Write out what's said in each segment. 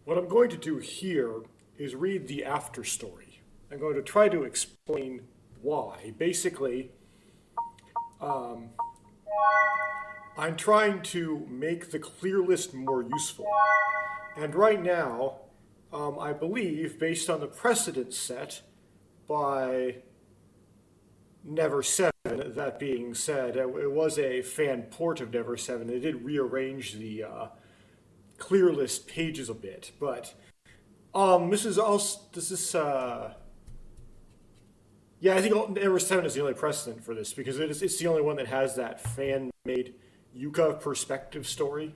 What I'm going to do here is read the after story. I'm going to try to explain why. Basically, I'm trying to make the clear list more useful. And right now, I believe, based on the precedent set by Never 7, that being said, it was a fan port of Never 7. They did rearrange the clear list pages a bit, but yeah, I think Never 7 is the only precedent for this because it's the only one that has that fan-made Yuka perspective story.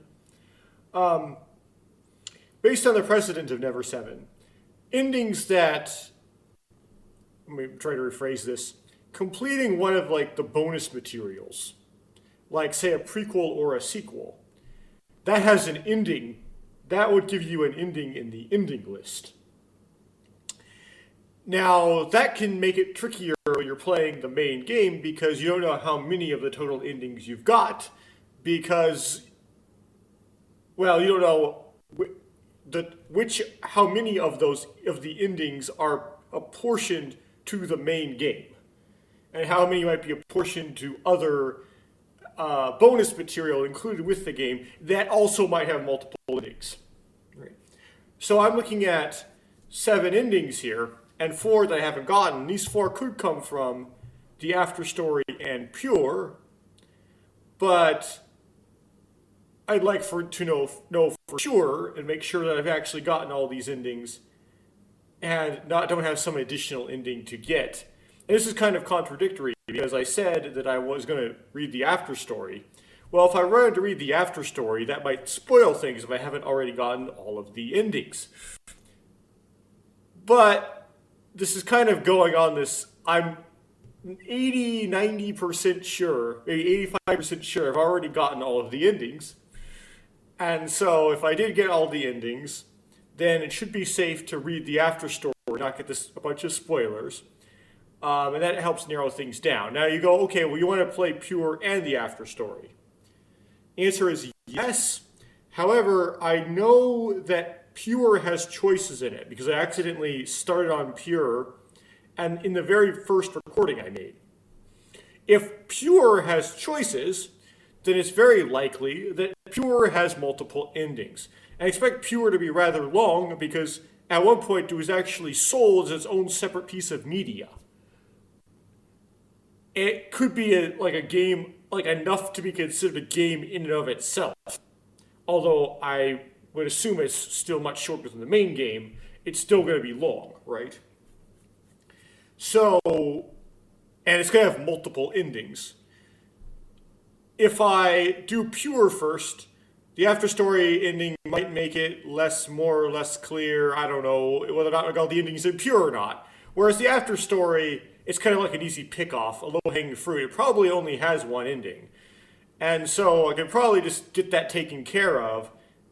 Based on the precedent of Never 7, endings that, let me try to rephrase this, completing one of like the bonus materials, like say a prequel or a sequel, that has an ending, that would give you an ending in the ending list. Now, that can make it trickier when you're playing the main game because you don't know how many of the total endings you've got because, well, you don't know how many of the endings are apportioned to the main game and how many might be apportioned to other bonus material included with the game that also might have multiple endings. Right. So I'm looking at 7 endings here and 4 that I haven't gotten. These 4 could come from the after story and Pure, but I'd like to know for sure and make sure that I've actually gotten all these endings and don't have some additional ending to get. And this is kind of contradictory because I said that I was going to read the after story. Well, if I run to read the after story, that might spoil things if I haven't already gotten all of the endings. But this is kind of going on this, I'm 90% sure, maybe 85% sure I've already gotten all of the endings. And so if I did get all the endings, then it should be safe to read the after story, not get a bunch of spoilers. And that helps narrow things down. Now you go, okay, well, you want to play Pure and the after story. Answer is yes. However, I know that Pure has choices in it because I accidentally started on Pure and in the very first recording I made. If Pure has choices, then it's very likely that Pure has multiple endings. And I expect Pure to be rather long because at one point it was actually sold as its own separate piece of media. It could be a game, like enough to be considered a game in and of itself. Although I would assume it's still much shorter than the main game, it's still going to be long, right? So, and it's going to have multiple endings. If I do Pure first, the after story ending might make it more or less clear. I don't know whether or not I got the endings in Pure or not. Whereas the after story, it's kind of like an easy pick-off, a low-hanging fruit. It probably only has one ending. And so I could probably just get that taken care of,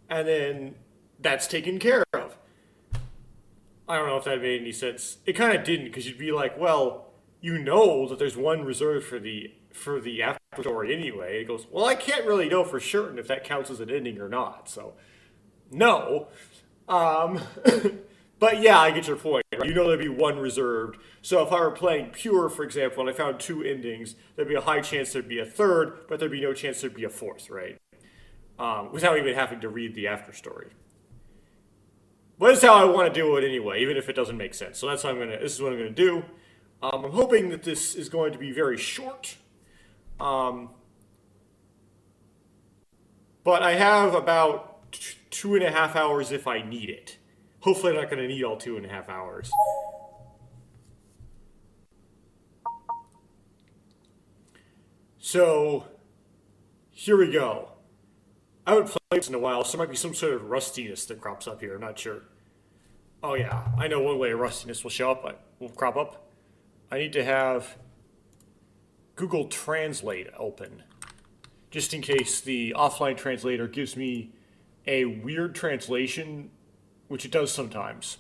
and then that's taken care of. I don't know if that made any sense. It kind of didn't, because you'd be like, well, you know that there's one reserved for the after story anyway. It goes, well, I can't really know for certain if that counts as an ending or not. So, no. But yeah, I get your point. Right? You know there'd be one reserved. So if I were playing Pure, for example, and I found 2 endings, there'd be a high chance there'd be a third, but there'd be no chance there'd be a fourth, right? Without even having to read the after story. But that's how I want to do it anyway, even if it doesn't make sense. So this is what I'm gonna do. I'm hoping that this is going to be very short. But I have about 2.5 hours if I need it. Hopefully I'm not going to need all 2.5 hours. So, here we go. I haven't played this in a while, so there might be some sort of rustiness that crops up here. I'm not sure. Oh yeah, I know one way rustiness will crop up. I need to have Google Translate open, just in case the offline translator gives me a weird translation, which it does sometimes.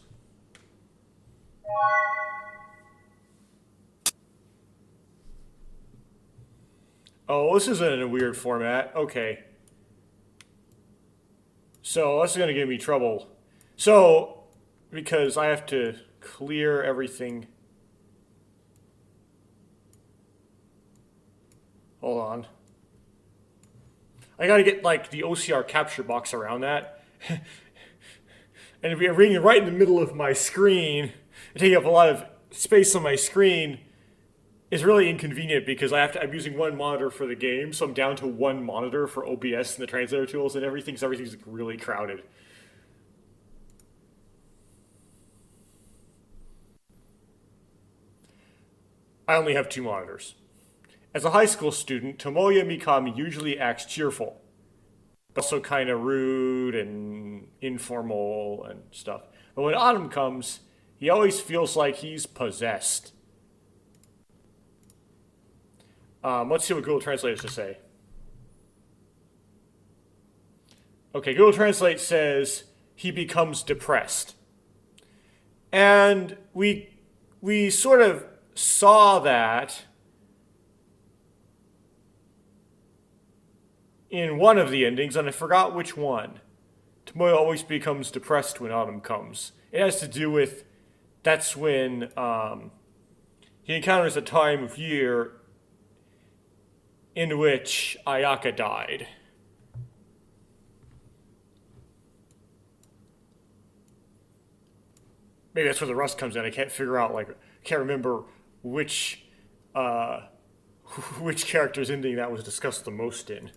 Oh, this isn't in a weird format. Okay. So this is going to give me trouble. So, because I have to clear everything. Hold on. I gotta get like the OCR capture box around that. And if you're reading right in the middle of my screen, taking up a lot of space on my screen, is really inconvenient because I'm using one monitor for the game, so I'm down to one monitor for OBS and the translator tools and everything, so everything's like really crowded. I only have two monitors. As a high school student, Tomoya Mikami usually acts cheerful, but also kind of rude and informal and stuff. But when autumn comes, he always feels like he's possessed. Let's see what Google Translate has to say. Okay, Google Translate says he becomes depressed. And we sort of saw that in one of the endings, and I forgot which one. Tomoya always becomes depressed when autumn comes. It has to do with that's when he encounters a time of year in which Ayaka died. Maybe that's where the rust comes in. I can't figure out, like, can't remember which which character's ending that was discussed the most in.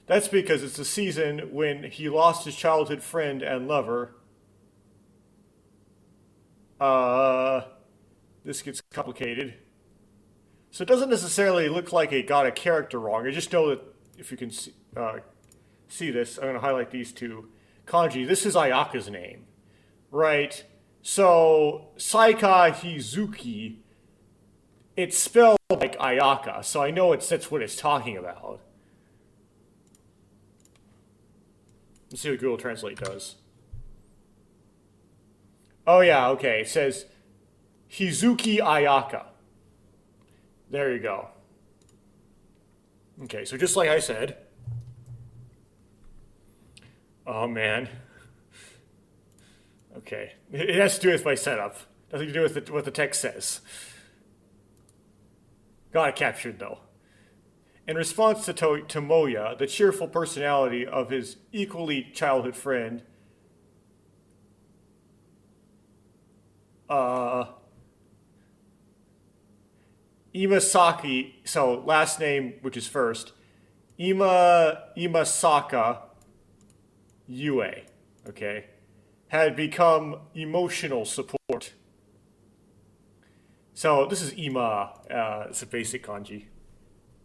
That's because it's the season when he lost his childhood friend and lover. This gets complicated. So it doesn't necessarily look like it got a character wrong. I just know that if you can see this, I'm going to highlight these two kanji. This is Ayaka's name, right? So Saika Hizuki, it's spelled like Ayaka, so I know that's what it's talking about. Let's see what Google Translate does. Oh yeah, okay. It says Hizuki Ayaka. There you go. Okay, so just like I said. Oh man. Okay. It has to do with my setup. Nothing to do with what the text says. Got it captured though. In response to Tomoya, the cheerful personality of his equally childhood friend, Imasaki, so last name, which is first, Imasaka Yue, okay, had become emotional support. So this is Ima, it's a basic kanji.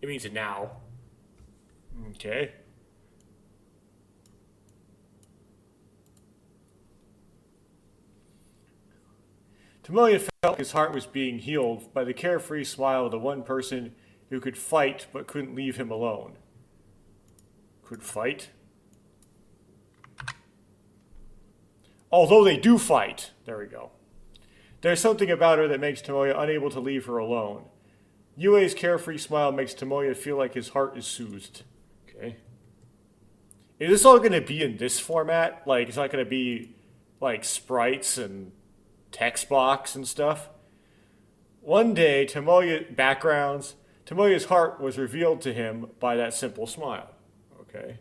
It means now. Okay. Tomoya felt his heart was being healed by the carefree smile of the one person who could fight but couldn't leave him alone. Could fight? Although they do fight. There we go. There's something about her that makes Tomoya unable to leave her alone. Yue's carefree smile makes Tomoya feel like his heart is soothed. Okay. Is this all going to be in this format? Like, it's not going to be, like, sprites and text box and stuff? One day, Tomoya's heart was revealed to him by that simple smile. Okay.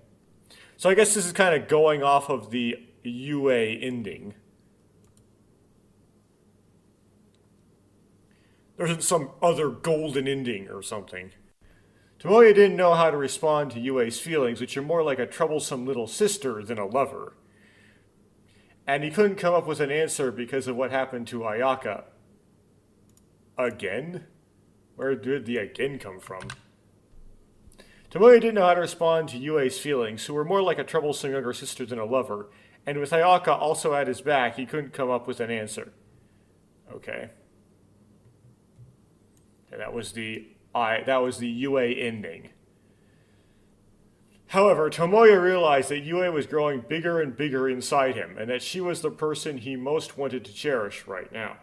So I guess this is kind of going off of the Yue ending. There isn't some other golden ending or something. Tomoya didn't know how to respond to Yue's feelings, which are more like a troublesome little sister than a lover. And he couldn't come up with an answer because of what happened to Ayaka. Again? Where did the again come from? Tomoya didn't know how to respond to Yue's feelings, who were more like a troublesome younger sister than a lover, and with Ayaka also at his back, he couldn't come up with an answer. Okay. And that was the Yue ending. However, Tomoya realized that Yue was growing bigger and bigger inside him, and that she was the person he most wanted to cherish right now.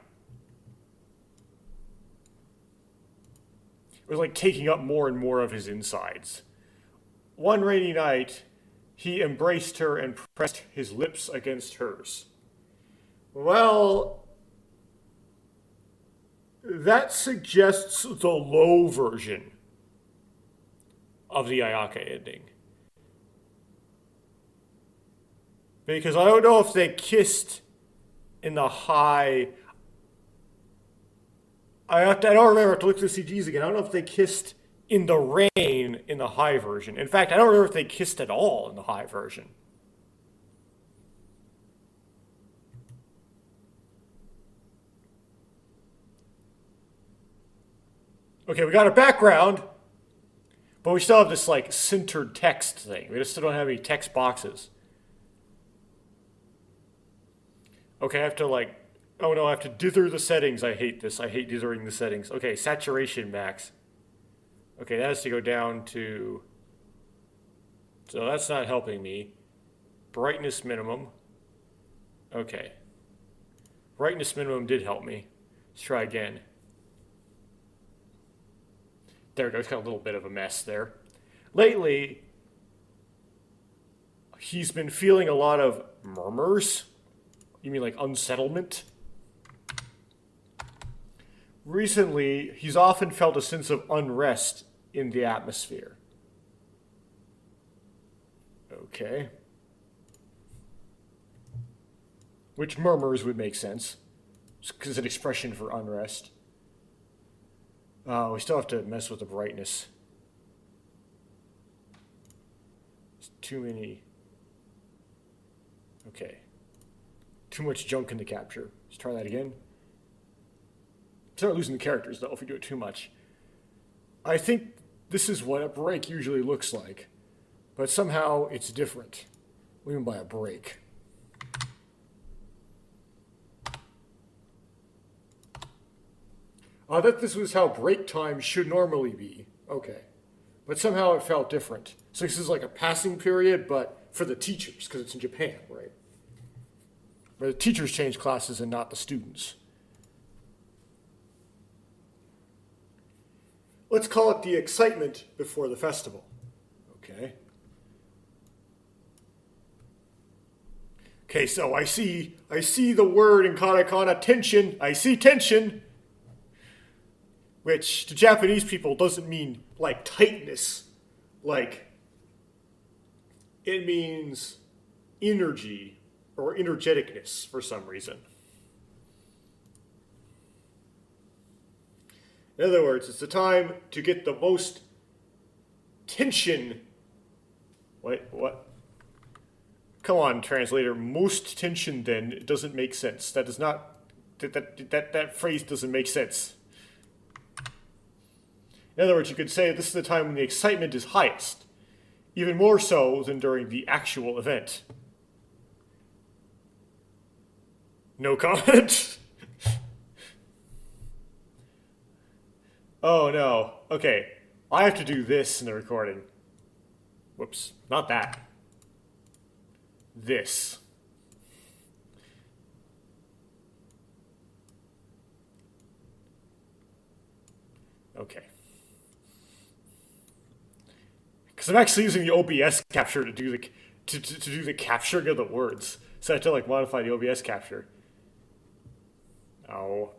It was like taking up more and more of his insides. One rainy night, He embraced her and pressed his lips against hers. Well, that suggests the low version of the Ayaka ending. Because I don't know if they kissed in the high. I don't remember. I have to look through the CGs again. I don't know if they kissed in the rain in the high version. In fact, I don't remember if they kissed at all in the high version. Okay, we got a background, but we still have this like centered text thing. We just still don't have any text boxes. Okay, I have to like, oh no, I have to dither the settings. I hate this. I hate dithering the settings. Okay, saturation max. Okay, that has to go down to, so that's not helping me. Brightness minimum. Okay. Brightness minimum did help me. Let's try again. There we go, it's got a little bit of a mess there. Lately, he's been feeling a lot of murmurs. You mean like unsettlement? Recently, he's often felt a sense of unrest in the atmosphere. Okay. Which murmurs would make sense. Because it's an expression for unrest. We still have to mess with the brightness. It's too many. Okay. Too much junk in the capture. Let's try that again. Start losing the characters though if we do it too much. I think this is what a break usually looks like, but somehow it's different. What do you mean by a break? I thought this was how break time should normally be. Okay. But somehow it felt different. So this is like a passing period, but for the teachers, because it's in Japan, right? Where the teachers change classes and not the students. Let's call it the excitement before the festival. Okay. Okay, so I see the word in katakana, tension. I see tension. Which to Japanese people doesn't mean like tightness. Like, it means energy or energeticness for some reason. In other words, it's the time to get the most tension. Wait, what? Come on, translator. Most tension then, it doesn't make sense. That does not, that phrase doesn't make sense. In other words, you could say this is the time when the excitement is highest, even more so than during the actual event. No comment? Oh no. Okay. I have to do this in the recording. Whoops. Not that. This. Okay. Because I'm actually using the OBS capture to do the to do the capturing of the words. So I have to like modify the OBS capture. Oh.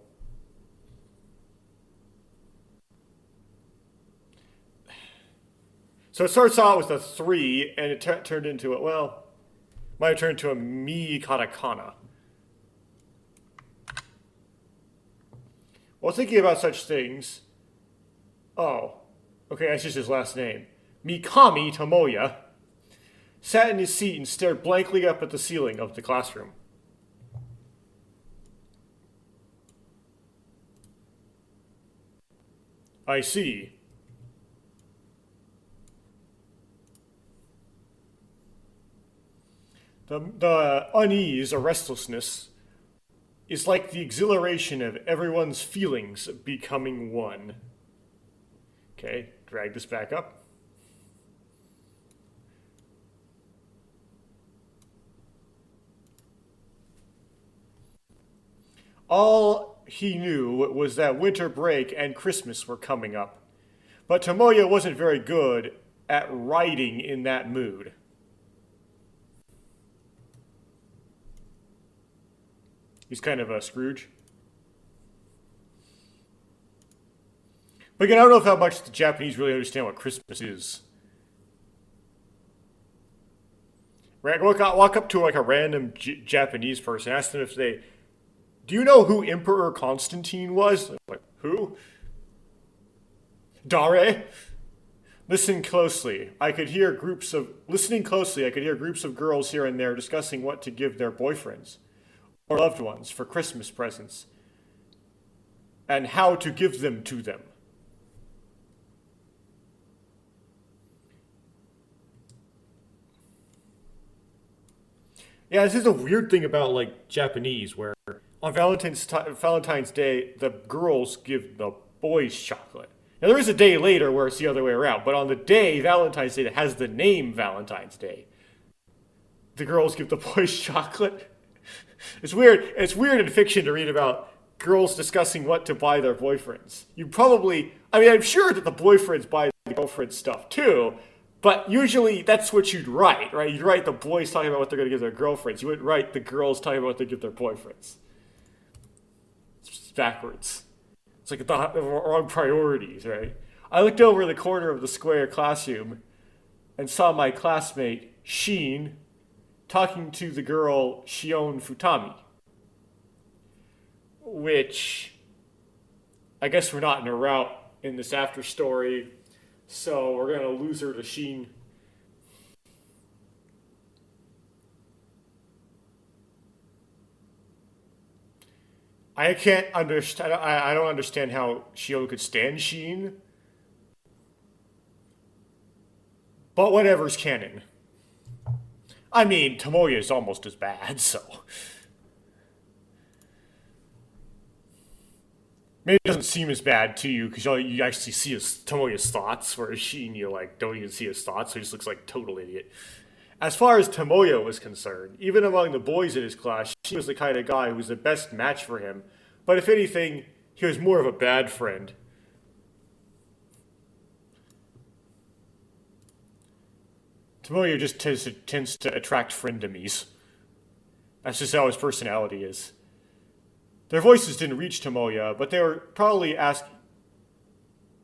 So it starts out with a 3, and it turned into a, well, might have turned into a mi katakana. While thinking about such things, oh, okay, that's just his last name. Mikami Tomoya sat in his seat and stared blankly up at the ceiling of the classroom. I see. The unease or restlessness is like the exhilaration of everyone's feelings becoming one. Okay, drag this back up. All he knew was that winter break and Christmas were coming up. But Tomoya wasn't very good at writing in that mood. He's kind of a Scrooge. But again, I don't know how much the Japanese really understand what Christmas is. Right, walk up to like a random Japanese person, ask them if they, do you know who Emperor Constantine was? Like, who? Dare? Listening closely, I could hear groups of girls here and there discussing what to give their boyfriends or loved ones for Christmas presents and how to give them to them. Yeah, this is a weird thing about like Japanese, where on Valentine's Day, the girls give the boys chocolate. Now there is a day later where it's the other way around, but on the day, Valentine's Day, that has the name Valentine's Day, the girls give the boys chocolate. It's weird. It's weird in fiction to read about girls discussing what to buy their boyfriends. I'm sure that the boyfriends buy the girlfriends stuff too. But usually that's what you'd write, right? You'd write the boys talking about what they're going to give their girlfriends. You wouldn't write the girls talking about what they give their boyfriends. It's backwards. It's like the wrong priorities, right? I looked over the corner of the square classroom and saw my classmate, Sheen, talking to the girl, Shion Futami. Which, I guess we're not in a route in this after story. So we're going to lose her to Sheen. I can't understand. I don't understand how Shion could stand Sheen. But whatever's canon. I mean, Tomoya is almost as bad, so. Maybe it doesn't seem as bad to you because you actually see Tomoya's thoughts, whereas Sheen, you like don't even see his thoughts, so he just looks like a total idiot. As far as Tomoya was concerned, even among the boys in his class, she was the kind of guy who was the best match for him. But if anything, he was more of a bad friend. Tomoya just tends to attract frenemies. That's just how his personality is. Their voices didn't reach Tomoya, but they were probably asking.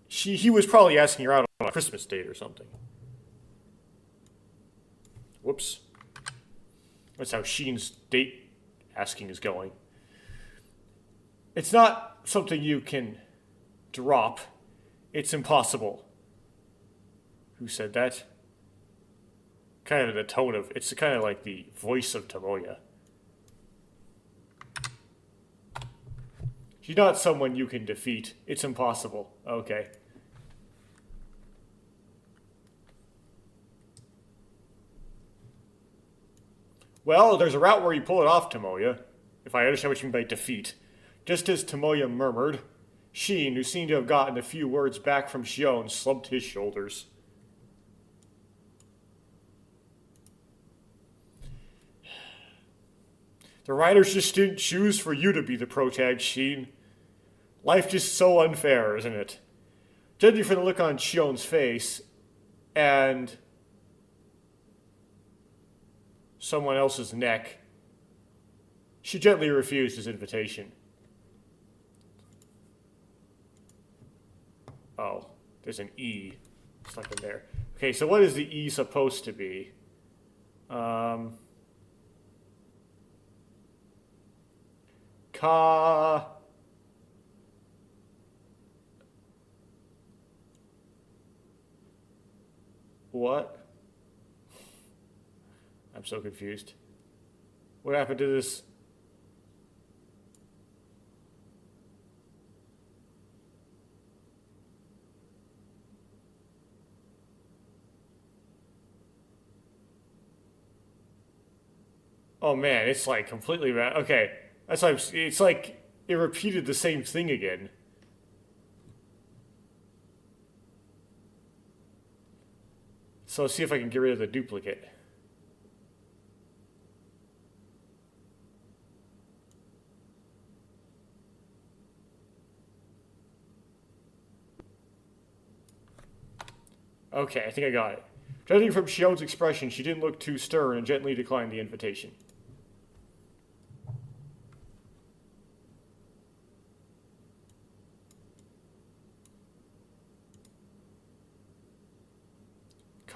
He was probably asking her out on a Christmas date or something. Whoops. That's how Sheen's date asking is going. It's not something you can drop. It's impossible. Who said that? Kind of the tone of. It's kind of like the voice of Tomoya. She's not someone you can defeat. It's impossible. Okay. Well, there's a route where you pull it off, Tomoya. If I understand what you mean by defeat. Just as Tomoya murmured, Sheen, who seemed to have gotten a few words back from Shion, slumped his shoulders. The writers just didn't choose for you to be the protag, Sheen. Life just so unfair, isn't it? Judging from the look on Shion's face and someone else's neck, she gently refused his invitation. Oh, there's an E stuck in there. Okay, so what is the E supposed to be? Ka... What? I'm so confused. What happened to this? Oh man, it's like completely bad. Okay, that's like it's like it repeated the same thing again. So let's see if I can get rid of the duplicate. Okay, I think I got it. Judging from Shion's expression, she didn't look too stern and gently declined the invitation.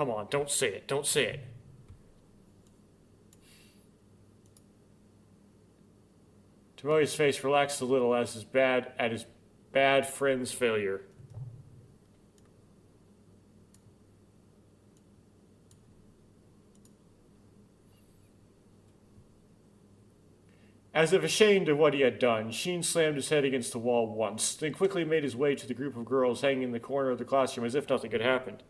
Come on, don't say it. Don't say it. Tomoya's face relaxed a little at his bad friend's failure. As if ashamed of what he had done, Sheen slammed his head against the wall once, then quickly made his way to the group of girls hanging in the corner of the classroom as if nothing had happened.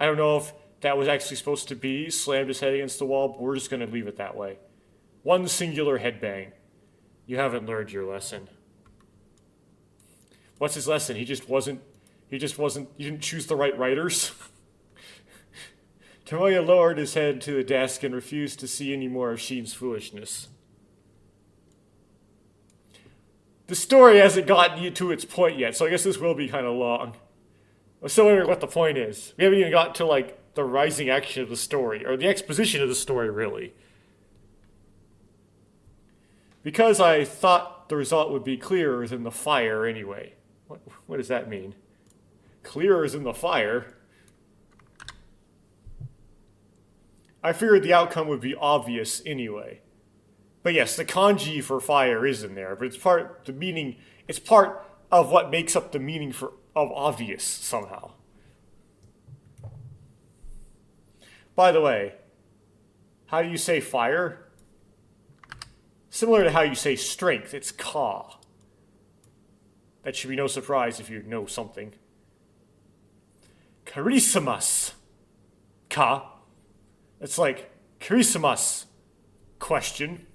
I don't know if that was actually supposed to be slammed his head against the wall, but we're just going to leave it that way. One singular headbang. You haven't learned your lesson. What's his lesson? He didn't choose the right writers? Tomoya lowered his head to the desk and refused to see any more of Sheen's foolishness. The story hasn't gotten to its point yet, so I guess this will be kind of long. I'm still wondering what the point is. We haven't even got to, like, the rising action of the story, or the exposition of the story, really. Because I thought the result would be clearer than the fire anyway. What does that mean? Clearer than the fire? I figured the outcome would be obvious anyway. But yes, the kanji for fire is in there, but it's part of what makes up the meaning of obvious somehow. By the way, how do you say fire? Similar to how you say strength, it's ka. That should be no surprise if you know something. Karisamas. Ka. It's like, Karisamas? Question.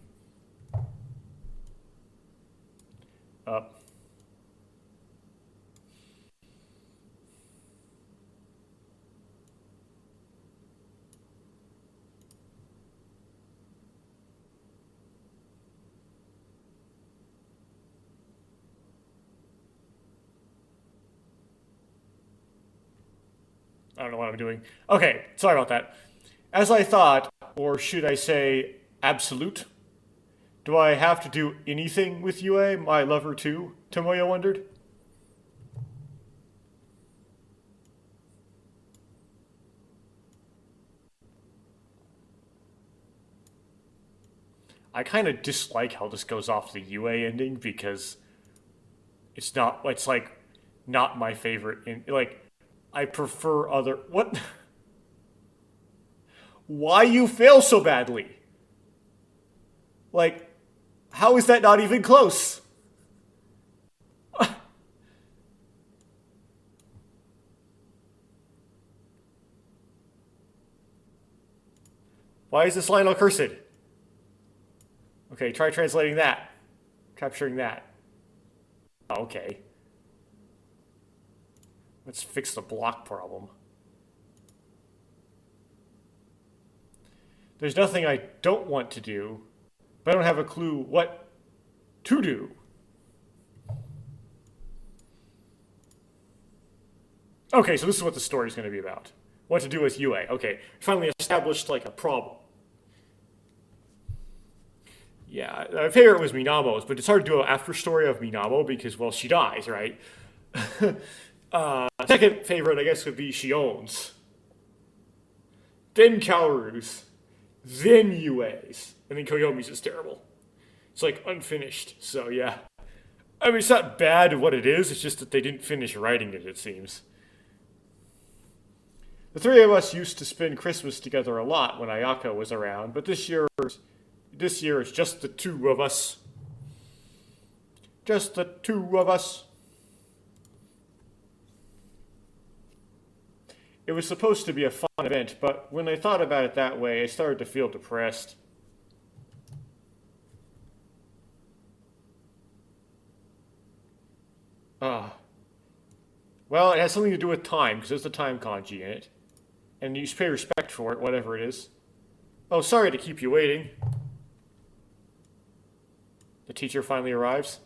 I don't know what I'm doing. Okay, sorry about that. As I thought, or should I say, absolute? Do I have to do anything with Yue, my lover too? Tomoya wondered. I kind of dislike how this goes off the Yue ending because it's like not my favorite. Like, I prefer other. What? Why you fail so badly? Like, how is that not even close? Why is this line all cursed? Okay, try translating that. Capturing that. Oh, okay. Let's fix the block problem. There's nothing I don't want to do, but I don't have a clue what to do. Okay, so this is what the story's going to be about. What to do with Yue. Okay, finally established, like, a problem. Yeah, my favorite was Minamo's, but it's hard to do an after story of Minamo because, well, she dies, right? Second favorite, I guess, would be Shion's. Then Kaoru's. Then Yue's. And then Koyomi's is terrible. It's like unfinished, so yeah. I mean, it's not bad what it is, it's just that they didn't finish writing it seems. The three of us used to spend Christmas together a lot when Ayaka was around, but this year it's just the two of us. Just the two of us. It was supposed to be a fun event, but when I thought about it that way, I started to feel depressed. Well, it has something to do with time, because there's the time kanji in it. And you should pay respect for it, whatever it is. Oh, sorry to keep you waiting. The teacher finally arrives.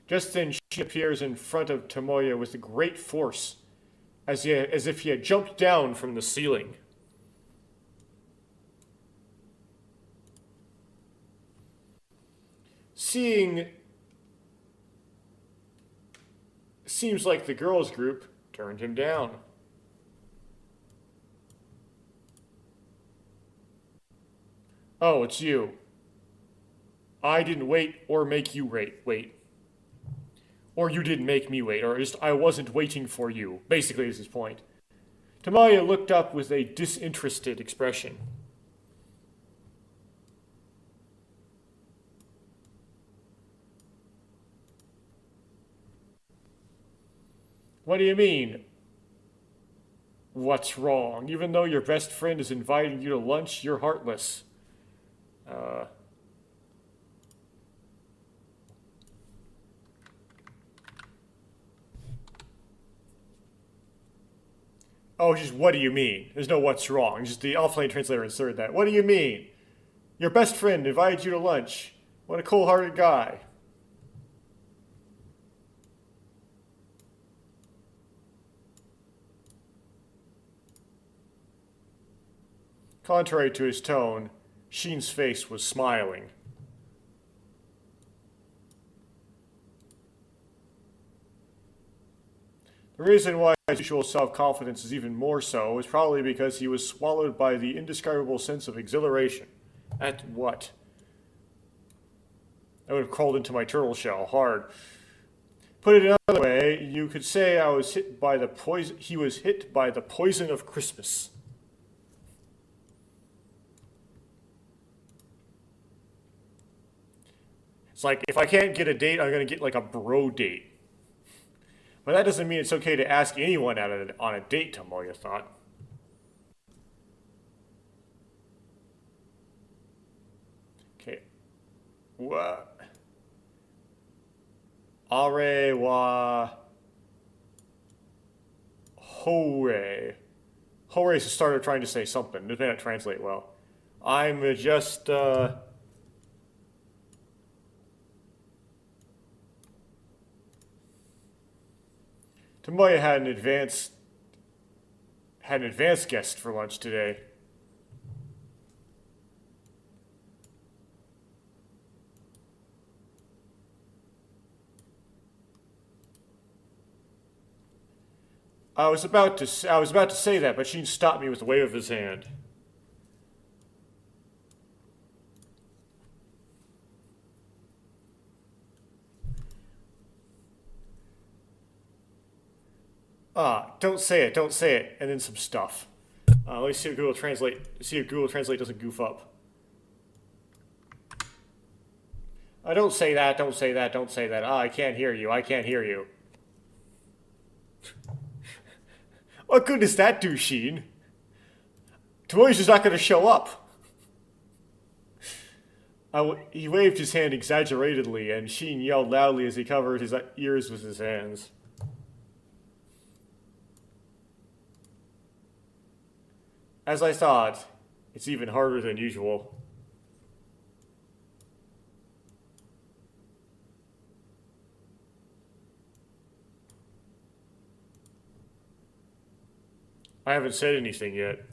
Just then, she appears in front of Tomoya with great force, as if he had jumped down from the ceiling. Seeing Seems like the girls' group turned him down. Oh, it's you. I didn't wait or make you wait. Or you didn't make me wait, or just I wasn't waiting for you. Basically, is his point. Tomoya looked up with a disinterested expression. What do you mean? What's wrong? Even though your best friend is inviting you to lunch, you're heartless. Uh. Oh, just what do you mean? There's no what's wrong. Just the offline translator inserted that. What do you mean? Your best friend invited you to lunch. What a cold-hearted guy. Contrary to his tone, Sheen's face was smiling. The reason why his usual self-confidence is even more so is probably because he was swallowed by the indescribable sense of exhilaration. At what? I would have crawled into my turtle shell hard. Put it another way, you could say I was hit by the poison. He was hit by the poison of Christmas. It's like, if I can't get a date, I'm going to get like a bro date. But that doesn't mean it's okay to ask anyone out on a date, Tomoya thought. Okay. What? Are wa... Hore. Hore is the starter trying to say something. This may not translate well. I'm just, Tomoya had an advanced guest for lunch today. I was about to say that, but Sheen stopped me with a wave of his hand. Don't say it, and then some stuff. Let me see if Google Translate doesn't goof up. Don't say that. I can't hear you. What good does that do, Sheen? Tomoya's just not going to show up. He waved his hand exaggeratedly, and Sheen yelled loudly as he covered his ears with his hands. As I thought, it's even harder than usual. I haven't said anything yet.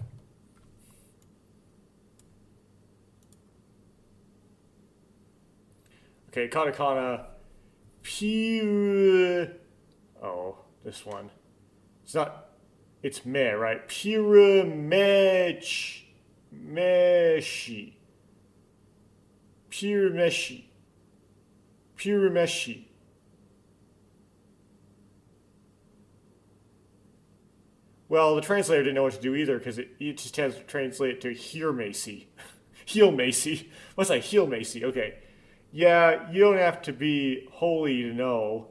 Okay, katakana. Oh, this one. It's not. It's me, right? Pirameshi. Well, the translator didn't know what to do either because it just has to translate it to hear Macy. Heel Macy. What's that? Heel Macy. Okay. Yeah, you don't have to be holy to know.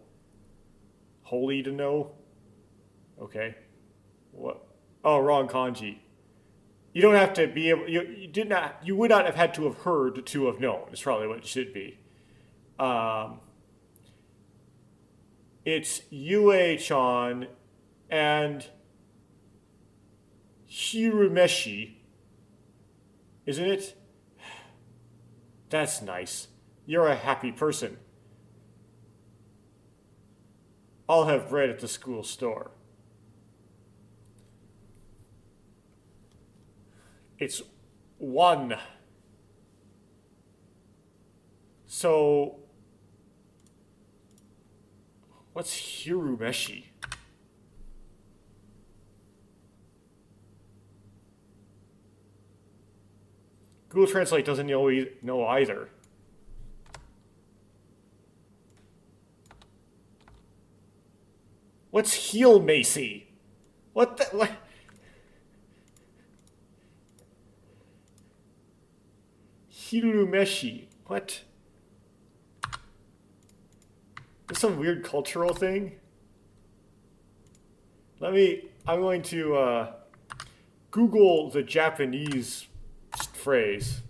Holy to know? Okay. What? Oh, wrong kanji. You don't have to be able. You would not have had to have heard to have known. Is probably what it should be. It's Yue-chan and Hirumeshi, isn't it? That's nice. You're a happy person. I'll have bread at the school store. It's one. So, What's Hirumeshi? Google Translate doesn't know either. What's heel Macy? What the what? Hirumeshi. What? Is some weird cultural thing? I'm going to Google the Japanese phrase.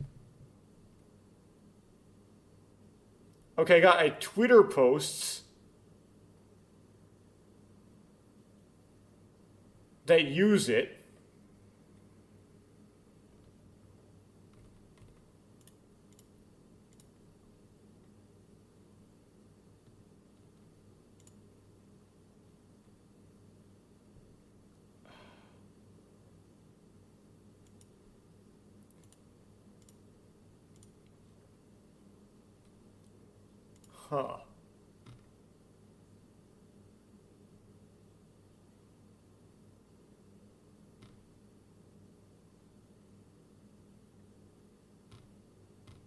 Okay, I got a Twitter posts that use it. Huh.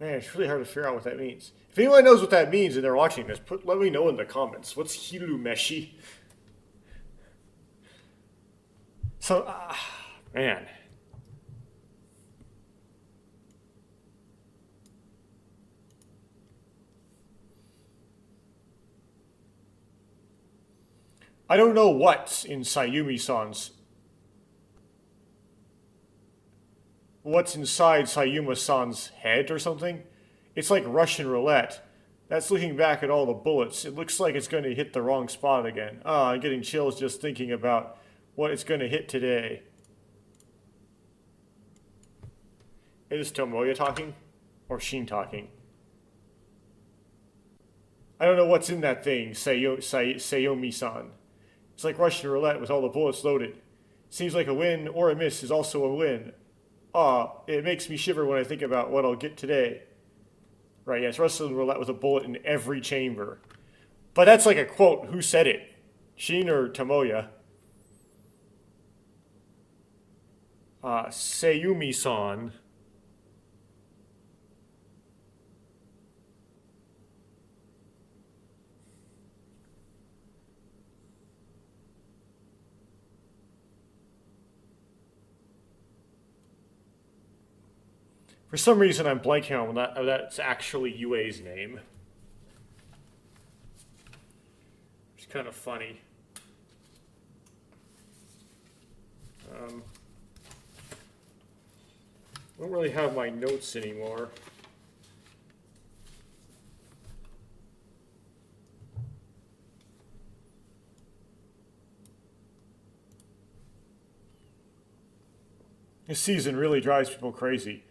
Man, it's really hard to figure out what that means. If anyone knows what that means and they're watching this, let me know in the comments. What's Hirumeshi? So, man. I don't know what's in Sayumi-san's. What's inside Sayuma-san's head or something? It's like Russian roulette. That's looking back at all the bullets. It looks like it's going to hit the wrong spot again. I'm getting chills just thinking about what it's going to hit today. Is Tomoya talking? Or Shin talking? I don't know what's in that thing, Sayumi-san. It's like Russian roulette with all the bullets loaded. Seems like a win or a miss is also a win. It makes me shiver when I think about what I'll get today. Right, yes, Russian roulette with a bullet in every chamber. But that's like a quote. Who said it? Shin or Tomoya? Sayumi-san. For some reason, I'm blanking on that's actually Yue's name. It's kind of funny. I don't really have my notes anymore. This season really drives people crazy.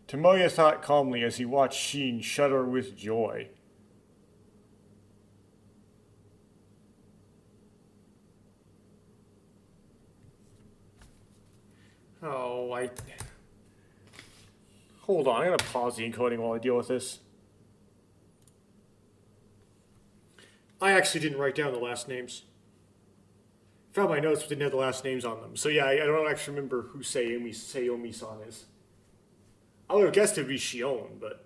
Tomoya thought calmly as he watched Shin shudder with joy. Hold on, I'm going to pause the encoding while I deal with this. I actually didn't write down the last names. Found my notes but didn't have the last names on them. So yeah, I don't actually remember who Sayumi-san is. I would have guessed it would be Shion, but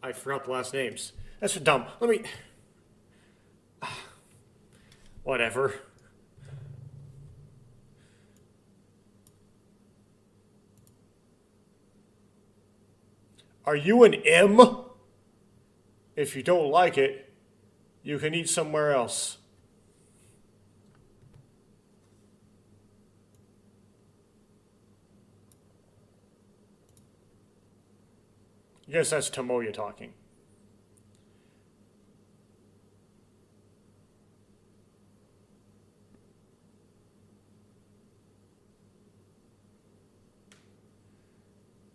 I forgot the last names. That's for dumb. Let me... Whatever. Are you an M? If you don't like it, you can eat somewhere else. I guess that's Tomoya talking.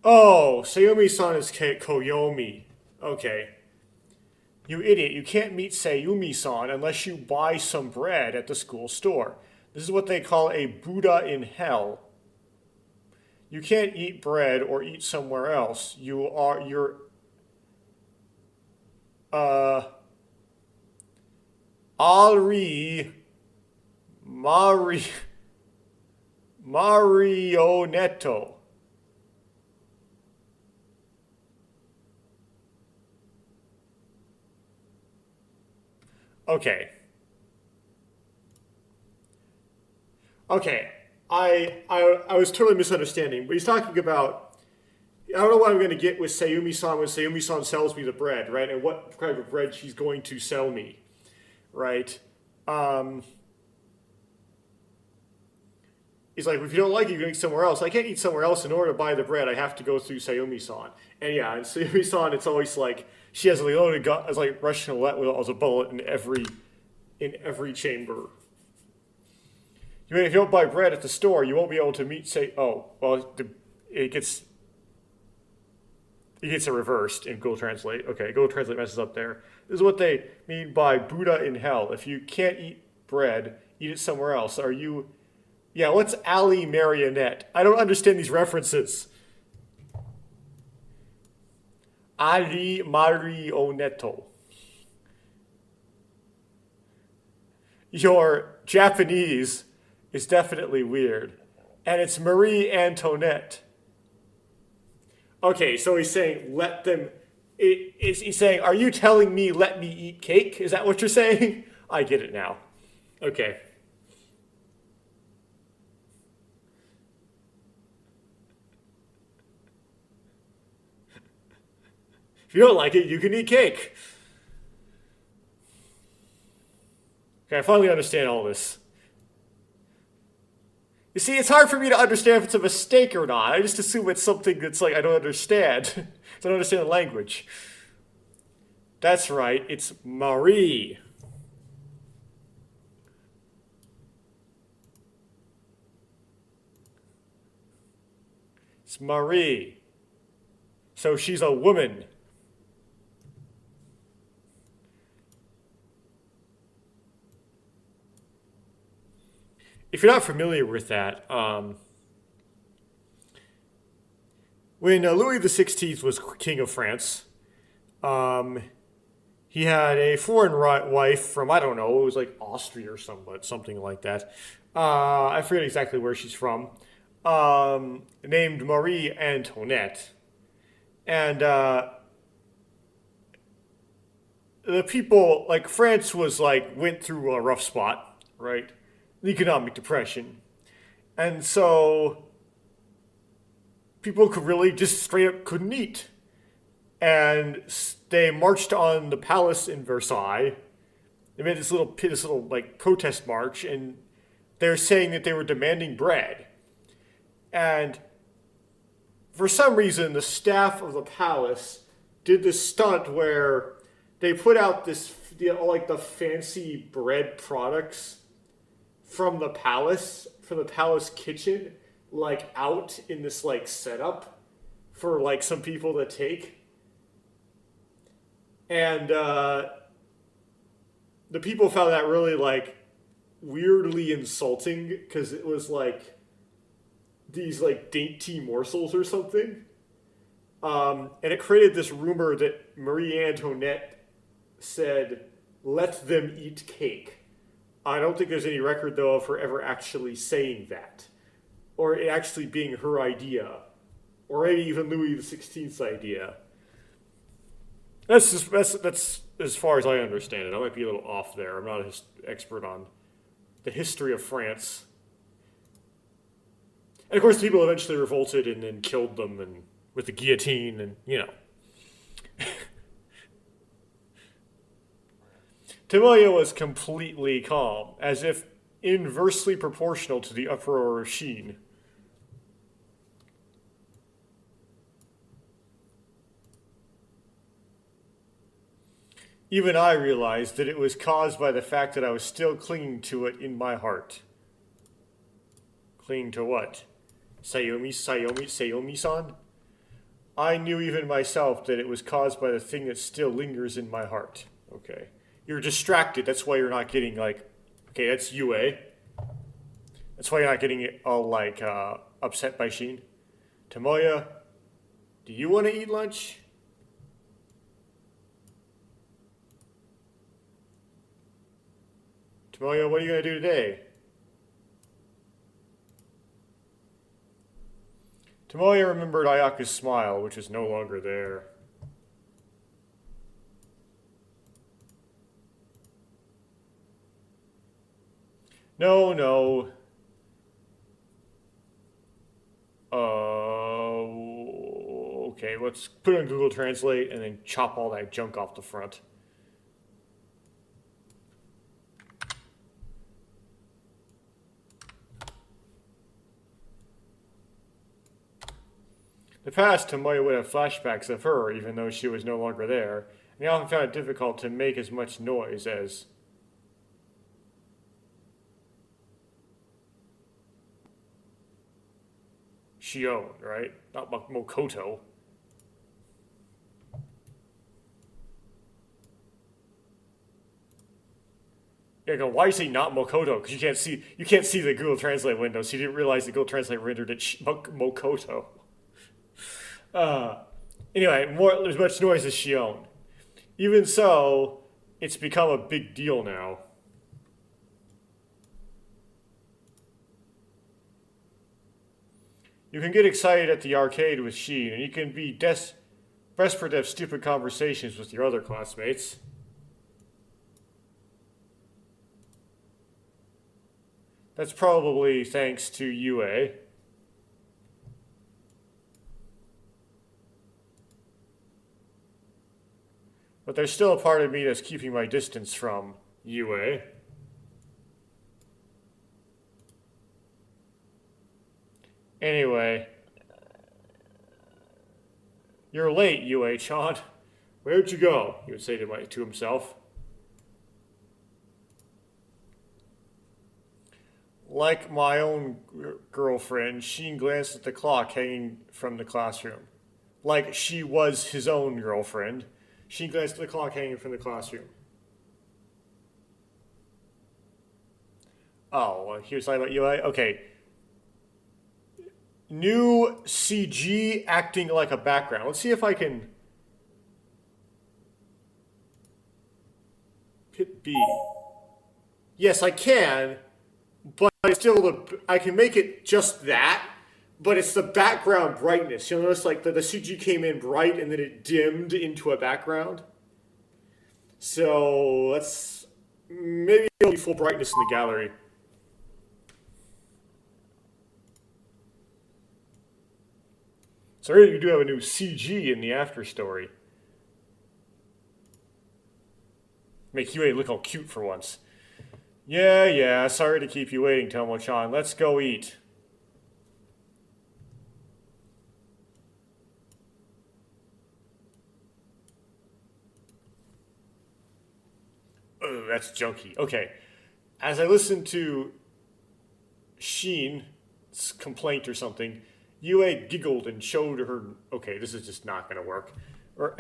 Oh, Sayumi-san is Koyomi. Okay. You idiot, you can't meet Sayumi-san unless you buy some bread at the school store. This is what they call a Buddha in hell. You can't eat bread or eat somewhere else. Ari Mari Marionetto. Okay. Okay. I was totally misunderstanding, but he's talking about I don't know what I'm going to get with Sayumi-san when Sayumi-san sells me the bread, right? And what kind of bread she's going to sell me, right? Um, he's like, if you don't like it, you can eat somewhere else. I can't eat somewhere else in order to buy the bread. I have to go through Sayumi-san. And yeah, and Sayumi-san, it's always like she has a loaded gun, it's like Russian roulette with a bullet in every chamber. You mean if you don't buy bread at the store, you won't be able to meet. Say, oh, well, it gets it reversed in Google Translate. Okay, Google Translate messes up there. This is what they mean by Buddha in hell. If you can't eat bread, eat it somewhere else. Are you? Yeah, what's Ali Marionette? I don't understand these references. Ali Marionetto. Your Japanese is definitely weird. And it's Marie Antoinette. Okay, so he's saying, let them. He's saying, are you telling me let me eat cake? Is that what you're saying? I get it now. Okay. If you don't like it, you can eat cake. Okay, I finally understand all this. You see, it's hard for me to understand if it's a mistake or not. I just assume it's something that's like I don't understand. I don't understand the language. That's right, it's Marie. It's Marie. So she's a woman. If you're not familiar with that, when Louis XVI was King of France, um, he had a foreign wife from, I don't know, it was like Austria or something like that. I forget exactly where she's from, named Marie Antoinette. And the people, like France was like, went through a rough spot, right? The economic depression. And so people could really just straight up couldn't eat. And they marched on the palace in Versailles. They made this little like protest march, and they're saying that they were demanding bread. And for some reason, the staff of the palace did this stunt where they put out this, like the fancy bread products from the palace kitchen, like out in this like setup for like some people to take. And the people found that really like weirdly insulting because it was like these like dainty morsels or something. And it created this rumor that Marie Antoinette said, "Let them eat cake." I don't think there's any record, though, of her ever actually saying that, or it actually being her idea, or maybe even Louis XVI's idea. That's as far as I understand it. I might be a little off there. I'm not an expert on the history of France. And of course, people eventually revolted and then killed them, and with the guillotine, and you know. Tomoya was completely calm, as if inversely proportional to the uproar of Sheen. Even I realized that it was caused by the fact that I was still clinging to it in my heart. Clinging to what? Sayumi-san? I knew even myself that it was caused by the thing that still lingers in my heart. Okay. You're distracted. That's why you're not getting like, okay, that's UA. That's why you're not getting all like upset by Sheen. Tomoya, do you want to eat lunch? Tomoya, what are you going to do today? Tomoya remembered Ayaka's smile, which is no longer there. No, no. Okay, let's put it on Google Translate and then chop all that junk off the front. In the past, Tomoya would have flashbacks of her, even though she was no longer there, and he often found it difficult to make as much noise as Shion, right? Not Mokoto. Yeah, go, why you say not Mokoto? Because you can't see the Google Translate window, so you didn't realize the Google Translate rendered it Mokoto. Anyway, there's much noise as Shion. Even so, it's become a big deal now. You can get excited at the arcade with Sheen, and you can be desperate to have stupid conversations with your other classmates. That's probably thanks to UA. But there's still a part of me that's keeping my distance from UA. Anyway, you're late, UA-chan. Where'd you go? He would say to himself. Like my own girlfriend, Sheen glanced at the clock hanging from the classroom. Like she was his own girlfriend, Sheen glanced at the clock hanging from the classroom. Oh, he was talking about UA? Okay. New CG acting like a background. Let's see if I can hit B. Yes, I can, but I can make it just that, but it's the background brightness. You'll notice like the CG came in bright and then it dimmed into a background. So let's maybe it'll be full brightness in the gallery. So really, you do have a new CG in the after story. Make UA look all cute for once. Yeah, sorry to keep you waiting, Tomo-chan. Let's go eat. Oh, that's junky. Okay. As I listened to Sheen's complaint or something, UA giggled and showed her... Okay, this is just not going to work. Or...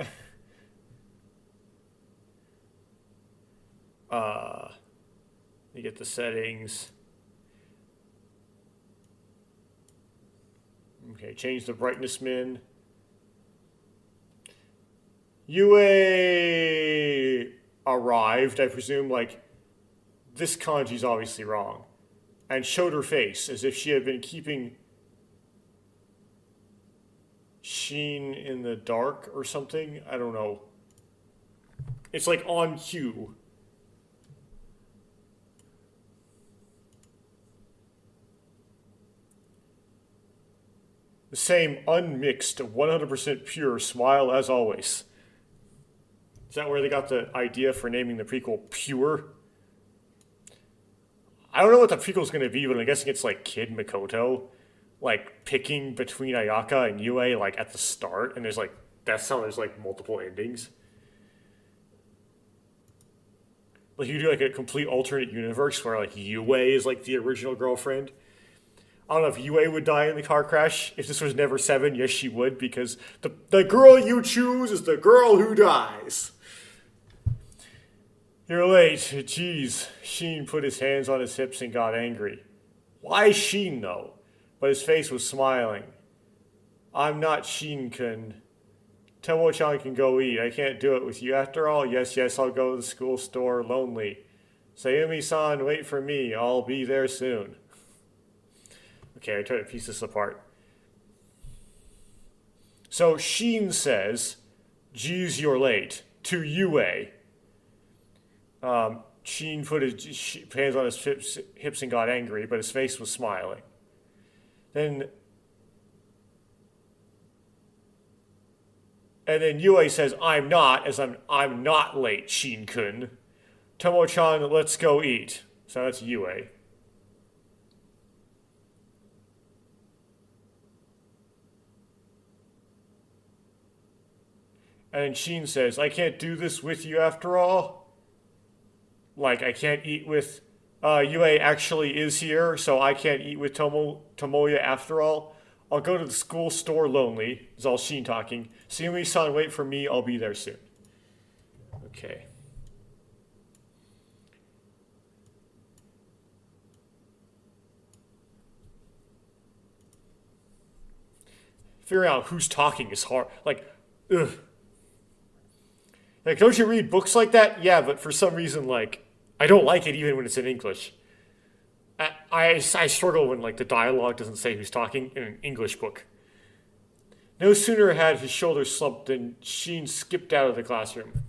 you get the settings. Okay, change the brightness min. UA arrived, I presume, like, this kanji's obviously wrong. And showed her face as if she had been keeping Sheen in the dark or something. I don't know. It's like on cue. The same unmixed, 100% pure smile as always. Is that where they got the idea for naming the prequel Pure? I don't know what the prequel's going to be, but I'm guessing it's like Kid Mikoto, like picking between Ayaka and Yue, like at the start, and that's how there's like multiple endings. Like you do like a complete alternate universe where like Yue is like the original girlfriend. I don't know if Yue would die in the car crash. If this was Never 7, yes she would, because the girl you choose is the girl who dies. You're late. Jeez. Sheen put his hands on his hips and got angry. Why Sheen, though? But his face was smiling. I'm not Sheen-kun. Tomo-chan can go eat. I can't do it with you after all. Yes, I'll go to the school store lonely. Sayumi-san, wait for me. I'll be there soon. Okay, I try to piece this apart. So Sheen says, geez, you're late, to Yue. Sheen put his hands on his hips and got angry, but his face was smiling. And then Yue says, I'm not, as I'm not late, Sheen-kun. Tomo-chan, let's go eat. So that's Yue. And Sheen says, I can't do this with you after all. Like, I can't eat with... Yue actually is here, so I can't eat with Tomoya after all. I'll go to the school store lonely, is all Sheen talking. Sayumi-san, wait for me, I'll be there soon. Okay. Figuring out who's talking is hard. Like, ugh. Like, don't you read books like that? Yeah, but for some reason, like, I don't like it even when it's in English. I struggle when, like, the dialogue doesn't say who's talking in an English book. No sooner had his shoulders slumped than Sheen skipped out of the classroom.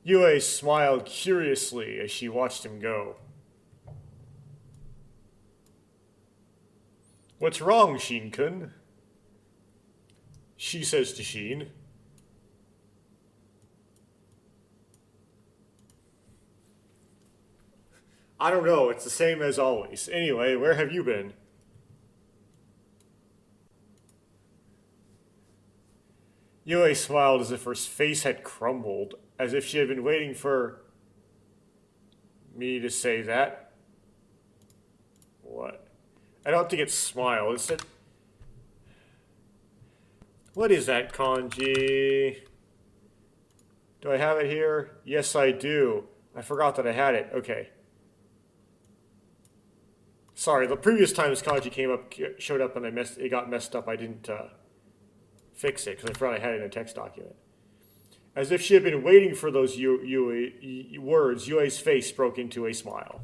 Yue smiled curiously as she watched him go. What's wrong, Sheen-kun? She says to Sheen. I don't know, it's the same as always. Anyway, where have you been? Yue smiled as if her face had crumbled, as if she had been waiting for me to say that. What? I don't think it's smile. Is it? What is that kanji? Do I have it here? Yes, I do. I forgot that I had it. Okay. Sorry, the previous time this kanji showed up and it got messed up. I didn't fix it because I forgot I had it in a text document. As if she had been waiting for those words, Yue's face broke into a smile.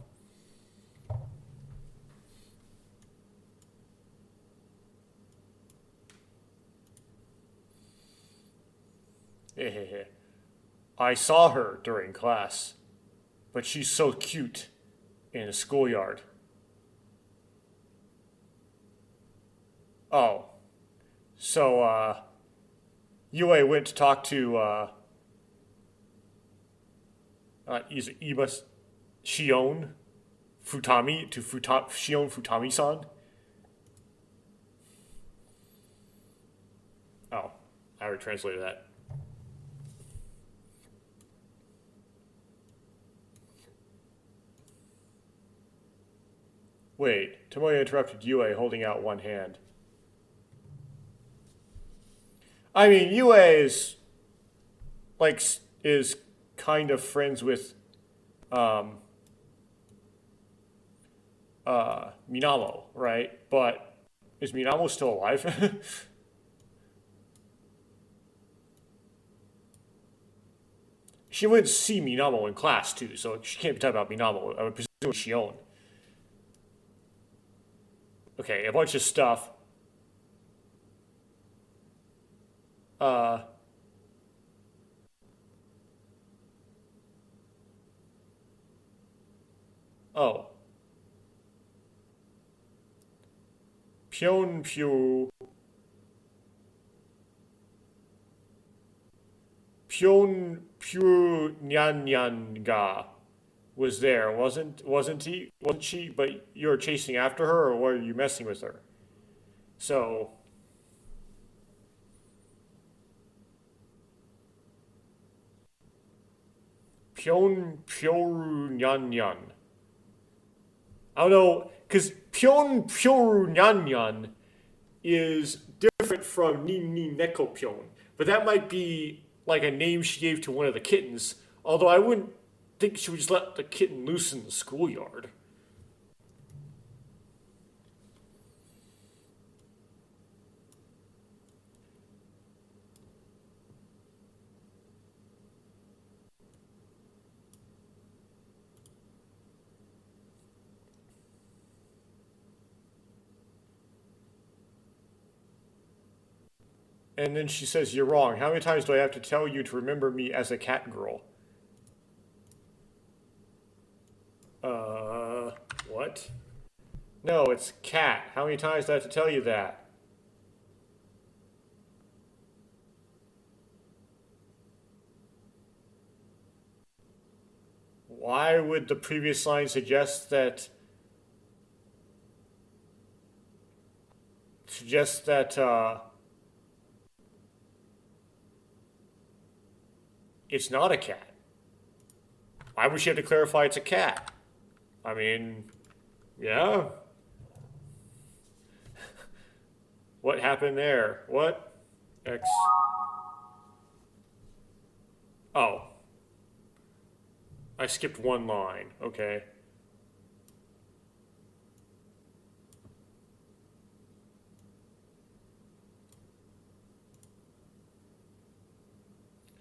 I saw her during class, but she's so cute in the schoolyard. Oh, so Yue went to talk to is it Iba Shion Futami to Shion Futami-san. Oh, I already translated that. Wait, Tomoya interrupted Yue, holding out one hand. I mean, Yue is kind of friends with Minamo, right? But is Minamo still alive? She wouldn't see Minamo in class too, so she can't be talking about Minamo. I would presume Shion. Okay, a bunch of stuff. Oh. Pyeonpyu. Pyeonpyu Nyan ga was there, wasn't he? Wasn't she? But you were chasing after her, or were you messing with her? So. Pyeonpyoru Nyan. I don't know, because Pyeonpyoru Nyan is different from Ni Neko Pyeon. But that might be like a name she gave to one of the kittens. Although I wouldn't think she would just let the kitten loose in the schoolyard. And then she says, "You're wrong. How many times do I have to tell you to remember me as a cat girl?" What? No, it's cat. How many times do I have to tell you that? Why would the previous line suggest that it's not a cat? Why would she have to clarify it's a cat? I mean, yeah. What happened there? What? X. Oh, I skipped one line. Okay.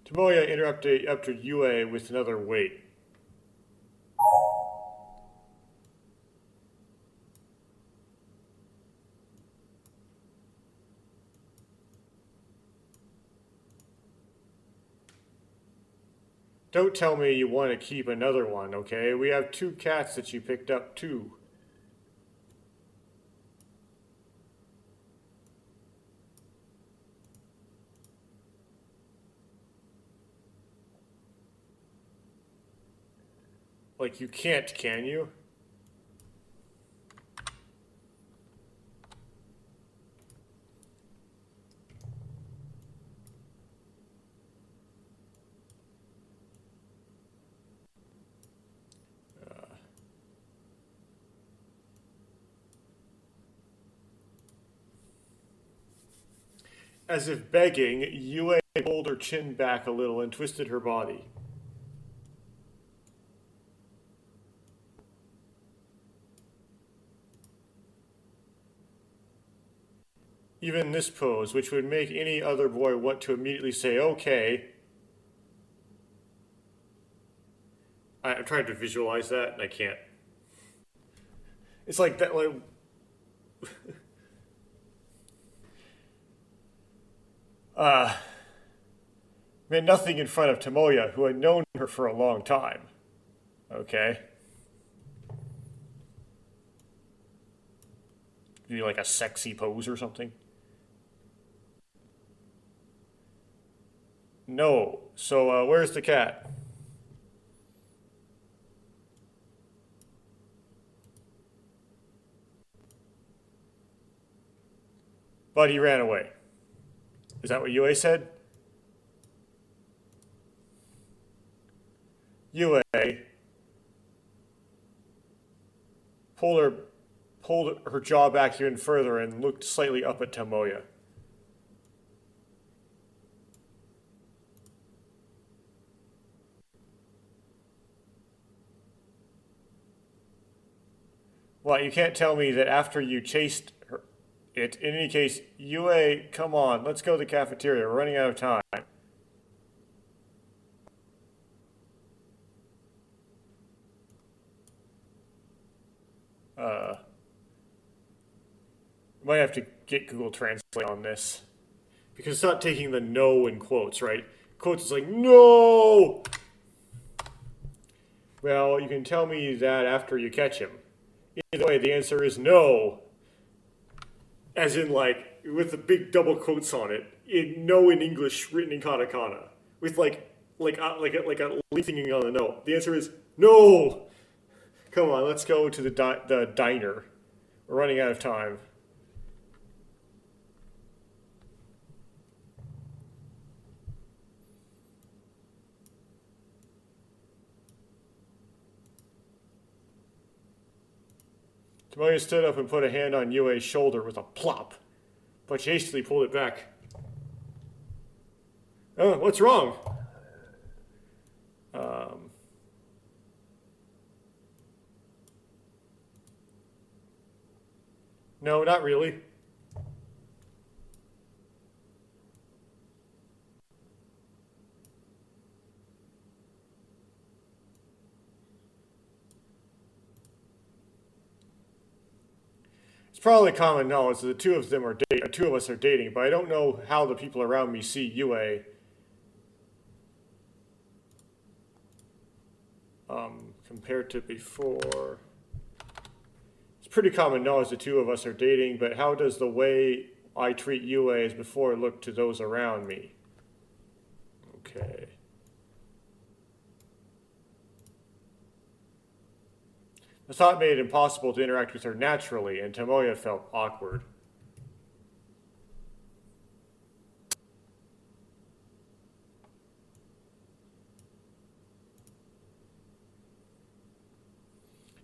Tomoya interrupted Yue with another wait. Don't tell me you want to keep another one, okay? We have two cats that you picked up too. Like, you can't, can you? As if begging, Yue pulled her chin back a little and twisted her body. Even this pose, which would make any other boy want to immediately say, okay. I'm trying to visualize that, and I can't. It's like that, like... meant nothing in front of Tomoya, who had known her for a long time. Okay. Do like a sexy pose or something? No. So, where's the cat? But he ran away. Is that what Yue said? Yue pulled her pulled her jaw back even further and looked slightly up at Tomoya. Well, you can't tell me that after you chased her, it. In any case, Yue, come on, let's go to the cafeteria. We're running out of time. Uh, might have to get Google Translate on this because it's not taking the no in quotes, right? Quotes is like no. Well, you can tell me that after you catch him. Either way, the answer is no. As in, like, with the big double quotes on it, in no in English written in katakana, with like a thinking on the no. The answer is no. Come on, let's go to the diner. We're running out of time. Tomoya stood up and put a hand on Yue's shoulder with a plop, but she hastily pulled it back. Oh, what's wrong? No, not really. It's probably common knowledge that the two of us are dating, but I don't know how the people around me see Yue. Compared to before. It's pretty common knowledge the two of us are dating, but how does the way I treat Yue as before look to those around me? Okay. The thought made it impossible to interact with her naturally, and Tomoya felt awkward.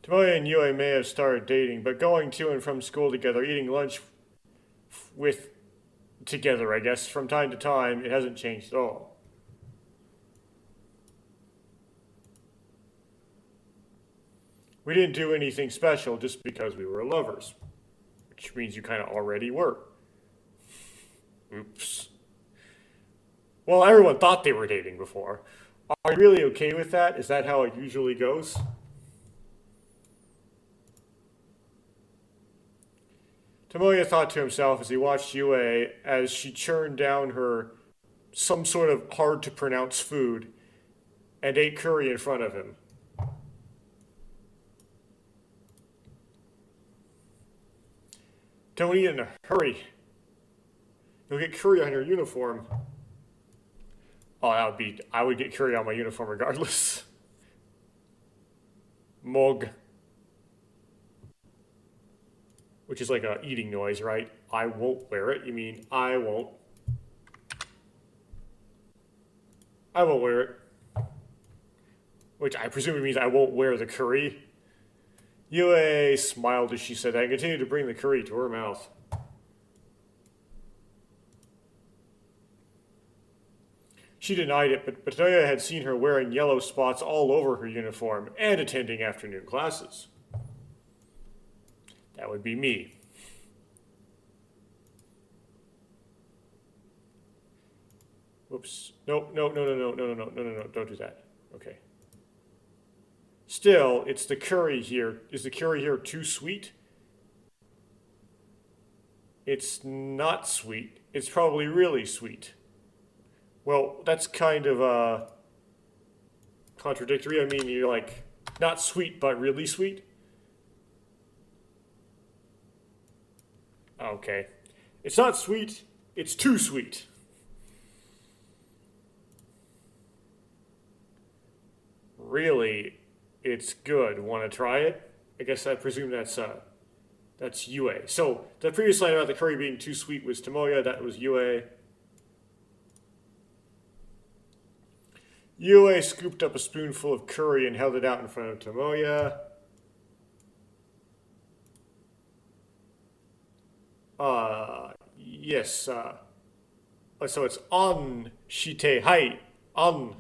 Tomoya and Yue may have started dating, but going to and from school together, eating lunch with together, I guess, from time to time, it hasn't changed at all. We didn't do anything special just because we were lovers, which means you kind of already were. Oops. Well, everyone thought they were dating before. Are you really okay with that? Is that how it usually goes? Tomoya thought to himself as he watched Yue as she churned down her some sort of hard to pronounce food and ate curry in front of him. Don't eat in a hurry. You'll get curry on your uniform. Oh, I would get curry on my uniform regardless. Mog. Which is like a eating noise, right? I won't wear it. You mean I won't. I won't wear it. Which I presume means I won't wear the curry. Yue smiled as she said that and continued to bring the curry to her mouth. She denied it, but Tomoya had seen her wearing yellow spots all over her uniform and attending afternoon classes. That would be me. Whoops. No, don't do that. Okay. Still, it's the curry here. Is the curry here too sweet? It's not sweet. It's probably really sweet. Well, that's kind of contradictory. I mean, you're like, not sweet, but really sweet. Okay. It's not sweet, it's too sweet. Really, it's good. Want to try it? I guess I presume that's Yue. So, the previous line about the curry being too sweet was Tomoya, that was Yue. Yue scooped up a spoonful of curry and held it out in front of Tomoya. Yes, so it's on shite hai. On,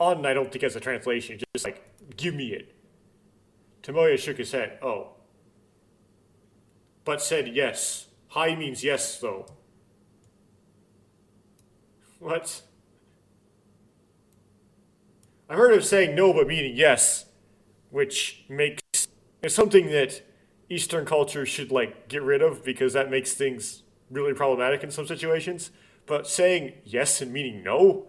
I don't think has a translation, just like, give me it. Tomoya shook his head. Oh. But said yes. Hai means yes, though. What? I've heard of saying no but meaning yes, which makes it's something that Eastern culture should like get rid of because that makes things really problematic in some situations. But saying yes and meaning no,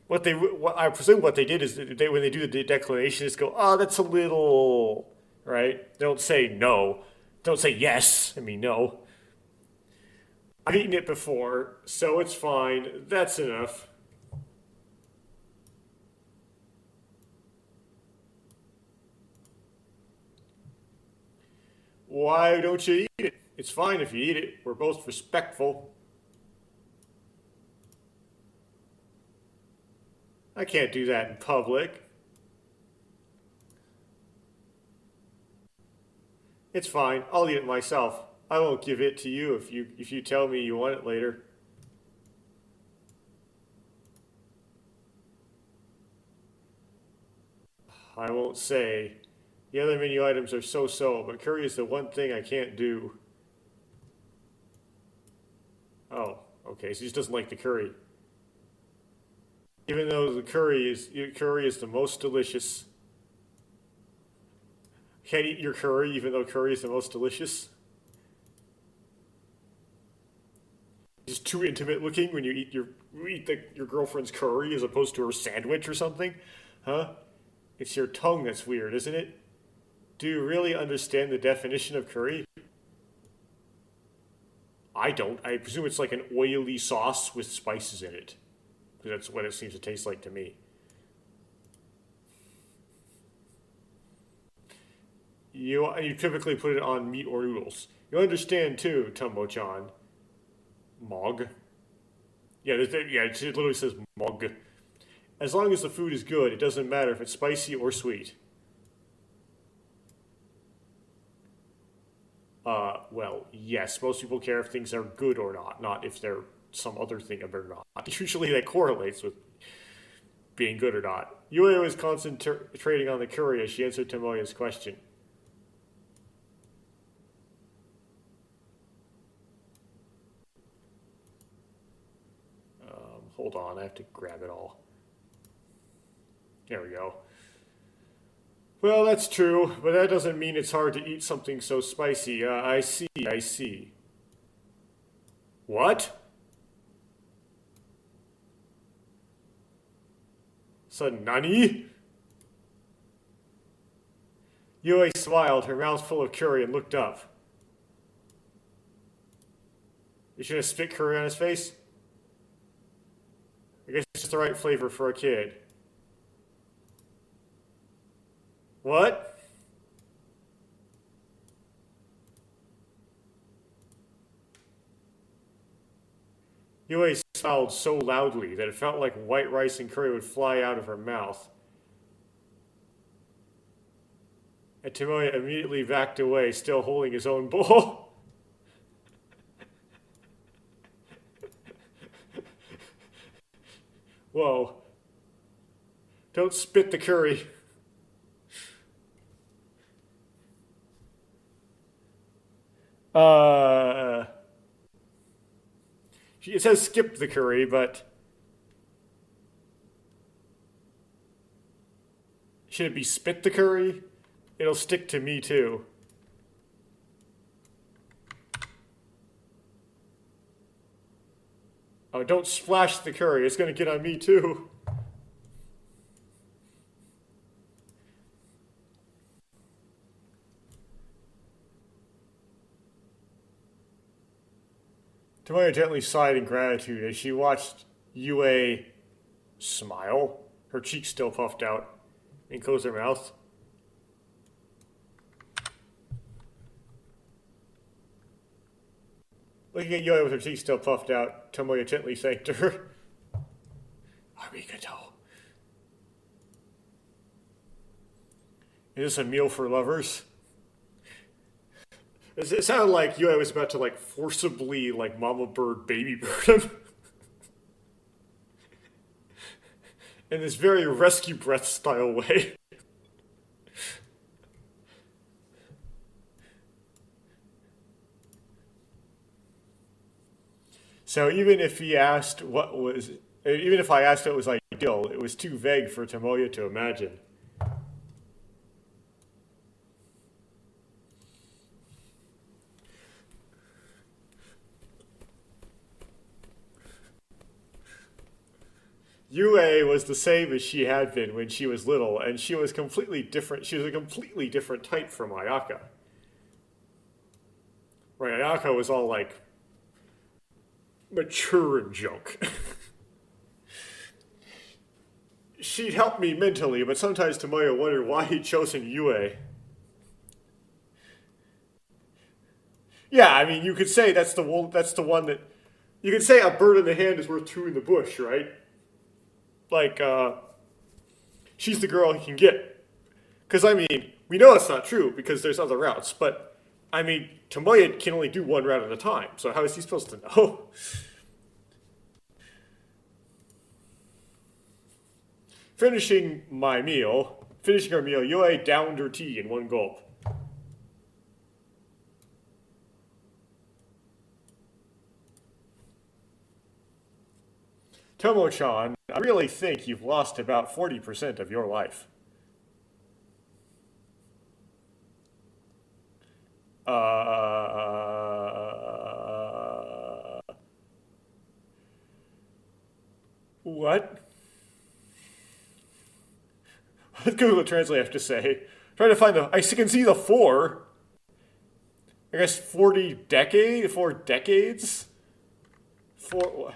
what I presume what they did is when they do the declination, is go, oh, that's a little, right? They don't say no, don't say yes. I mean no. I've eaten it before, so it's fine. That's enough. Why don't you eat it? It's fine if you eat it. We're both respectful. I can't do that in public. It's fine. I'll eat it myself. I won't give it to you if you tell me you want it later. I won't say. The other menu items are so-so, but curry is the one thing I can't do. Oh, okay, so he just doesn't like the curry. Even though the curry is the most delicious. Can't eat your curry even though curry is the most delicious? Just too intimate looking when you eat your girlfriend's curry as opposed to her sandwich or something? Huh? It's your tongue that's weird, isn't it? Do you really understand the definition of curry? I don't. I presume it's like an oily sauce with spices in it. Because that's what it seems to taste like to me. You typically put it on meat or noodles. You understand too, Tumbo-chan. Mog. Yeah, it literally says mog. As long as the food is good, it doesn't matter if it's spicy or sweet. Well, yes, most people care if things are good or not, not if they're some other thing or not. Usually that correlates with being good or not. Yue was concentrating on the curry as she answered Tomoya's question. Hold on, I have to grab it all. There we go. Well, that's true, but that doesn't mean it's hard to eat something so spicy. I see. What? Sudden nani? Yue smiled, her mouth full of curry, and looked up. You should have spit curry on his face? I guess it's just the right flavor for a kid. What? Yue smiled so loudly that it felt like white rice and curry would fly out of her mouth. And Tomoya immediately backed away, still holding his own bowl. Whoa. Don't spit the curry. It says skip the curry, but should it be spit the curry? It'll stick to me too. Oh, don't splash the curry. It's going to get on me too. Tomoya gently sighed in gratitude as she watched Yue smile, her cheeks still puffed out, and close her mouth. Looking at Yue with her cheeks still puffed out, Tomoya gently thanked her. Arigato. Is this a meal for lovers? It sounded like Yue was about to forcibly mama bird baby bird him. In this very rescue breath style way. So even if I asked what was ideal, it was too vague for Tomoya to imagine. Yue was the same as she had been when she was little, and she was completely different. She was a completely different type from Ayaka. Right, Ayaka was all mature and junk. She'd help me mentally, but sometimes Tomoya wondered why he'd chosen Yue. Yeah, I mean, you could say that's the one that... You could say a bird in the hand is worth two in the bush, right? She's the girl he can get. Because, I mean, we know it's not true because there's other routes, but, I mean, Tomoya can only do one route at a time, so how is he supposed to know? Finishing her meal, Yue downed her tea in one gulp. Tomo-chan, I really think you've lost about 40% of your life. What? What does Google Translate have to say? Trying to find the. I can see the four. I guess 4 decades? Four.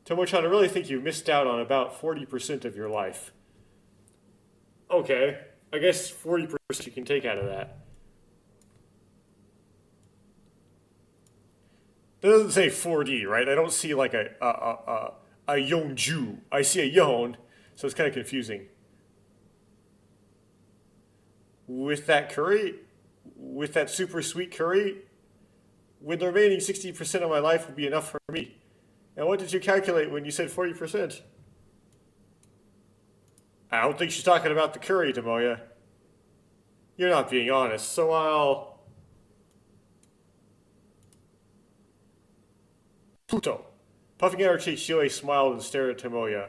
Tomo-chan, I really think you missed out on about 40% of your life. Okay. I guess 40% you can take out of that. That doesn't say 4D, right? I don't see like a Yonju. I see a Yon, so it's kind of confusing. With that curry, with that super sweet curry, when the remaining 60% of my life will be enough for me. And what did you calculate when you said 40%? I don't think she's talking about the curry, Tomoya. You're not being honest, so I'll... Pluto. Puffing at her cheek, Shioe smiled and stared at Tomoya.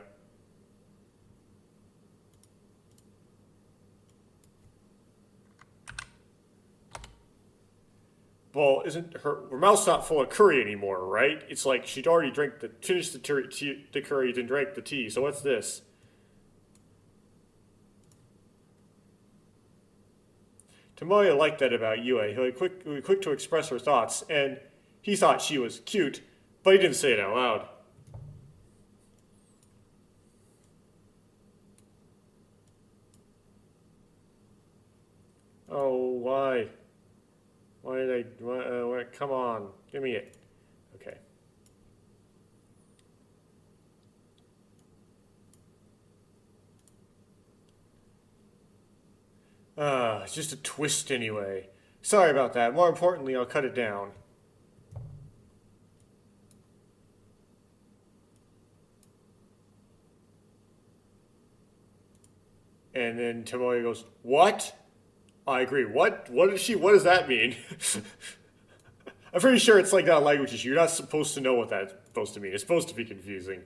Well, isn't her mouth's not full of curry anymore, right? It's like she'd already finished the curry, then drank the tea. So what's this? Tomoya liked that about Yue. He was quick to express her thoughts, and he thought she was cute, but he didn't say it out loud. Oh, why? Why did come on, give me it. Okay. It's just a twist anyway. Sorry about that. More importantly, I'll cut it down. And then Tomoya goes, "What?" I agree. What does that mean? I'm pretty sure it's like that language issue. You're not supposed to know what that's supposed to mean. It's supposed to be confusing.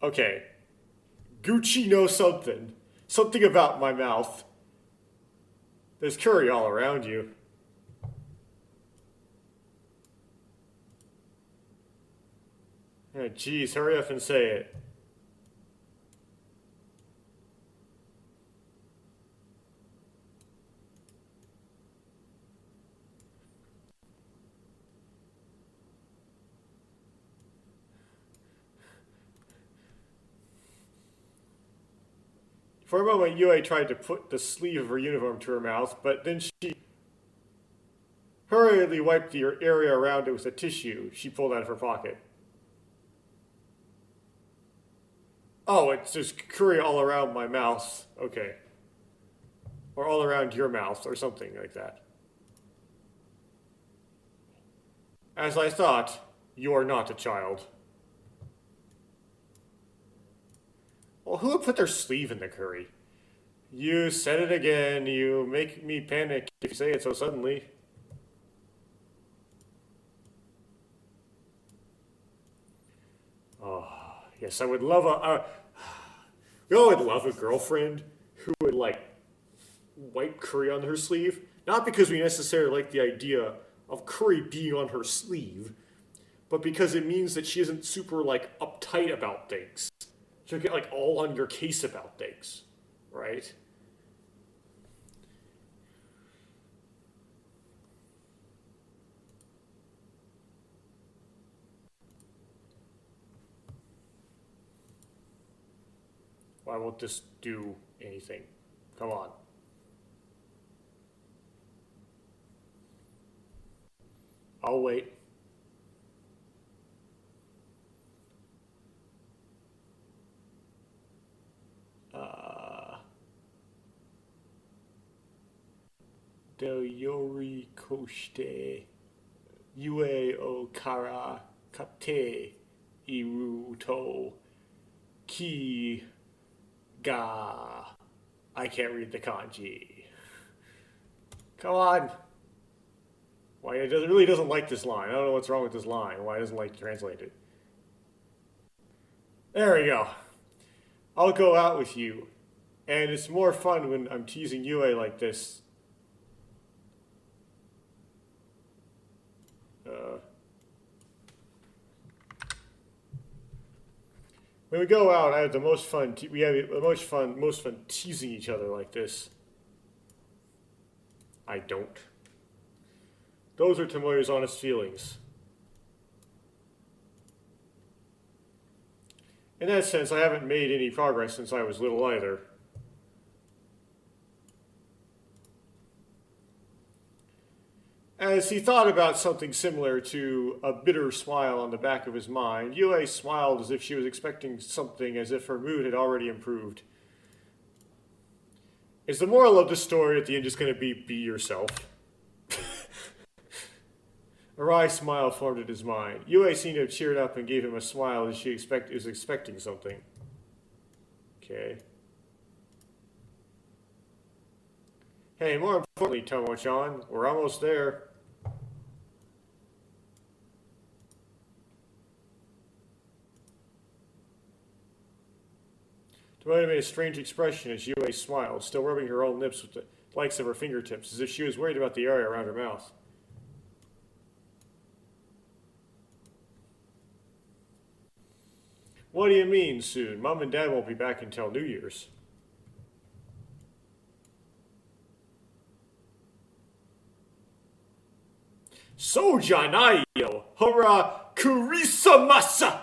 Okay. Gucci knows something. Something about my mouth. There's curry all around you. Oh, geez, hurry up and say it. For a moment, Yue tried to put the sleeve of her uniform to her mouth, but then she hurriedly wiped the area around it with a tissue she pulled out of her pocket. Oh, it's just curry all around my mouth. Okay. Or all around your mouth, or something like that. As I thought, you are not a child. Well, who would put their sleeve in the curry? You said it again. You make me panic if you say it so suddenly. Oh, yes, I would love we all would love a girlfriend who would, like, wipe curry on her sleeve. Not because we necessarily like the idea of curry being on her sleeve, but because it means that she isn't super, like, uptight about things. She'll get, like, all on your case about things, right? Why won't this do anything? Come on. I'll wait. Do yori koshite yue o kara kate iru to ki ga. I can't read the kanji. Come on. Why it really doesn't like this line. I don't know what's wrong with this line. Why it doesn't like to translate it. There we go. I'll go out with you. And it's more fun when I'm teasing Yue like this. When we go out, I have the most fun. We have the most fun teasing each other like this. I don't. Those are Tomoya's honest feelings. In that sense, I haven't made any progress since I was little either. As he thought about something similar to a bitter smile on the back of his mind, Yue smiled as if she was expecting something, as if her mood had already improved. Is the moral of the story at the end just going to be yourself? A wry smile formed in his mind. Yue seemed to have cheered up and gave him a smile as she was expecting something. Okay. Hey, more importantly, Tomo-chan, we're almost there. Tomoya made a strange expression as Yue smiled, still rubbing her own lips with the likes of her fingertips, as if she was worried about the area around her mouth. What do you mean, soon? Mom and Dad won't be back until New Year's. So janayo! Hurrah! Kurisamasa!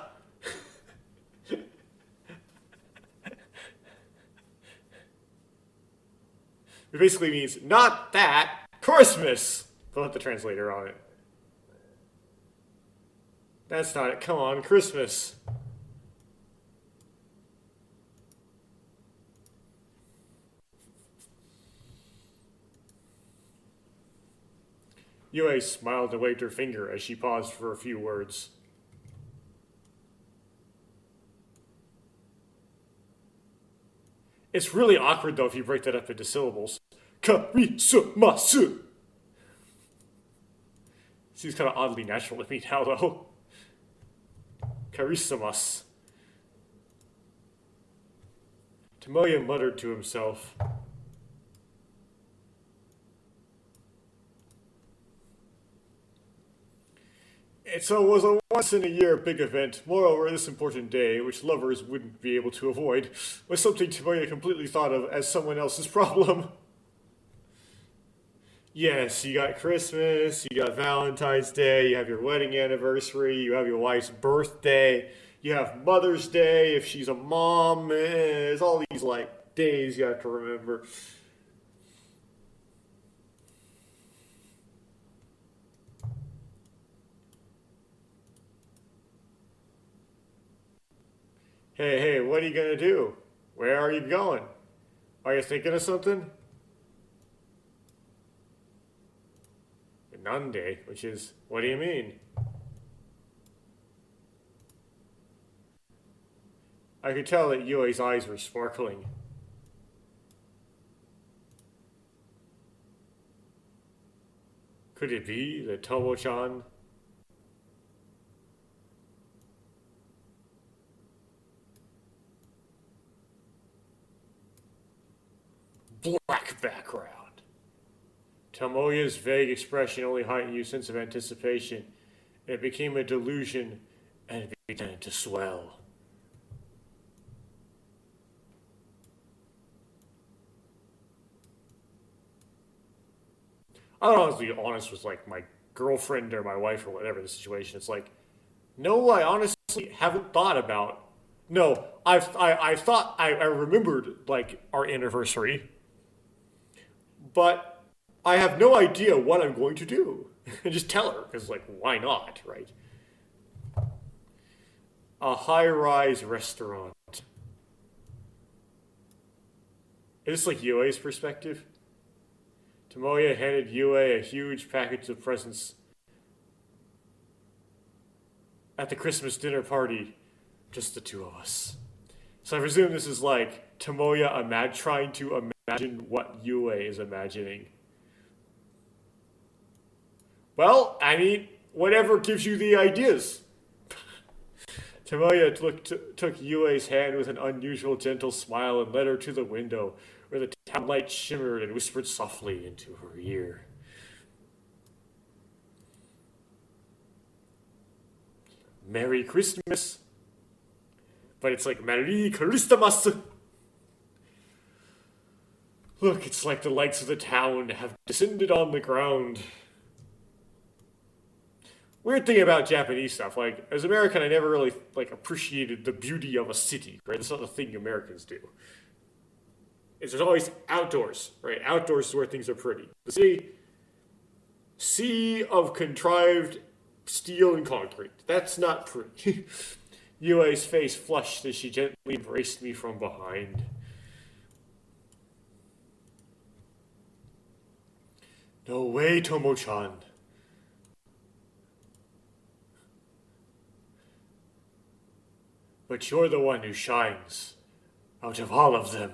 It basically means, not that, Christmas! They'll have the translator on it. That's not it. Come on, Christmas. Yue smiled and waved her finger as she paused for a few words. It's really awkward, though, if you break that up into syllables. Karisumasu! Seems kind of oddly natural to me now, though. Karisamas. Tomoya muttered to himself. So it was a once-in-a-year big event. Moreover, this important day, which lovers wouldn't be able to avoid, was something Tomoya completely thought of as someone else's problem. Yes, you got Christmas, you got Valentine's Day, you have your wedding anniversary, you have your wife's birthday, you have Mother's Day if she's a mom. There's all these, like, days you have to remember. Hey, what are you gonna do? Where are you going? Are you thinking of something? Nande, which is, what do you mean? I could tell that Yue's eyes were sparkling. Could it be that Tomo-chan... Black background. Tomoya's vague expression only heightened Yu's sense of anticipation, and it became a delusion, and it began to swell. I don't know if to be honest with, like, my girlfriend or my wife or whatever the situation. It's like, no, I honestly haven't thought about. No, I thought I remembered, like, our anniversary, but I have no idea what I'm going to do. And just tell her, because, like, why not, right? A high-rise restaurant. Is this like Yue's perspective? Tomoya handed Yue a huge package of presents at the Christmas dinner party. Just the two of us. So I presume this is like Tomoya trying to imagine what Yue is imagining. Well, I mean, whatever gives you the ideas. Tomoya took Yue's hand with an unusual gentle smile and led her to the window, where the town light shimmered and whispered softly into her ear. Merry Christmas. But it's like Merry Christmas. Look, it's like the lights of the town have descended on the ground. Weird thing about Japanese stuff, like, as American, I never really, like, appreciated the beauty of a city, right? That's not the thing Americans do. There's always outdoors, right? Outdoors is where things are pretty. The city, sea of contrived steel and concrete. That's not pretty. Yue's face flushed as she gently embraced me from behind. No way, Tomo-chan. But you're the one who shines out of all of them.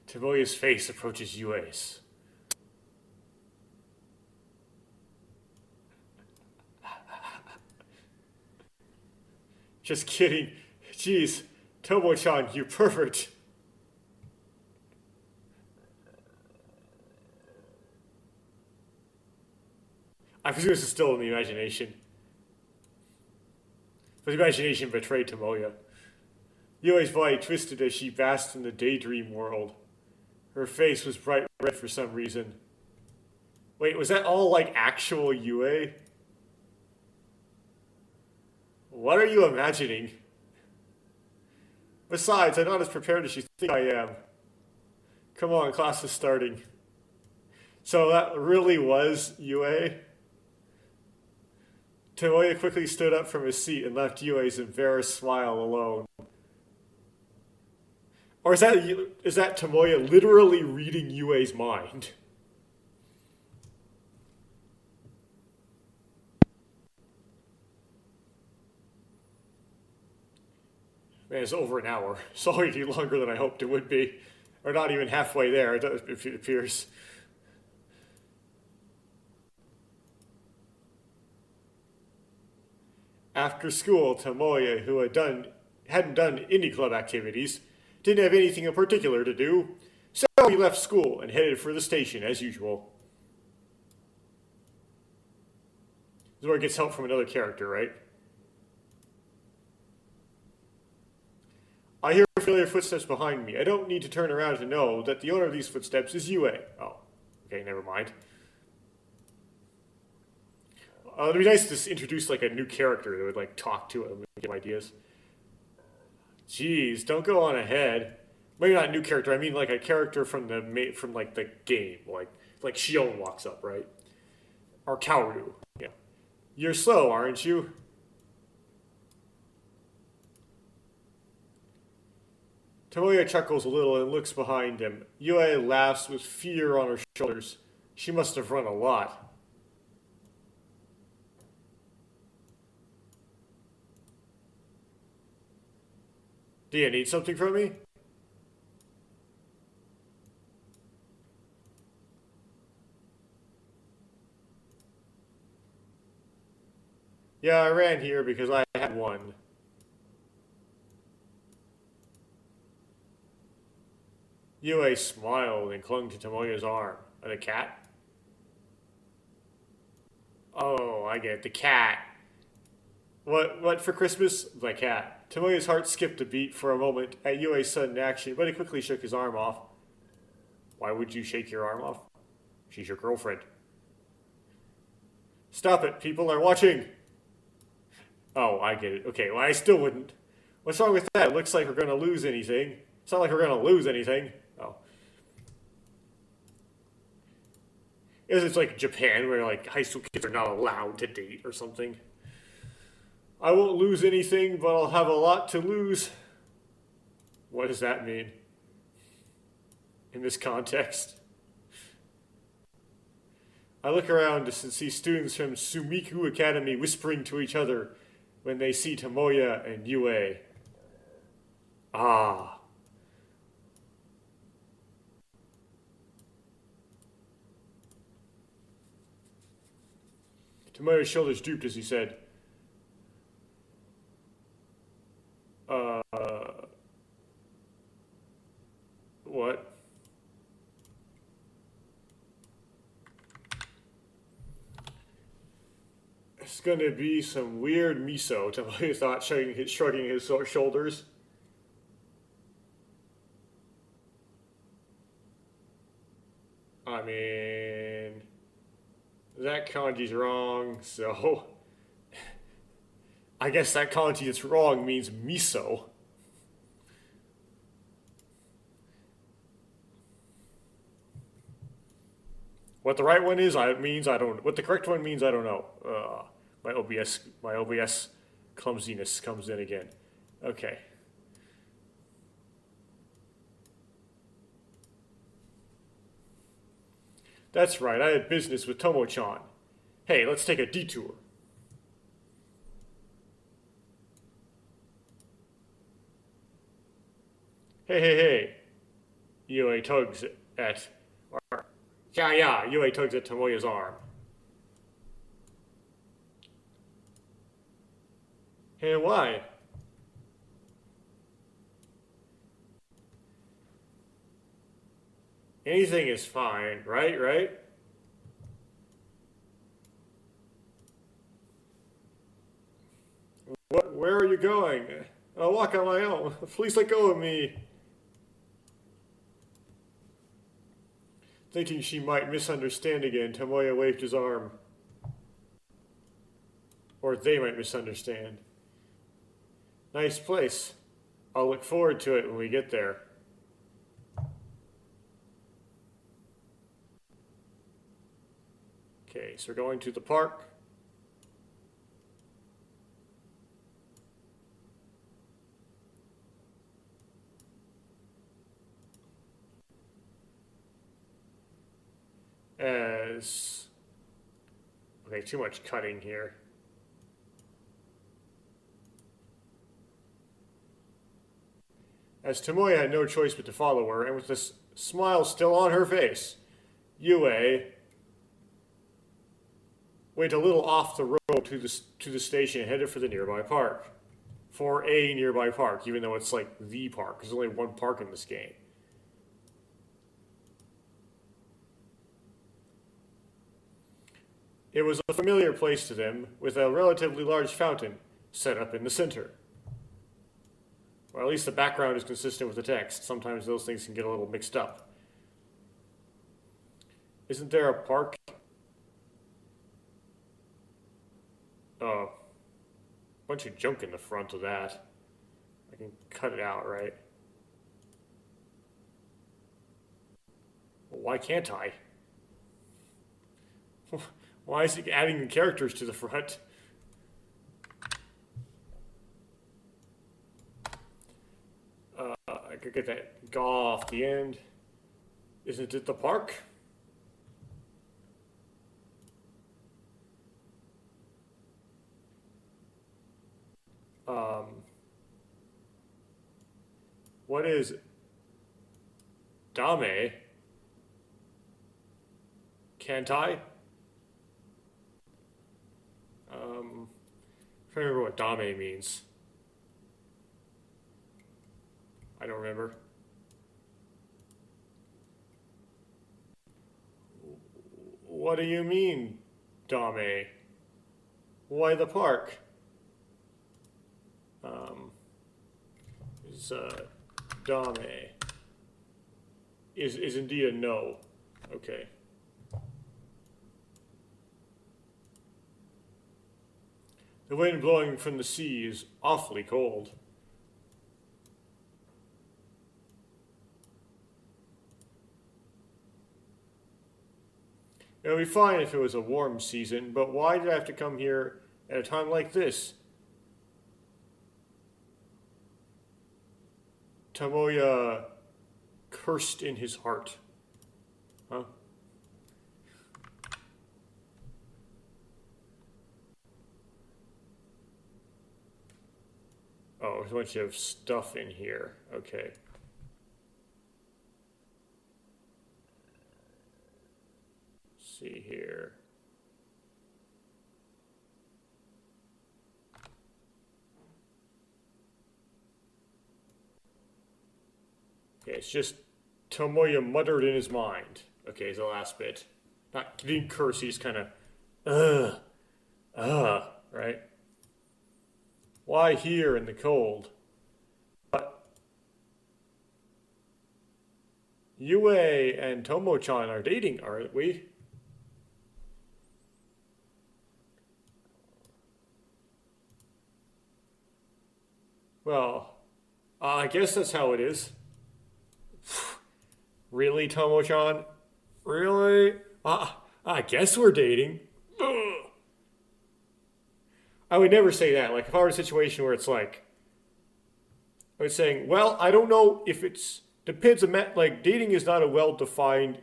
Tomoya's face approaches Yue's. Just kidding. Jeez, Tomo-chan, you pervert. I presume this is still in the imagination. But the imagination betrayed Tomoya. Yue's body twisted as she basked in the daydream world. Her face was bright red for some reason. Wait, was that all like actual Yue? What are you imagining? Besides, I'm not as prepared as you think I am. Come on, class is starting. So that really was Yue? Tomoya quickly stood up from his seat and left Yue's embarrassed smile alone. Or is that Tomoya literally reading Yue's mind? Man, it's over an hour. It's already longer than I hoped it would be. Or not even halfway there, it appears. After school, Tomoya, who hadn't done any club activities, didn't have anything in particular to do, so he left school and headed for the station as usual. This is where he gets help from another character, right? I hear familiar footsteps behind me. I don't need to turn around to know that the owner of these footsteps is Yue. Oh, okay, never mind. It'd be nice to introduce like a new character that would like talk to him and give ideas. Jeez, don't go on ahead. Maybe not a new character. I mean like a character from like the game, like Shion walks up, right? Or Kaoru. Yeah. You're slow, aren't you? Tomoya chuckles a little and looks behind him. Yue laughs with fear on her shoulders. She must have run a lot. Do you need something from me? Yeah, I ran here because I had one. Yue smiled and clung to Tomoya's arm. The cat? Oh, I get it. The cat. What for Christmas? The cat. Tomoya's heart skipped a beat for a moment at Yue's sudden action, but he quickly shook his arm off. Why would you shake your arm off? She's your girlfriend. Stop it, people are watching! Oh, I get it. Okay, well, I still wouldn't. What's wrong with that? It looks like we're gonna lose anything. It's not like we're gonna lose anything. Oh. It's like Japan, where like high school kids are not allowed to date or something. I won't lose anything, but I'll have a lot to lose. What does that mean? In this context? I look around to see students from Sumiku Academy whispering to each other when they see Tomoya and Yue. Ah. Tomoya's shoulders drooped as he said, uh, what? It's gonna be some weird miso, Tomoya thought, shrugging his shoulders. I mean, that kanji's wrong, so I guess that kanji that's wrong means miso. What the right one is, means I don't. What the correct one means, I don't know. My OBS clumsiness comes in again. Okay. That's right. I had business with Tomo-chan. Hey, let's take a detour. Hey. Yue tugs at. Yeah. Yue tugs at Tomoya's arm. Hey, why? Anything is fine, right? Where are you going? I'll walk on my own. Please let go of me. Thinking she might misunderstand again, Tomoya waved his arm. Or they might misunderstand. Nice place. I'll look forward to it when we get there. Okay, so we're going to the park. Okay, too much cutting here. As Tomoya had no choice but to follow her, and with this smile still on her face, Yue went a little off the road to the station and headed for the nearby park. For a nearby park, even though it's like the park. There's only one park in this game. It was a familiar place to them, with a relatively large fountain set up in the center. Or at least the background is consistent with the text. Sometimes those things can get a little mixed up. Isn't there a park? Bunch of junk in the front of that. I can cut it out, right? Well, why can't I? Why is it adding the characters to the front? I could get that gaw off the end. Isn't it the park? What is Dame? Can't I? I'm trying to remember what Dame means. I don't remember. What do you mean, Dame? Why the park? Is Dame is indeed a no. Okay. The wind blowing from the sea is awfully cold. It would be fine if it was a warm season, but why did I have to come here at a time like this? Tomoya cursed in his heart. Huh? Oh, there's a bunch of stuff in here. Okay. See here. Okay, it's just Tomoya muttered in his mind. Okay, is the last bit. Not, he didn't curse, he just kind of, right? Why here in the cold? But Yue and Tomo-chan are dating, aren't we? Well, I guess that's how it is. Really, Tomo-chan? Really? I guess we're dating. I would never say that. Like, if I were in a situation where it's like, I was saying, well, I don't know if it's, depends on, like, dating is not a well-defined,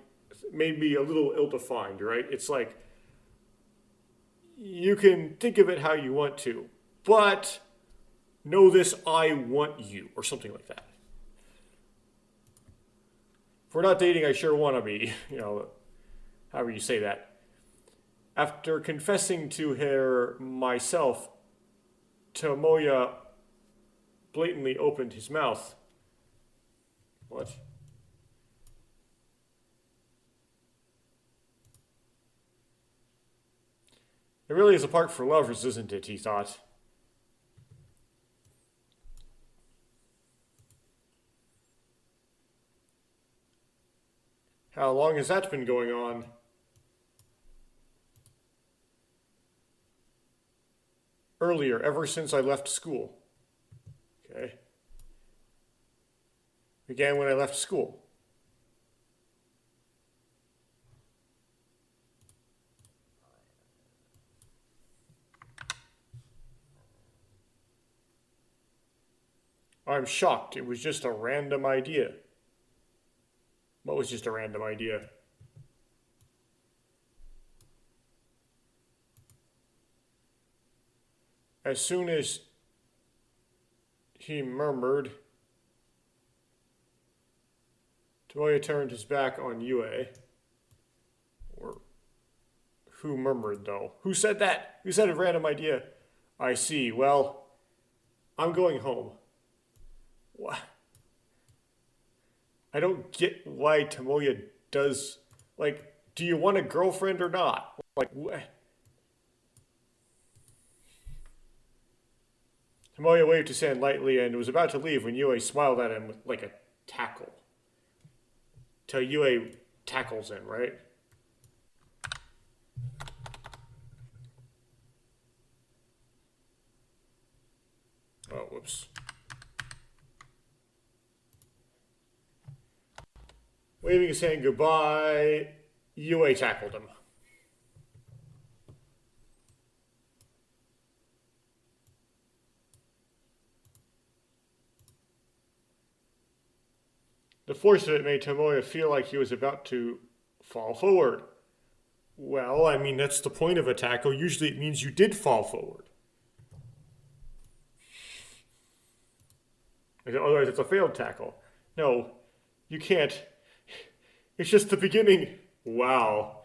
maybe a little ill-defined, right? It's like, you can think of it how you want to, but know this, I want you, or something like that. If we're not dating, I sure want to be, however you say that. After confessing to her myself, Tomoya blatantly opened his mouth. What? It really is a park for lovers, isn't it? He thought. How long has that been going on? Earlier, ever since I left school. Okay. Began when I left school. I'm shocked. It was just a random idea. What was just a random idea? As soon as he murmured, Tomoya turned his back on Yue. Or who murmured, though? Who said that? Who said a random idea? I see. Well, I'm going home. What? I don't get why Tomoya does. Like, do you want a girlfriend or not? Like, what? Tomoya waved his hand lightly and was about to leave when Yue smiled at him with like a tackle. Till Yue tackles him, right? Oh, whoops. Waving his hand goodbye, Yue tackled him. The force of it made Tomoya feel like he was about to fall forward. Well, I mean, that's the point of a tackle. Usually it means you did fall forward. Otherwise, it's a failed tackle. No, you can't. It's just the beginning. Wow.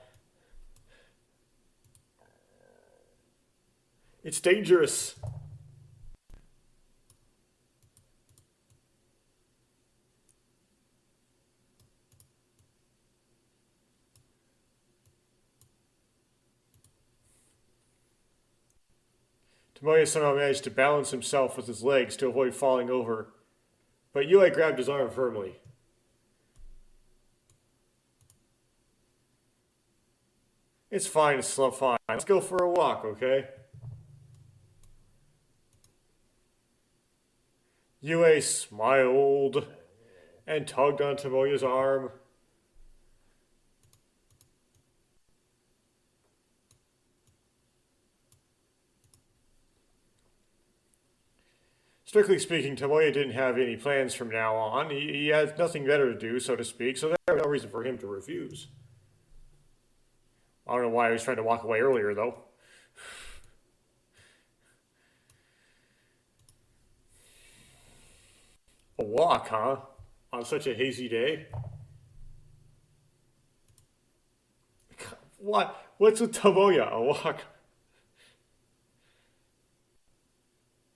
It's dangerous. Tomoya somehow managed to balance himself with his legs to avoid falling over, but Yue grabbed his arm firmly. It's fine, it's fine. Let's go for a walk, okay? Yue smiled and tugged on Tomoya's arm. Strictly speaking, Tomoya didn't have any plans from now on. He had nothing better to do, so to speak, so there was no reason for him to refuse. I don't know why he was trying to walk away earlier, though. A walk, huh? On such a hazy day? What? What's with Tomoya? A walk?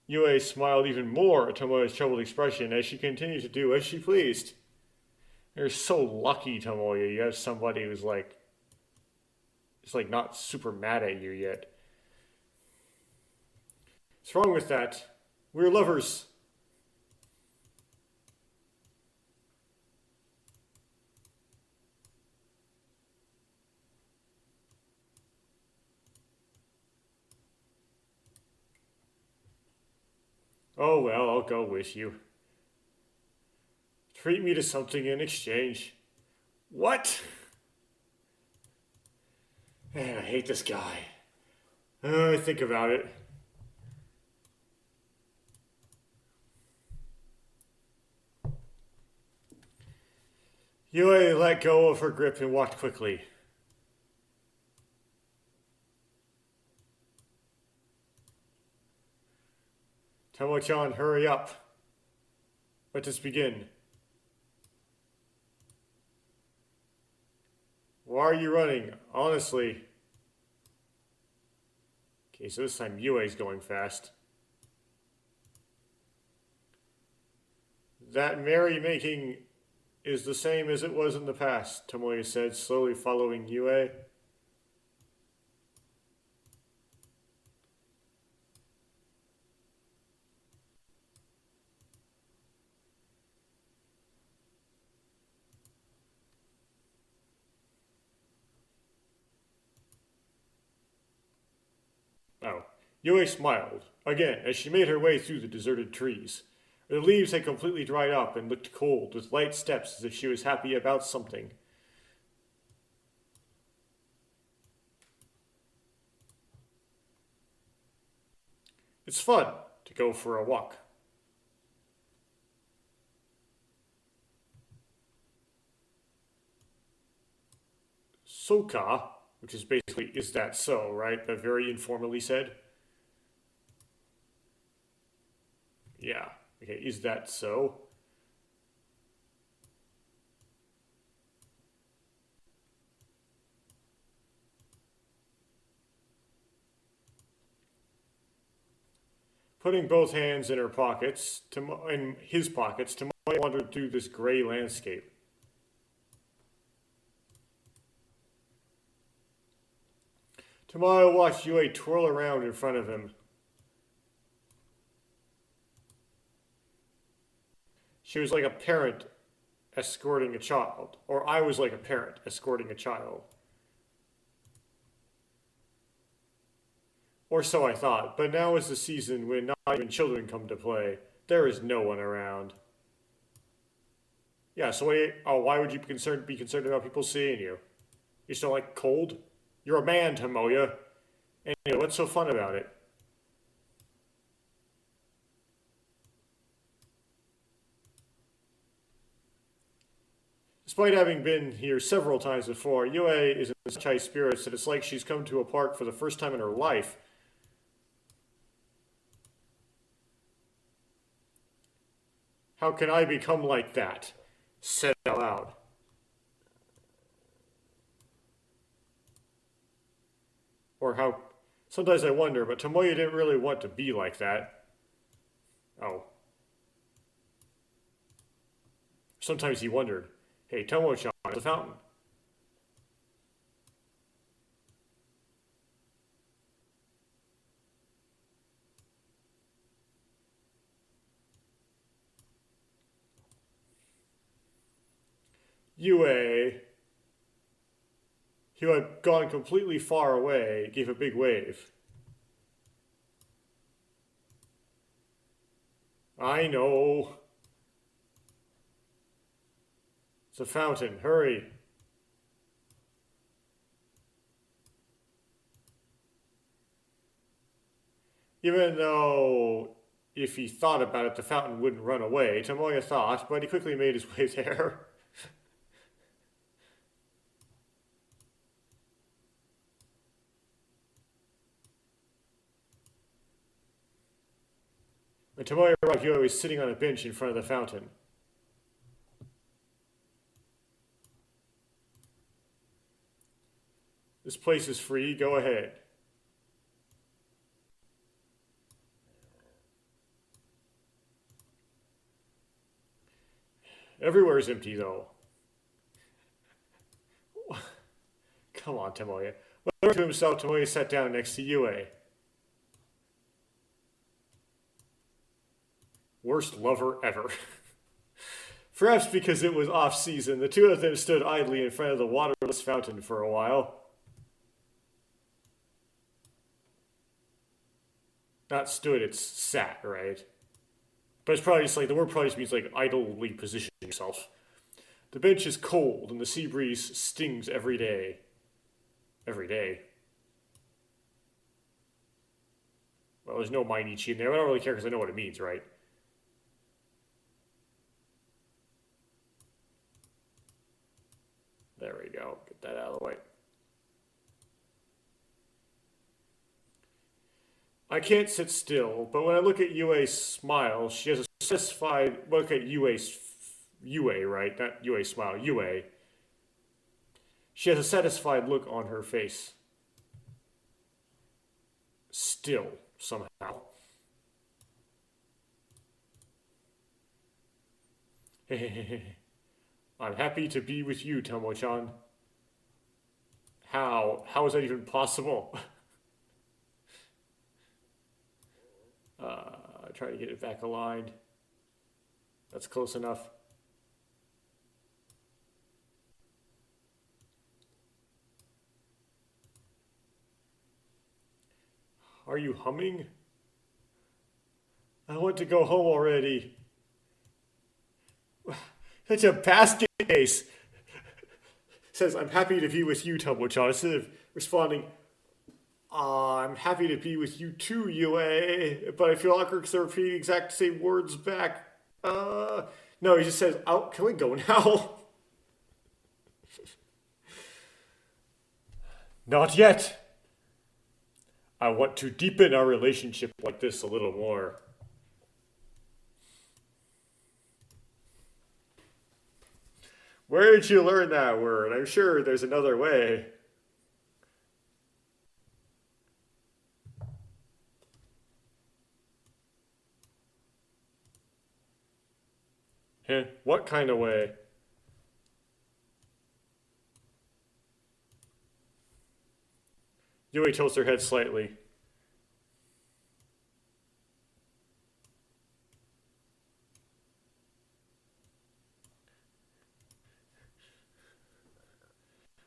Yue smiled even more at Tomoya's troubled expression as she continued to do as she pleased. You're so lucky, Tomoya. You have somebody who's like, it's like not super mad at you yet. What's wrong with that? We're lovers. Oh well, I'll go with you. Treat me to something in exchange. What? Man, I hate this guy. I think about it. Yue let go of her grip and walked quickly. Tomo-chan, hurry up. Let us begin. Why are you running? Honestly. Okay, so this time Yue's going fast. That merrymaking is the same as it was in the past, Tomoya said, slowly following Yue. Oh. Yue smiled, again, as she made her way through the deserted trees. The leaves had completely dried up and looked cold, with light steps as if she was happy about something. It's fun to go for a walk. Soka, which is basically, is that so, right? But very informally said. Yeah. Okay, is that so? Putting both hands in her pockets, in his pockets, Tomoya wandered through this gray landscape. Tomoya watched Yue twirl around in front of him. She was like a parent escorting a child, or I was like a parent escorting a child. Or so I thought, but now is the season when not even children come to play. There is no one around. Yeah, so why would you be concerned about people seeing you? You still like cold? You're a man, Tomoya. Anyway, what's so fun about it? Despite having been here several times before, Yue is in such high spirits that it's like she's come to a park for the first time in her life. How can I become like that? Said out loud. Or how... Sometimes I wonder, but Tomoya didn't really want to be like that. Oh. Sometimes he wondered, hey, Tomo-chan, the fountain. Yue, who had gone completely far away, gave a big wave. I know. It's a fountain. Hurry. Even though, if he thought about it, the fountain wouldn't run away, Tomoya thought, but he quickly made his way there. When Tomoya arrived, Yue was sitting on a bench in front of the fountain. This place is free. Go ahead. Everywhere is empty, though. Come on, Tomoya. Well, to himself, Tomoya sat down next to Yue. Worst lover ever. Perhaps because it was off-season, the two of them stood idly in front of the waterless fountain for a while. Not stood, it's sat, right? But it's probably just like, the word probably just means like idly positioning yourself. The bench is cold and the sea breeze stings every day. Every day. Well, there's no Mainichi in there. I don't really care because I know what it means, right? There we go. Get that out of the way. I can't sit still, but when I look at Yue's smile, she has a satisfied look at Yue, right? Not Yue smile, Yue. She has a satisfied look on her face. Still, somehow. I'm happy to be with you, Tomo-chan. How? How is that even possible? Try to get it back aligned. That's close enough. Are you humming? I want to go home already. It's a basket case. Says, I'm happy to be with you, Tomo-chan. Instead of responding, I'm happy to be with you too, Yue, but I feel awkward because they're repeating the exact same words back. No, he just says, "Out, can we go now?" Not yet. I want to deepen our relationship like this a little more. Where did you learn that word? I'm sure there's another way. What kind of way? Yui tilts her head slightly.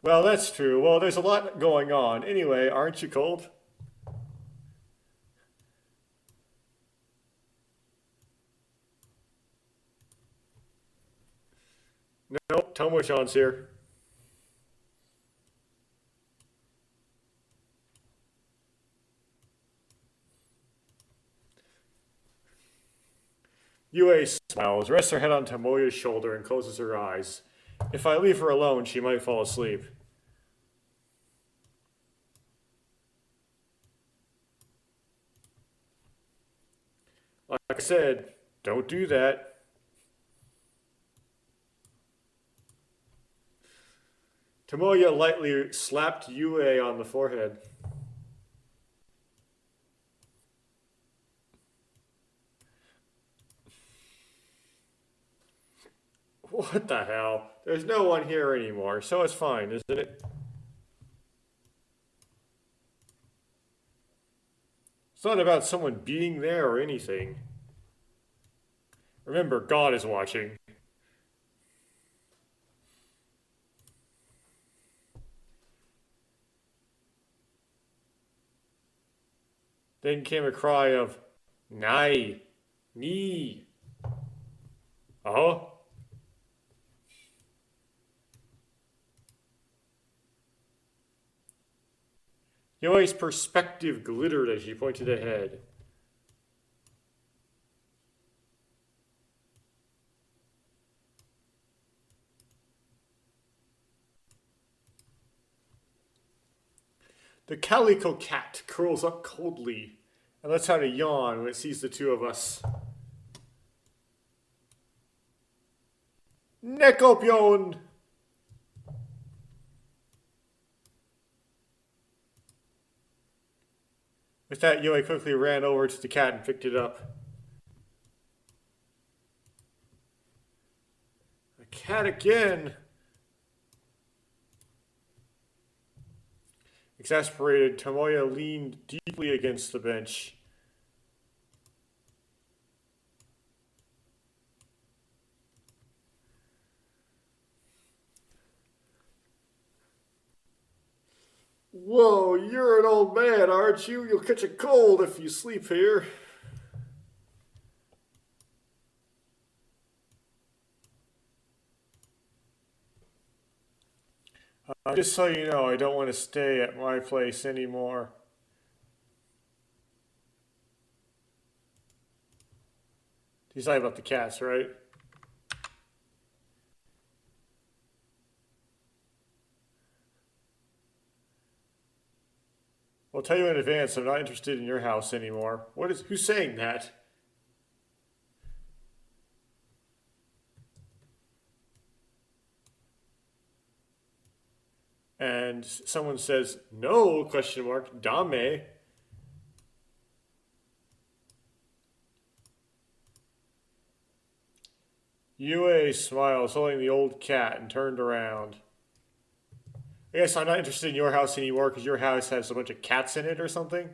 Well, that's true. Well, there's a lot going on. Anyway, aren't you cold? No, Tomo-chan's here. Yue smiles, rests her head on Tomoya's shoulder, and closes her eyes. If I leave her alone, she might fall asleep. Like I said, don't do that. Tomoya lightly slapped Yue on the forehead. What the hell? There's no one here anymore, so it's fine, isn't it? It's not about someone being there or anything. Remember, God is watching. Then came a cry of, Nai, ni. Oh? Yue's perspective glittered as she pointed ahead. The calico cat curls up coldly and lets out a yawn when it sees the two of us. Nekopyon! With that, Yue quickly ran over to the cat and picked it up. A cat again! Exasperated, Tomoya leaned deeply against the bench. Whoa, you're an old man, aren't you? You'll catch a cold if you sleep here. Just so you know, I don't want to stay at my place anymore. He's talking about the cats, right? I'll tell you in advance, I'm not interested in your house anymore. Who's saying that? And someone says, no, question mark, Dame. Yue smiles, holding the old cat, and turned around. I guess I'm not interested in your house anymore because your house has a bunch of cats in it or something.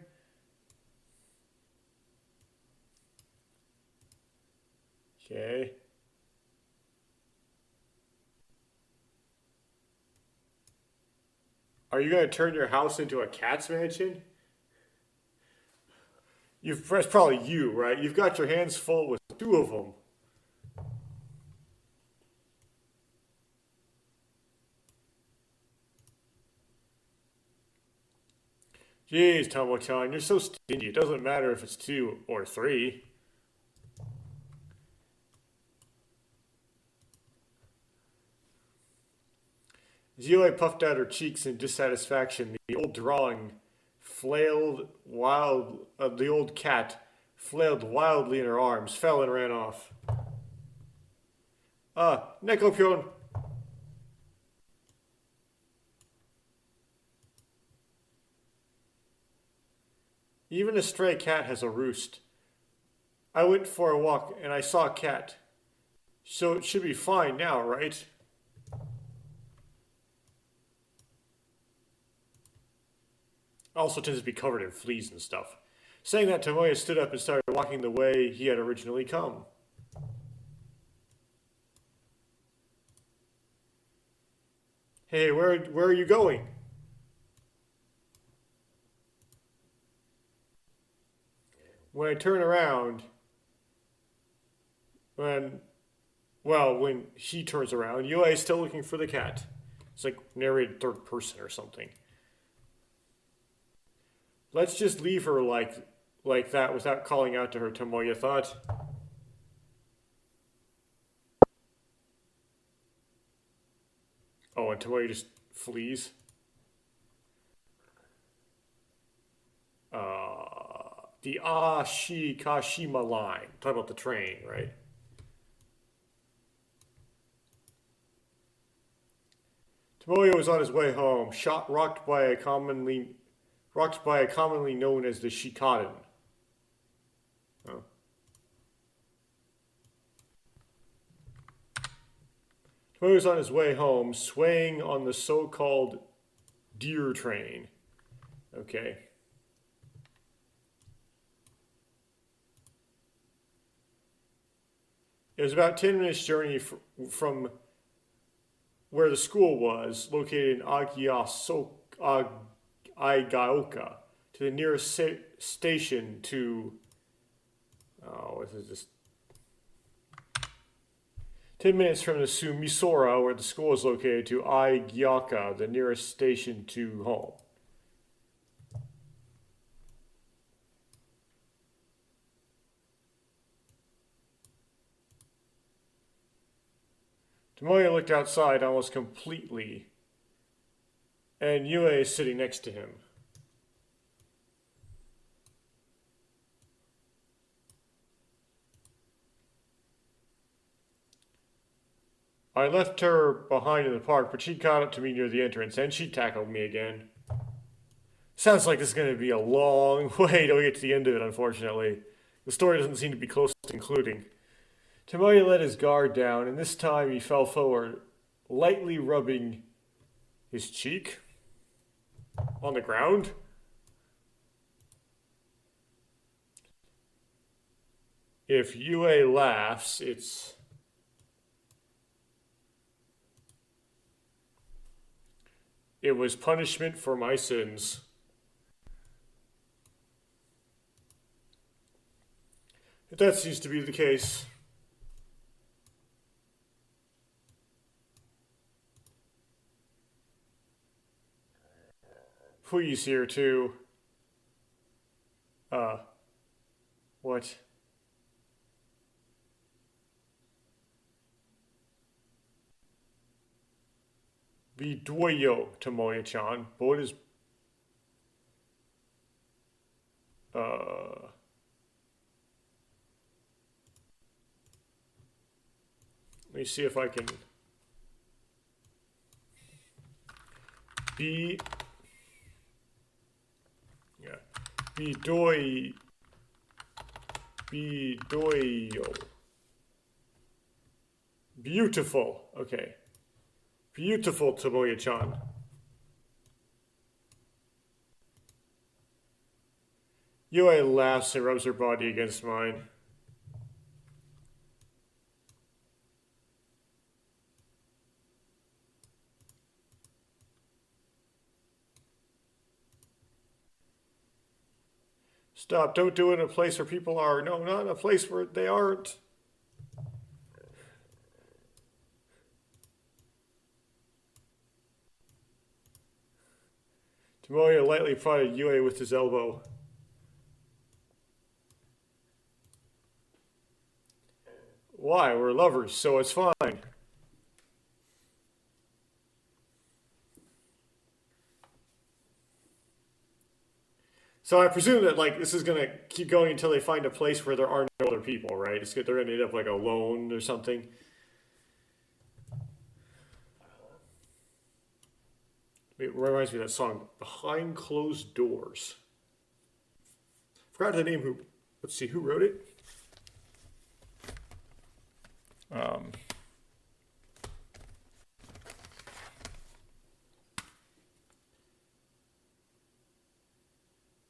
Okay. Are you going to turn your house into a cat's mansion? That's probably you, right? You've got your hands full with two of them. Jeez, Tomo-chan, you're so stingy. It doesn't matter if it's 2 or 3. Yue puffed out her cheeks in dissatisfaction. The old cat flailed wildly in her arms, fell and ran off. Nekopyon! Even a stray cat has a roost. I went for a walk and I saw a cat. So it should be fine now, right? Also tends to be covered in fleas and stuff. Saying that, Tomoya stood up and started walking the way he had originally come. Hey, where are you going? When I turn around, when she turns around, Yue is still looking for the cat. It's like narrated third person or something. Let's just leave her like that without calling out to her, Tomoya thought. Oh, and Tomoya just flees. The Ashikashima line. Talk about the train, right? Tomoya was on his way home, rocked by a commonly known as the Shikaden. Oh. Tomoya was on his way home, swaying on the so-called deer train. Okay. It was about 10 minutes journey from where the school was, located in Igaoka, to the nearest station to... Oh, what is this? 10 minutes from the Sumisora, where the school is located, to Igaoka, the nearest station to home. Tomoya looked outside almost completely, and Yue is sitting next to him. I left her behind in the park, but she caught up to me near the entrance, and she tackled me again. Sounds like this is going to be a long way till we get to the end of it, unfortunately. The story doesn't seem to be close to concluding. Tomoya let his guard down, and this time he fell forward, lightly rubbing his cheek. On the ground? If Yue laughs, it was punishment for my sins. If that seems to be the case. Fui's here too. What? Bidoyo, Tomoya-chan. But what is... Let me see if I can... Bidoyo. Beautiful. Okay. Beautiful, Tomoya-chan. Yue laughs and rubs her body against mine. Stop, don't do it in a place where people are. No, not in a place where they aren't. Tomoya lightly prodded Yue with his elbow. Why? We're lovers, so it's fine. So I presume that like this is gonna keep going until they find a place where there are no other people, right? They're gonna end up like alone or something. It reminds me of that song, Behind Closed Doors. Forgot the name who, let's see, who wrote it?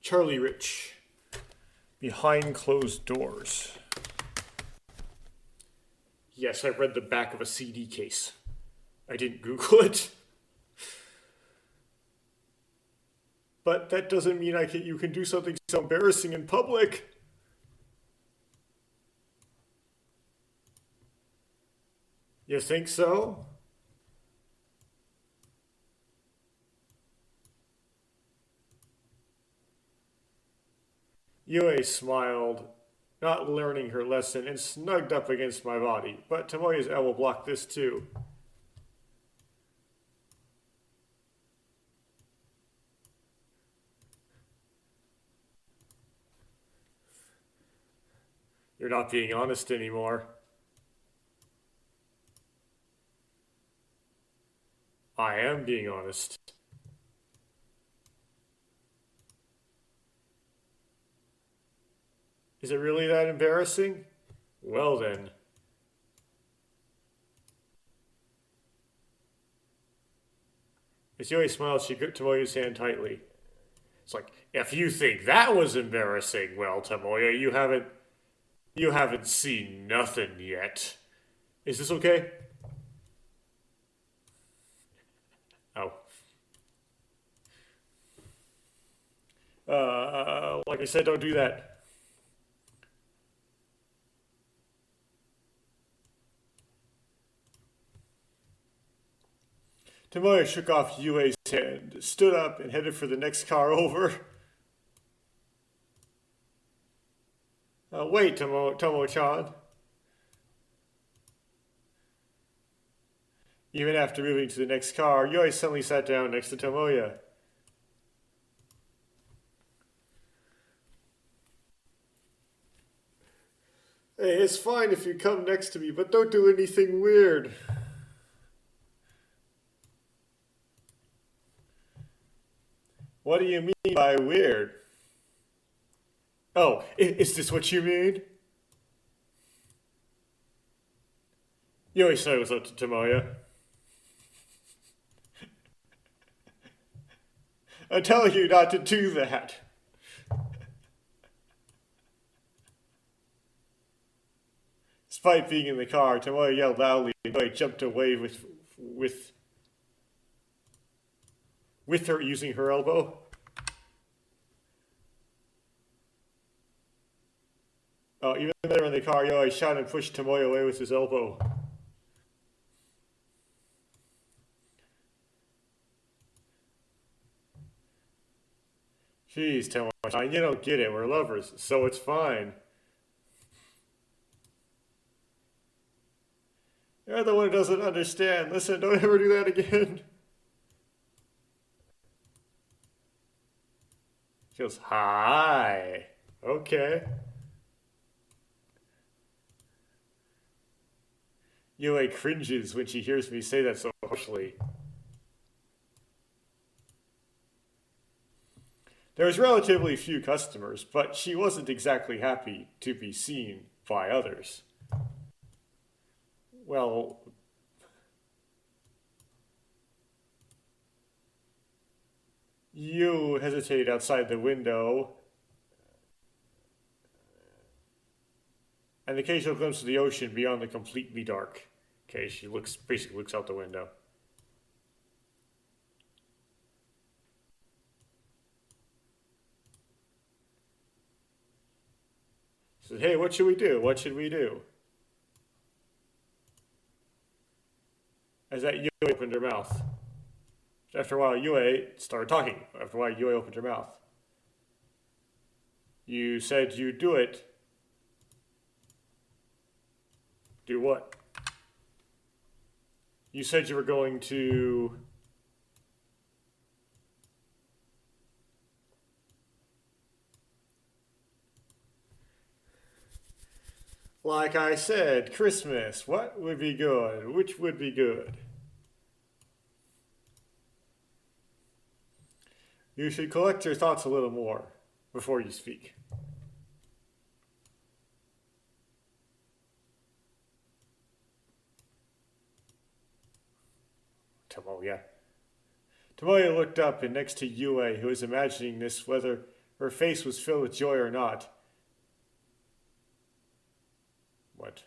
Charlie Rich. Behind Closed Doors. Yes, I read the back of a CD case. I didn't Google it. But that doesn't mean you can do something so embarrassing in public. You think so? Yue smiled, not learning her lesson, and snugged up against my body. But Tomoya's elbow blocked this too. You're not being honest anymore. I am being honest. Is it really that embarrassing? Well then. As Yui smiled, she gripped Tomoya's hand tightly. It's like, if you think that was embarrassing, well, Tomoya, you haven't seen nothing yet. Is this okay? Oh. Like I said, don't do that. Tomoya shook off Yue's hand, stood up, and headed for the next car over. Wait, Tomo-chan. Even after moving to the next car, Yui suddenly sat down next to Tomoya. Hey, it's fine if you come next to me, but don't do anything weird. What do you mean by weird? Oh, is this what you mean? Yui snuggles up to Tomoya. I tell you not to do that. Despite being in the car, Tomoya yelled loudly and I jumped away with her using her elbow. Oh, even though they were in the car, Yoi shot and pushed Tomoya away with his elbow. Jeez, Tomoya, you don't get it. We're lovers, so it's fine. You're the one who doesn't understand. Listen, don't ever do that again. She goes, hi. Okay. Yue cringes when she hears me say that so harshly. There was relatively few customers, but she wasn't exactly happy to be seen by others. Well, you hesitate outside the window, and the occasional glimpse of the ocean beyond the completely dark. Okay, she basically looks out the window. She says, hey, what should we do? What should we do? As that Yue opened her mouth. After a while, Yue started talking. After a while, Yue opened her mouth. You said you'd do it. Do what? You said you were going to... Like I said, Christmas. What would be good? Which would be good? You should collect your thoughts a little more before you speak. Tomoya. Tomoya looked up, and next to Yue, who was imagining this, whether her face was filled with joy or not. What?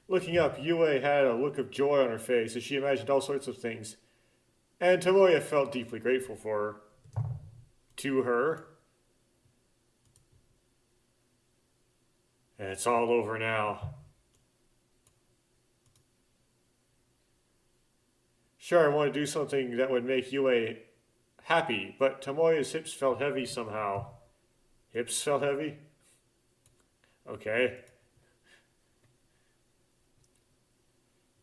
Looking up, Yue had a look of joy on her face as she imagined all sorts of things, and Tomoya felt deeply grateful for her. To her. And it's all over now. Sure, I want to do something that would make Yue happy, but Tomoya's hips felt heavy somehow. Hips felt heavy? Okay.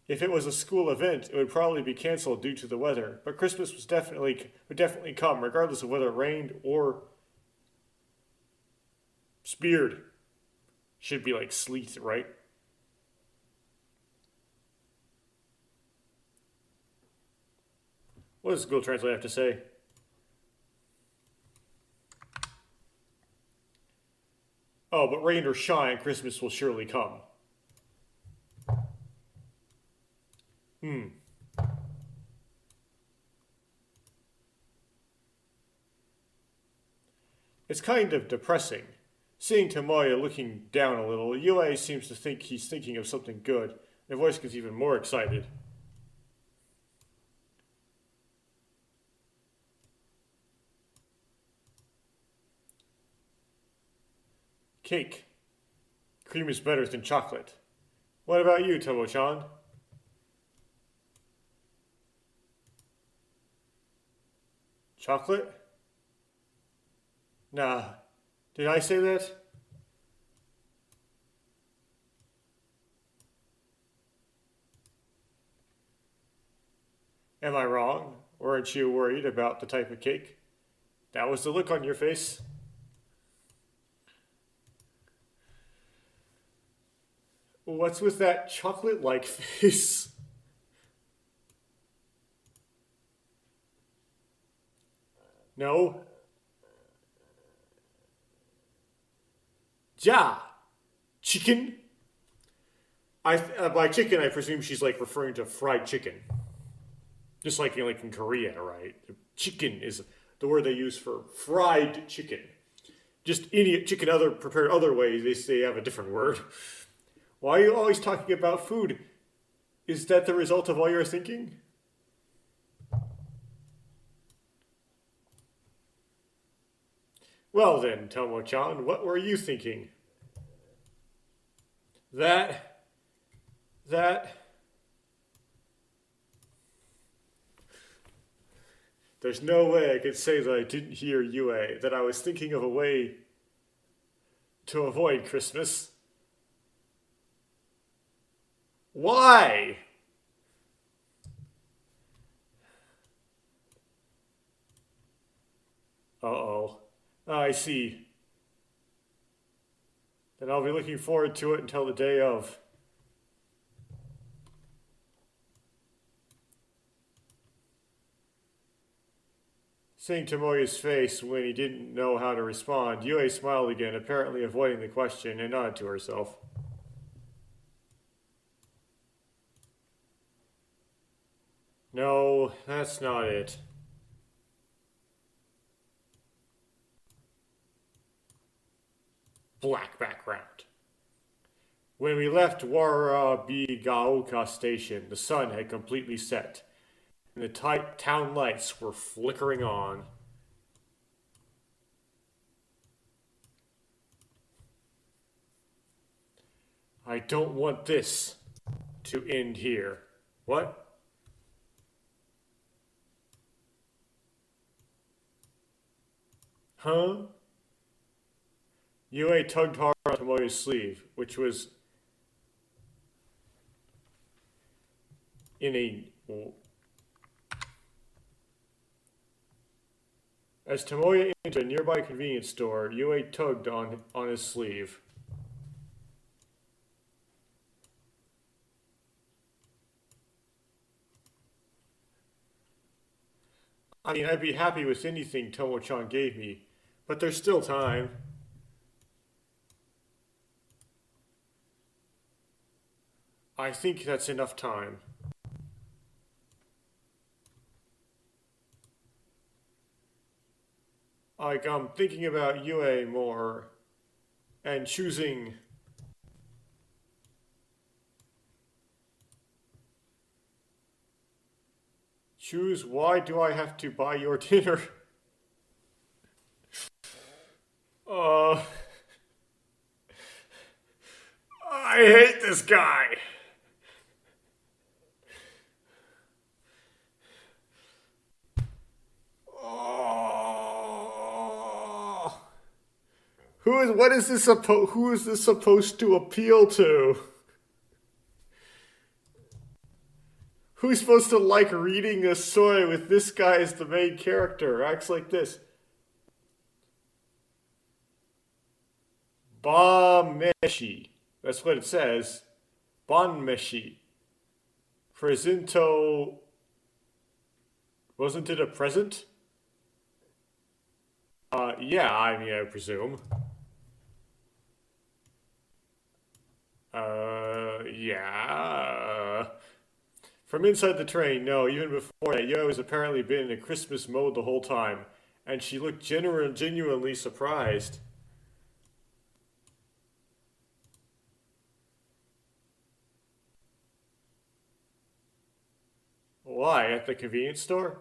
If it was a school event, it would probably be canceled due to the weather, but Christmas would definitely come, regardless of whether it rained or speared. Should be like sleet, right? What does Google Translate have to say? Oh, but rain or shine, Christmas will surely come. It's kind of depressing. Seeing Tomoya looking down a little, Yue seems to think he's thinking of something good. Their voice gets even more excited. Cake. Cream is better than chocolate. What about you, Tomo-chan? Chocolate? Nah. Did I say that? Am I wrong? Weren't you worried about the type of cake? That was the look on your face. What's with that chocolate-like face? No? Ja! Chicken? By chicken, I presume she's like referring to fried chicken, just like in Korea, right? Chicken is the word they use for fried chicken. Just any chicken other prepared other ways, they have a different word. Why are you always talking about food? Is that the result of all your thinking? Well then, Tomo-chan, what were you thinking? That, that, there's no way I could say that I didn't hear Yue, that I was thinking of a way to avoid Christmas. Why? Uh-oh. I see. Then I'll be looking forward to it until the day of. Seeing Tomoya's face when he didn't know how to respond, Yue smiled again, apparently avoiding the question, and nodded to herself. No, that's not it. Black background. When we left Warabigaoka Station, the sun had completely set, and the town lights were flickering on. I don't want this to end here. What? Huh? Yue tugged hard on Tomoya's sleeve, which was in a... As Tomoya entered a nearby convenience store, Yue tugged on his sleeve. I mean, I'd be happy with anything Tomo-chan gave me, but there's still time. I think that's enough time. Like, I'm thinking about Yue more and choosing. Choose, why do I have to buy your dinner? I hate this guy. Oh. Who is this supposed to appeal to? Who's supposed to like reading a story with this guy as the main character? Acts like this. Bameshi. That's what it says. Banmeshi. Presento. Wasn't it a present? Yeah, I mean, I presume. Yeah. From inside the train, no, even before that, Yo has apparently been in a Christmas mode the whole time, and she looked genuinely surprised. Why? At the convenience store?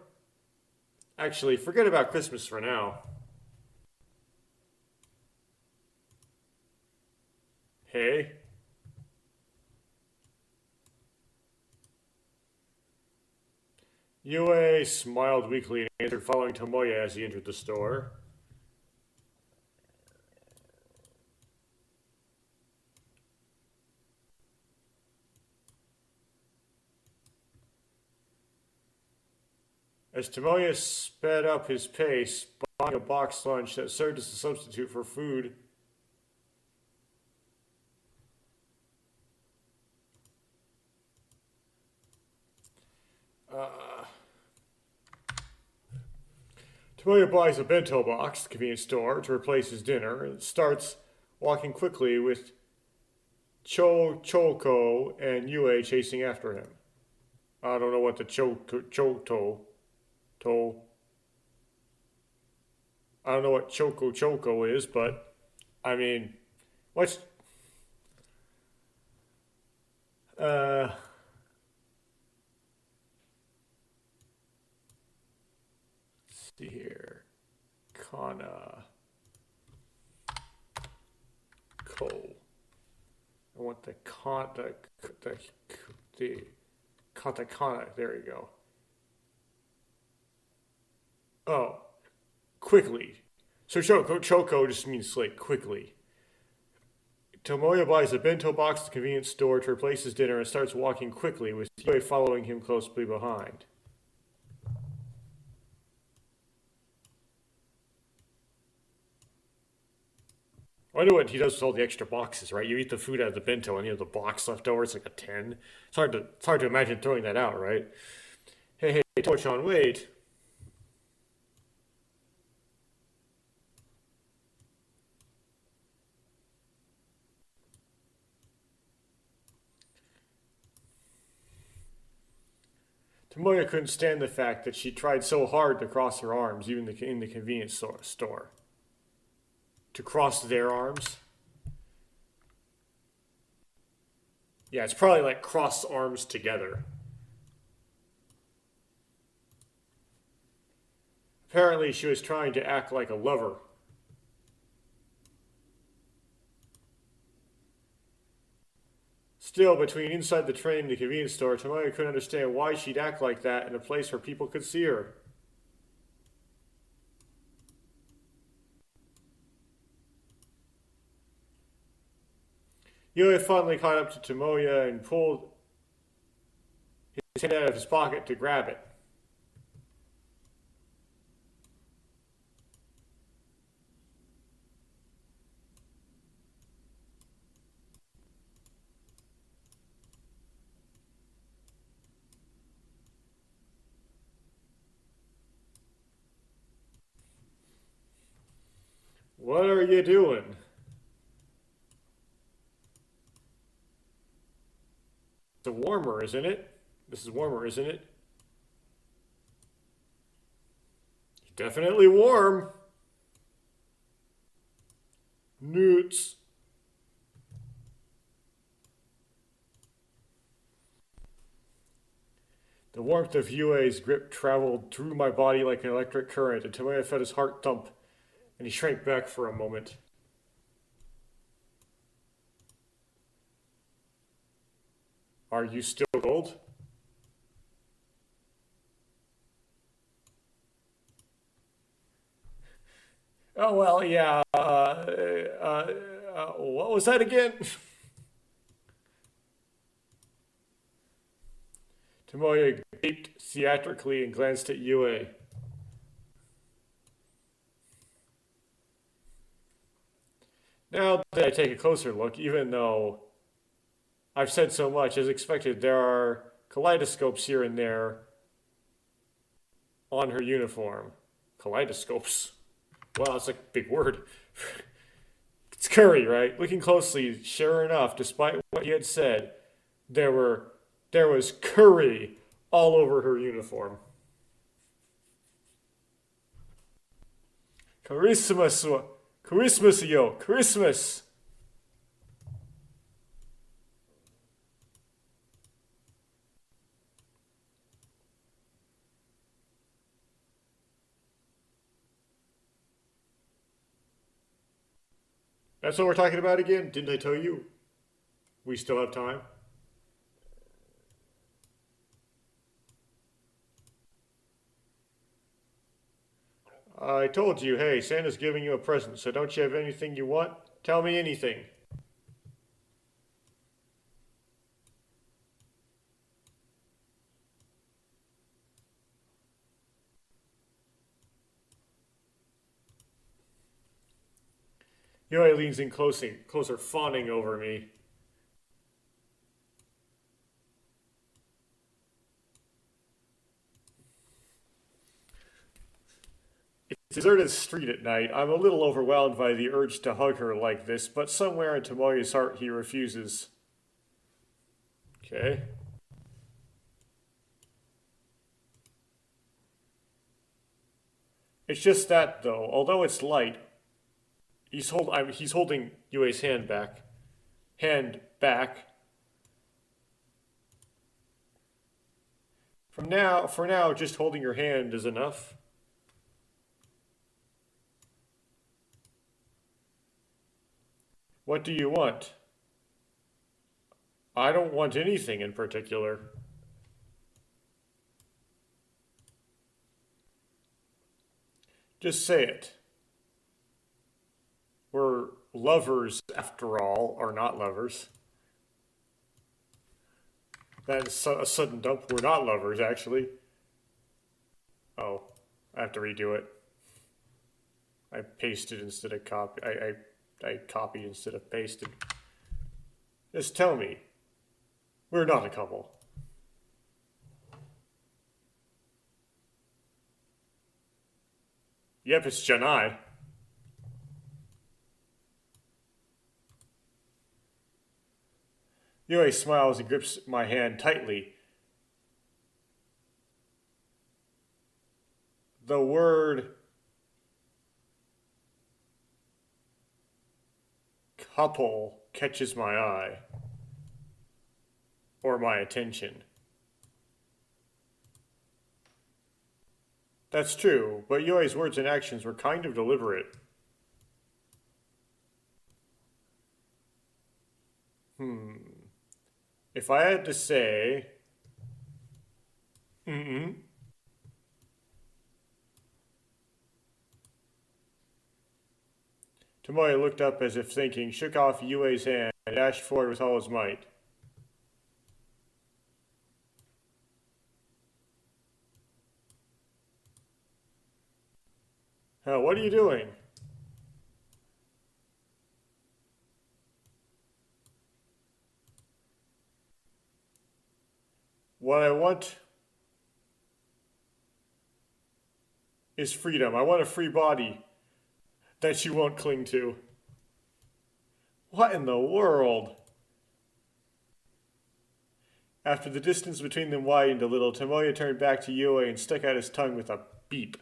Actually, forget about Christmas for now. Hey? Yue smiled weakly and answered, following Tomoya as he entered the store. As Tomoya sped up his pace, buying a boxed lunch that served as a substitute for food, Tomoya buys a bento box at the convenience store to replace his dinner and starts walking quickly with Choko and Yue chasing after him. I don't know what the to. I don't know what Choco is, but I mean, what's uh see here, Kana Ko. I want the katakana. There you go. Oh, quickly. So Choco just means like quickly. Tomoya buys a bento box at the convenience store to replace his dinner and starts walking quickly, with Yue following him closely behind. I wonder what he does with all the extra boxes, right? You eat the food out of the bento and you have the box left over, it's like a 10. It's hard to imagine throwing that out, right? Hey, Torchon, wait. Tomoya couldn't stand the fact that she tried so hard to cross her arms, even in the convenience store. To cross their arms? Yeah, it's probably like cross arms together. Apparently, she was trying to act like a lover. Still, between inside the train and the convenience store, Tomoya couldn't understand why she'd act like that in a place where people could see her. Yue finally caught up to Tomoya and pulled his hand out of his pocket to grab it. What are you doing? It's warmer, isn't it? This is warmer, isn't it? Definitely warm. Newts. The warmth of Yue's grip traveled through my body like an electric current until I felt his heart thump, and he shrank back for a moment. Are you still cold? Oh, well, yeah. What was that again? Tomoya gaped theatrically and glanced at Yue. Now that I take a closer look, even though I've said so much, as expected, there are kaleidoscopes here and there on her uniform. Kaleidoscopes. Wow, that's like a big word. It's curry, right? Looking closely, sure enough, despite what he had said, there was curry all over her uniform. Christmas, Christmas, yo, Christmas. That's what we're talking about again. Didn't I tell you? We still have time. I told you, hey, Santa's giving you a present, so don't you have anything you want? Tell me anything. Yoi leans in closer, fawning over me. It's a deserted street at night. I'm a little overwhelmed by the urge to hug her like this, but somewhere in Tomoya's heart he refuses. Okay. It's just that, though, although it's light, he's holding Yue's hand back. Hand back. For now, just holding your hand is enough. What do you want? I don't want anything in particular. Just say it. We're lovers, after all, or not lovers. That's a sudden dump. We're not lovers, actually. Oh, I have to redo it. I pasted instead of copy. I copied instead of pasted. Just tell me. We're not a couple. Yep, it's Janai. Yue smiles and grips my hand tightly. The word couple catches my eye. Or my attention. That's true, but Yue's words and actions were kind of deliberate. If I had to say... Tomoya looked up as if thinking, shook off Yue's hand, and dashed forward with all his might. Oh, what are you doing? What I want is freedom. I want a free body that you won't cling to. What in the world? After the distance between them widened a little, Tomoya turned back to Yue and stuck out his tongue with a beep.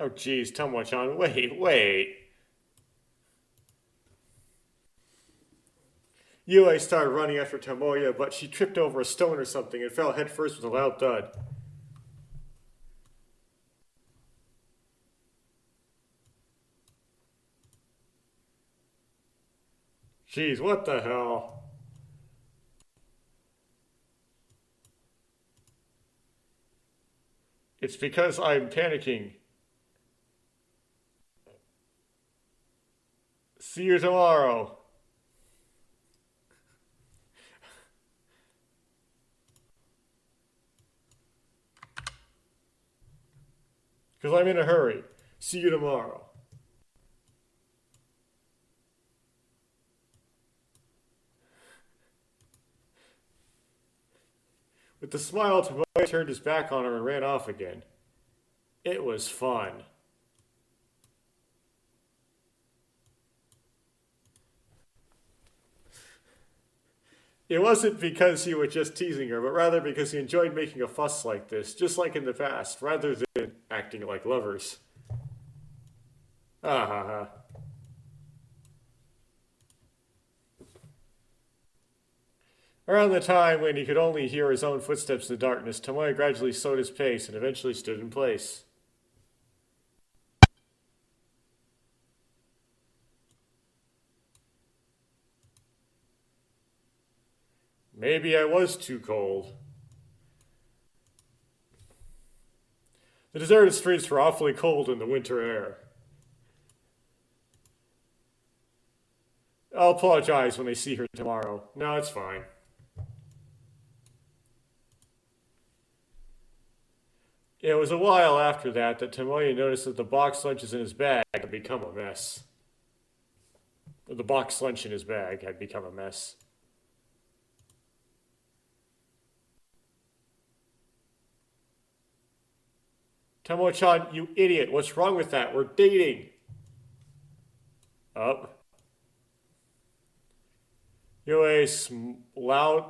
Oh geez, Tomo-chan, wait. Yue started running after Tomoya, but she tripped over a stone or something and fell headfirst with a loud thud. Jeez, what the hell? It's because I'm panicking. See you tomorrow. Because I'm in a hurry. See you tomorrow. With a smile, Tomoya turned his back on her and ran off again. It was fun. It wasn't because he was just teasing her, but rather because he enjoyed making a fuss like this, just like in the past, rather than acting like lovers. Ah ha ha. Around the time when he could only hear his own footsteps in the darkness, Tomoya gradually slowed his pace and eventually stood in place. Maybe I was too cold. The deserted streets were awfully cold in the winter air. I'll apologize when they see her tomorrow. No, it's fine. It was a while after that Tomoya noticed that the box lunches in his bag had become a mess. The box lunch in his bag had become a mess. Tomo-chan, you idiot. What's wrong with that? We're dating. Up. Yue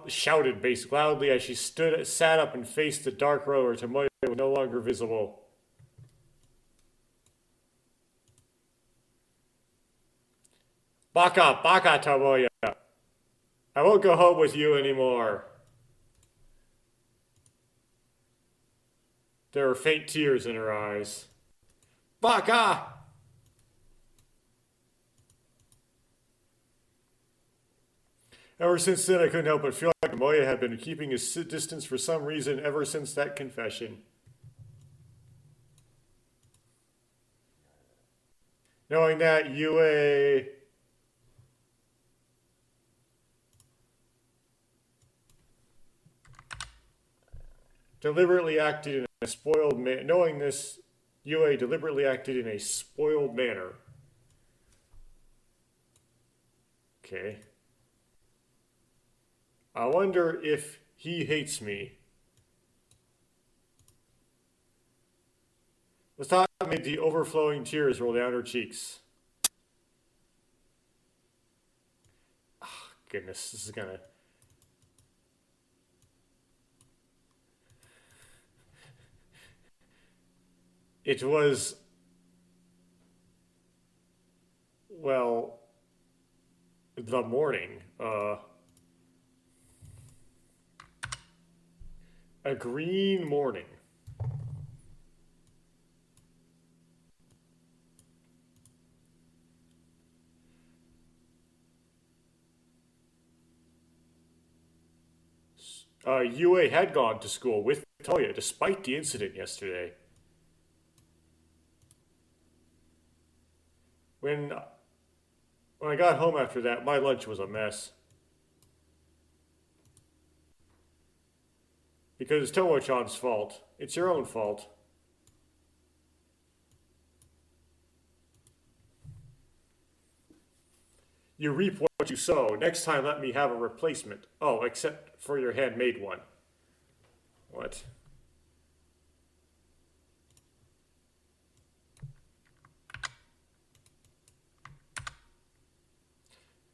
shouted basically loudly as she sat up and faced the dark road where Tomoya was no longer visible. Baka, baka, Tomoya. I won't go home with you anymore. There were faint tears in her eyes. Baka! Ever since then, I couldn't help but feel like Tomoya had been keeping his distance for some reason ever since that confession. Knowing that, Yue deliberately acted in a spoiled manner. Knowing this, Yue deliberately acted in a spoiled manner. Okay. I wonder if he hates me. The thought made the overflowing tears roll down her cheeks. Oh, goodness, this is gonna... It was... Well... The morning. A green morning. Yue had gone to school with Toya despite the incident yesterday. When I got home after that, my lunch was a mess. Because it's Tomo-chan's fault. It's your own fault. You reap what you sow. Next time, let me have a replacement. Oh, except for your handmade one. What?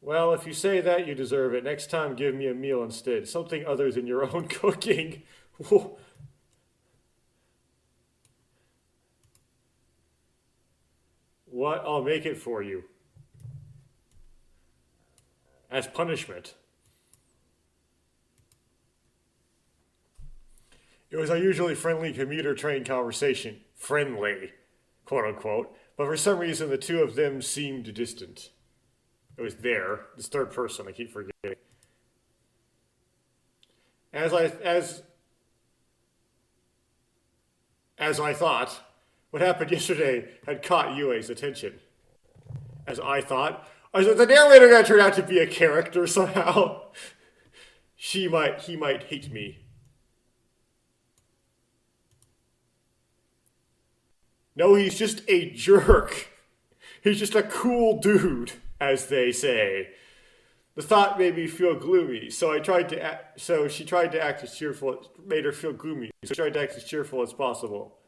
Well, if you say that, you deserve it. Next time, give me a meal instead. Something other than your own cooking. What? I'll make it for you. As punishment. It was a usually friendly commuter train conversation. Friendly, quote unquote. But for some reason, the two of them seemed distant. It was there. This third person, I keep forgetting. As I thought, what happened yesterday had caught Yue's attention. As I thought, the narrator gonna turn out to be a character somehow. He might hate me. No, he's just a jerk. He's just a cool dude, as they say. The thought made me feel gloomy, so she tried to act as cheerful. Made her feel gloomy, so she tried to act as cheerful as possible.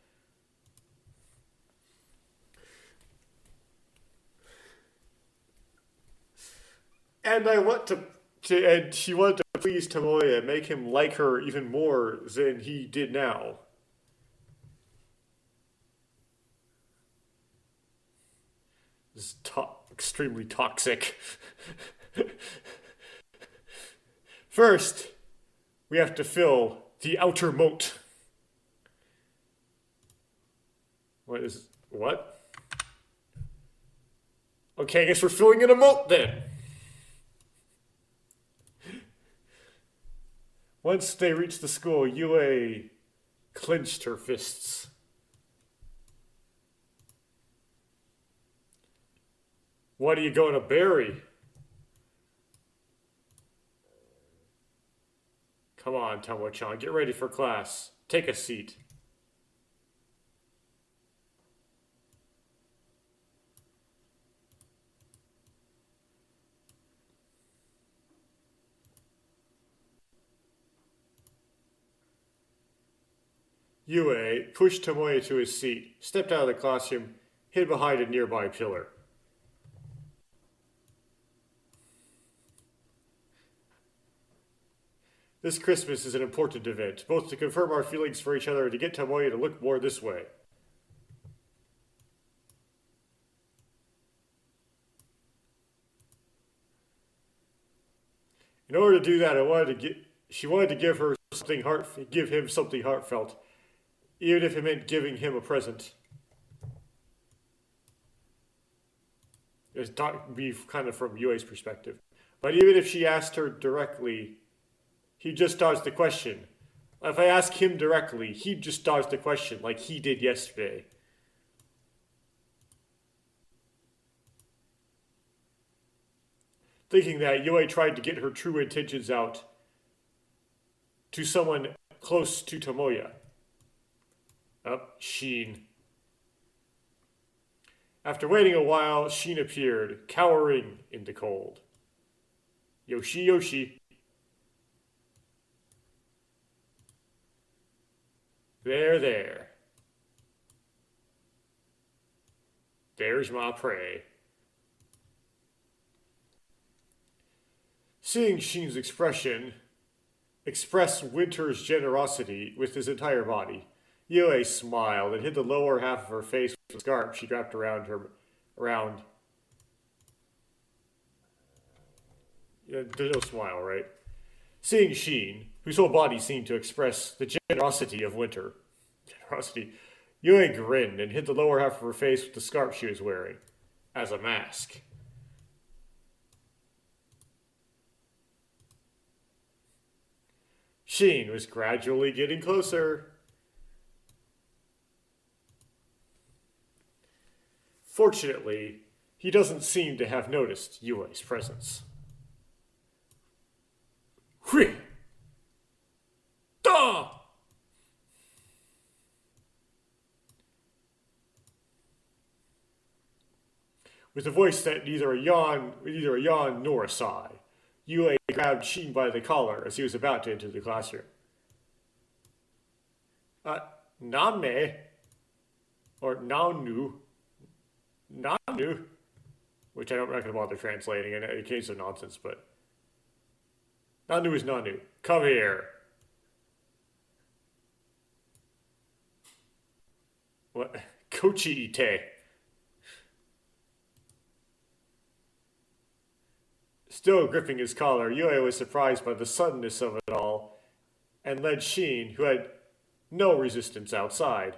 And and she wanted to please Tomoya, make him like her even more than he did now. This is extremely toxic. First, we have to fill the outer moat. What? Okay, I guess we're filling in a moat then. Once they reached the school, Yue clenched her fists. What are you going to bury? Come on, Tomo-chan, get ready for class. Take a seat. Yue pushed Tomoya to his seat, stepped out of the classroom, hid behind a nearby pillar. This Christmas is an important event, both to confirm our feelings for each other and to get Tomoya to look more this way. In order to do that, she wanted to give him something heartfelt, even if it meant giving him a present. It's not be kind of from Yue's perspective. But even if she asked her directly, he just dodged the question. If I ask him directly, he'd just dodge the question like he did yesterday. Thinking that, Yue tried to get her true intentions out to someone close to Tomoya. Sheen. After waiting a while, Sheen appeared, cowering in the cold. Yoshi, Yoshi. There. There's my prey. Seeing Sheen's express Winter's generosity with his entire body, Yue smiled and hid the lower half of her face with the scarf she wrapped around her. There's no smile, right? Seeing Sheen, whose whole body seemed to express the generosity of Winter, Yue grinned and hid the lower half of her face with the scarf she was wearing, as a mask. Sheen was gradually getting closer. Fortunately, he doesn't seem to have noticed Yue's presence. Hui! Da! With a voice that neither a yawn nor a sigh, Yue grabbed Sheen by the collar as he was about to enter the classroom. Name, or Nanu, which I'm not going to bother translating in a case of nonsense, but Nanu is Nanu. Come here. What? Kochi Ite. Still gripping his collar, Yue was surprised by the suddenness of it all and led Sheen, who had no resistance outside.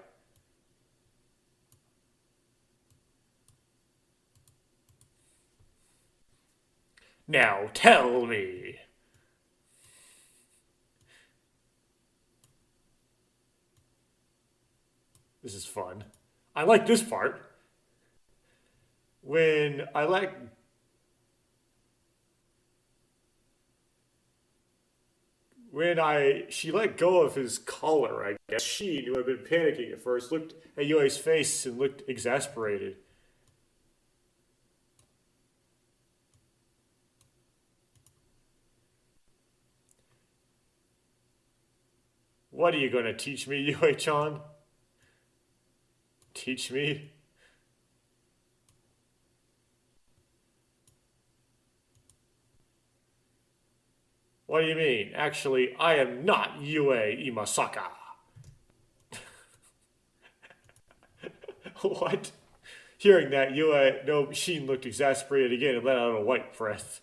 Now tell me. This is fun. I like this part. When she let go of his collar, I guess, Sheen, who had been panicking at first, looked at Yue's face and looked exasperated. What are you going to teach me, Yue-chan? Teach me? What do you mean? Actually, I am not Yue Imasaka. What? Hearing that, Sheen looked exasperated again and let out a white breath.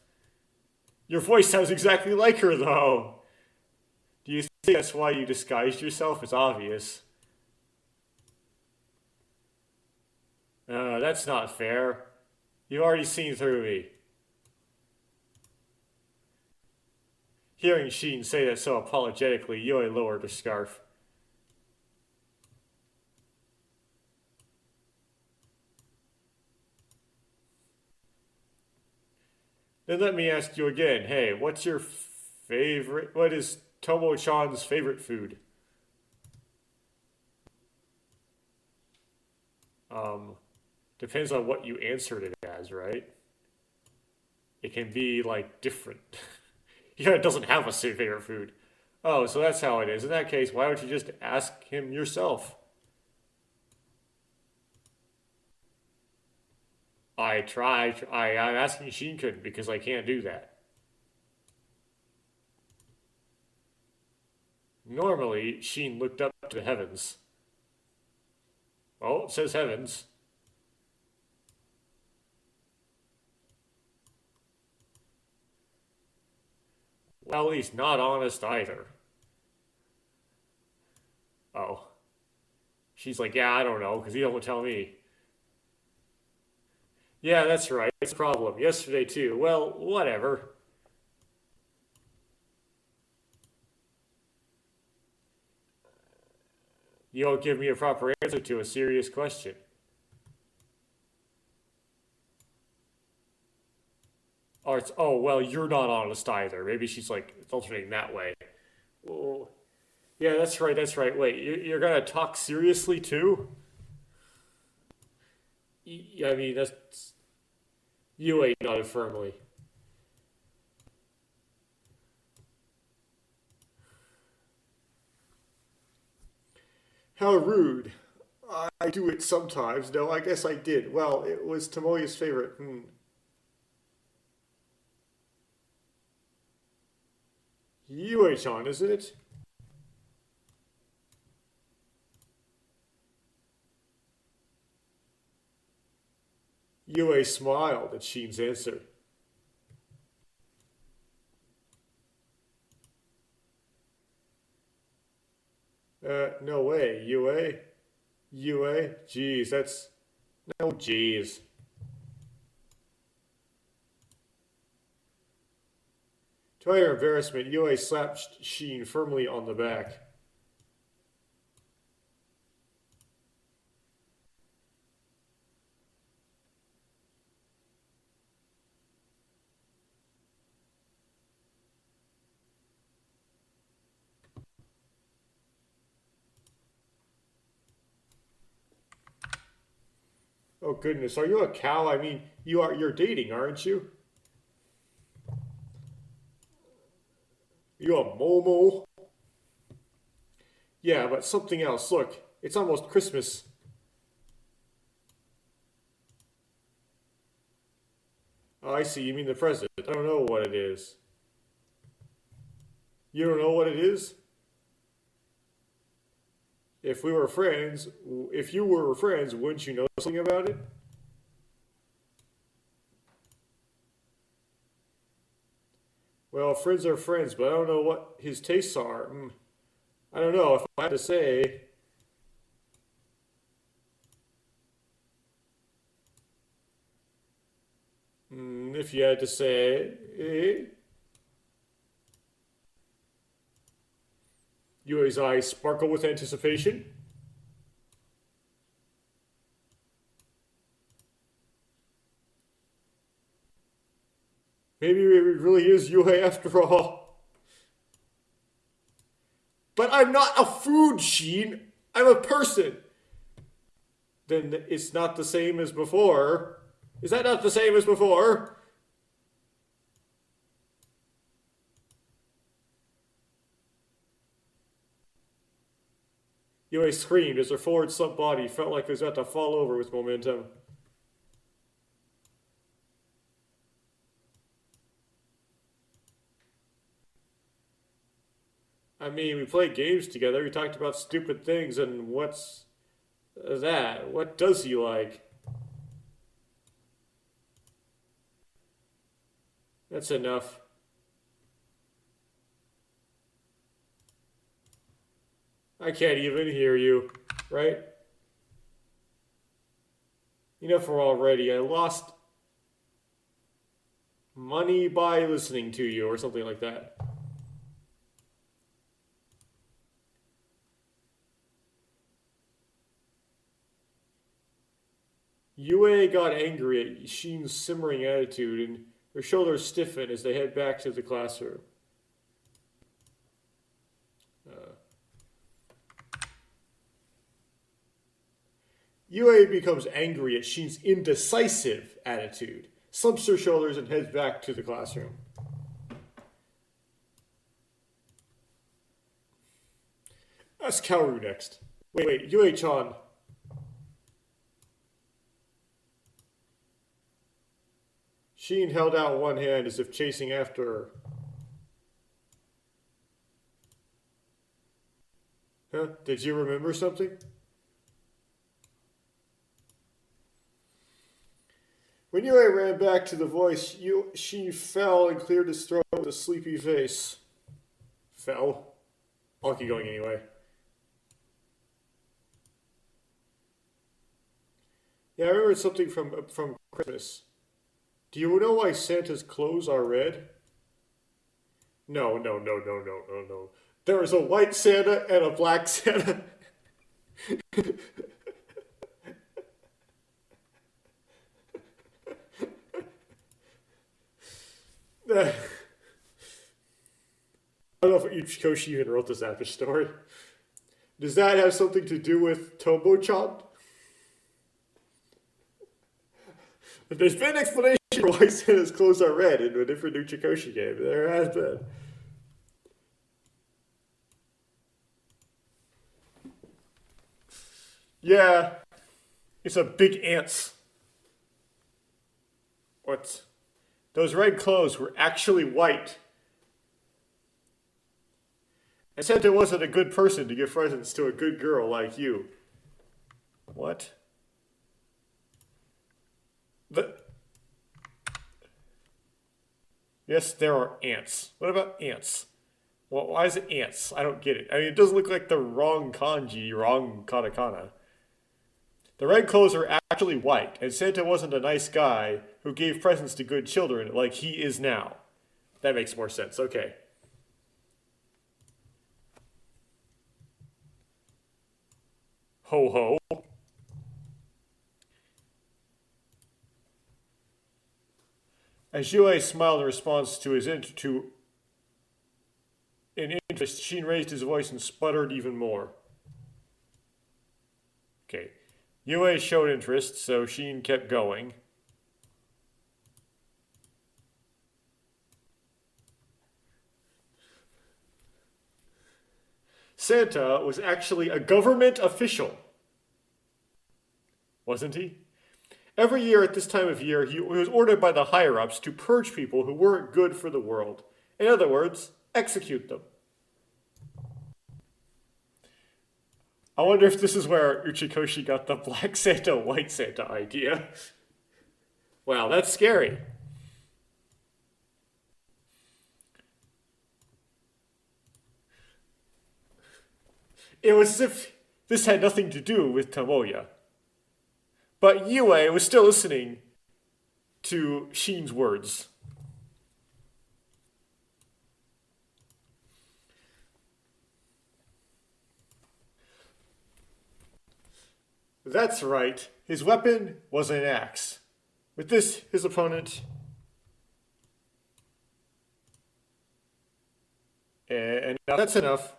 Your voice sounds exactly like her, though. Do you think that's why you disguised yourself? It's obvious. That's not fair. You've already seen through me. Hearing Sheen say that so apologetically, Yue lowered her scarf. Then let me ask you again. Hey, what is Tomo-chan's favorite food? Depends on what you answered it as, right? It can be, like, different. He kind of doesn't have a favorite food. Oh, so that's how it is. In that case, why don't you just ask him yourself? I'm asking Shin-kun because I can't do that. Normally, Sheen looked up to the heavens. Oh, it says heavens. Well, he's not honest either. Oh. She's like, yeah, I don't know, because he don't tell me. Yeah, that's right. It's a problem. Yesterday, too. Well, whatever. You don't give me a proper answer to a serious question. Or it's, oh, well, you're not honest either. Maybe she's like alternating that way. Oh, yeah, that's right, that's right. Wait, you're gonna talk seriously too? I mean, that's. You ain't nodded firmly. How rude. I do it sometimes. No, I guess I did. Well, it was Tomoya's favorite. Yue-chan, isn't it? Yue smiled at Sheen's answer. No way. Yue? Yue? Jeez, that's. No, jeez. To her embarrassment, Yue slapped Sheen firmly on the back. Oh goodness, are you a cow? I mean, you're dating, aren't you? You a Momo? Yeah, but something else. Look, it's almost Christmas. Oh, I see, you mean the present. I don't know what it is. You don't know what it is? If we were friends, if you were friends, wouldn't you know something about it? Well, friends are friends, but I don't know what his tastes are. I don't know if I had to say. If you had to say, Yui's eyes sparkle with anticipation. Maybe it really is Yui after all. But I'm not a food, Sheen. I'm a person. Then it's not the same as before. Is that not the same as before? Yui screamed as her forward slumped body felt like it was about to fall over with momentum. I mean, we played games together. We talked about stupid things, and what's that? What does he like? That's enough. I can't even hear you, right? Enough already. I lost money by listening to you, or something like that. Yue got angry at Sheen's simmering attitude, and her shoulders stiffened as they head back to the classroom. Yue becomes angry at Sheen's indecisive attitude, slumps her shoulders, and heads back to the classroom. Ask Kaoru next. Wait, Yue-chan. Sheen held out one hand as if chasing after her. Huh? Did you remember something? When Yue ran back to the voice, she fell and cleared his throat with a sleepy face. Fell? I'll keep going anyway. Yeah, I remembered something from Christmas. Do you know why Santa's clothes are red? No, no, no, no, no, no, no. There is a white Santa and a black Santa. I don't know if Uchikoshi even wrote this after story. Does that have something to do with Tomo-chan? There's been an explanation for why Santa's clothes are red in a different Uchikoshi game. There has been. Yeah. It's a big ants. What? Those red clothes were actually white. And Santa wasn't a good person to give presents to a good girl like you. What? Yes, there are ants. What about ants? Well, why is it ants? I don't get it. I mean, it doesn't look like the wrong kanji, wrong katakana. The red clothes are actually white, and Santa wasn't a nice guy who gave presents to good children like he is now. That makes more sense. Okay. Ho ho. As Yue smiled in response to in interest, Sheen raised his voice and sputtered even more. Okay. Yue showed interest, so Sheen kept going. Santa was actually a government official. Wasn't he? Every year at this time of year, he was ordered by the higher-ups to purge people who weren't good for the world. In other words, execute them. I wonder if this is where Uchikoshi got the Black Santa, White Santa idea. Wow, that's scary. It was as if this had nothing to do with Tomoya. But Yue was still listening to Sheen's words. That's right. His weapon was an axe. With this, his opponent... And now that's enough.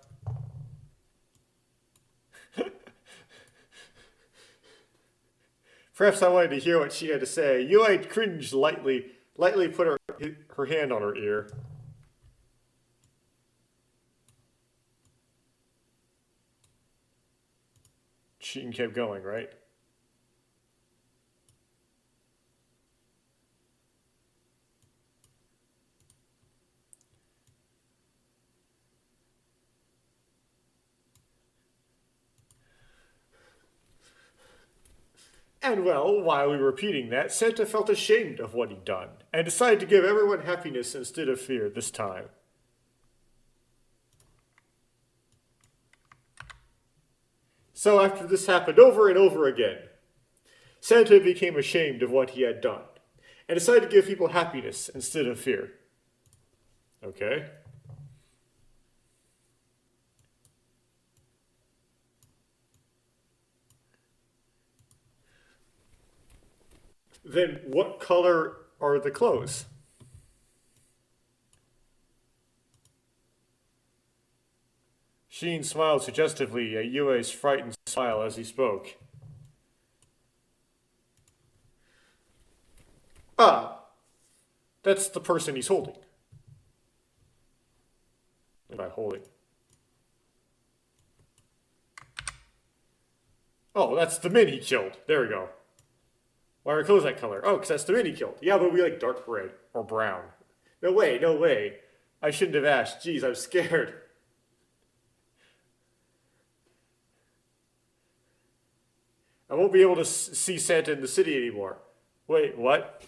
Perhaps I wanted to hear what she had to say. Yue cringed lightly put her hand on her ear. Sheen kept going, right? And well, while we were repeating that, Santa felt ashamed of what he'd done, and decided to give everyone happiness instead of fear this time. So after this happened over and over again, Santa became ashamed of what he had done, and decided to give people happiness instead of fear. Okay? Then what color are the clothes? Sheen smiled suggestively at Yue's frightened smile as he spoke. Ah, that's the person he's holding. By holding. Oh, that's the men he killed. There we go. Why are clothes that color? Oh, because that's the men he killed. Yeah, but we like dark red or brown. No way, no way. I shouldn't have asked. Jeez, I'm scared. I won't be able to see Santa in the city anymore. Wait, what?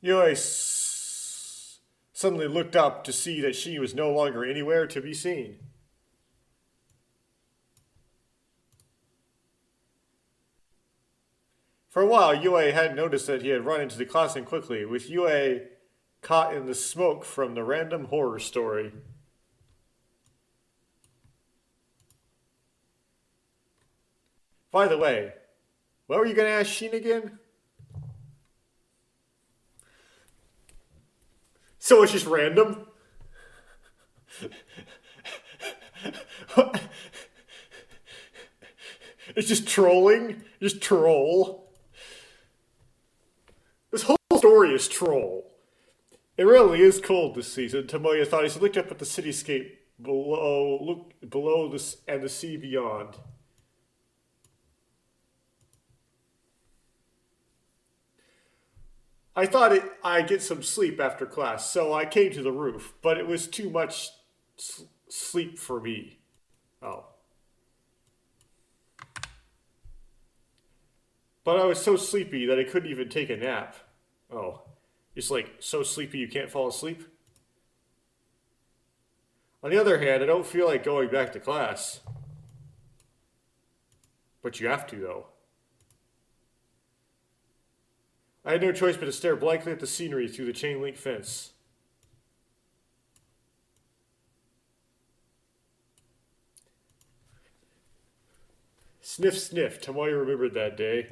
Yui suddenly looked up to see that she was no longer anywhere to be seen. For a while, Yue hadn't noticed that he had run into the classroom quickly, with Yue caught in the smoke from the random horror story. By the way, what were you going to ask Sheen again? So it's just random? It's just trolling? Just troll? This whole story is troll. It really is cold this season, Tomoya thought as he looked up at the cityscape below this and the sea beyond. I thought I'd get some sleep after class, so I came to the roof, but it was too much sleep for me. Oh. But I was so sleepy that I couldn't even take a nap. Oh. It's like so sleepy you can't fall asleep? On the other hand, I don't feel like going back to class. But you have to, though. I had no choice but to stare blankly at the scenery through the chain link fence. Sniff, sniff. Tomoya remembered that day.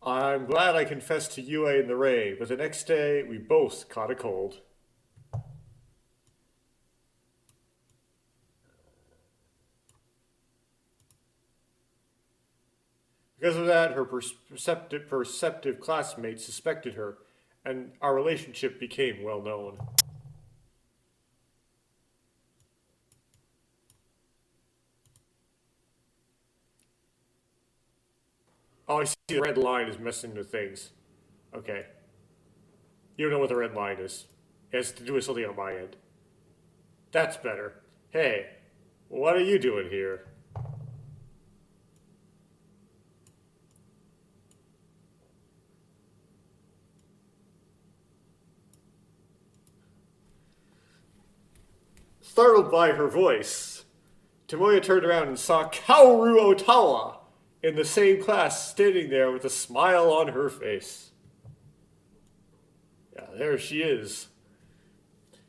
I'm glad I confessed to Yue in the rain, but the next day we both caught a cold. Because of that, her perceptive classmates suspected her, and our relationship became well known. Oh, I see the red line is messing with things. Okay. You don't know what the red line is. It has to do with something on my end. That's better. Hey, what are you doing here? Startled by her voice, Tomoya turned around and saw Kaoru Otawa in the same class, standing there with a smile on her face. Yeah, there she is.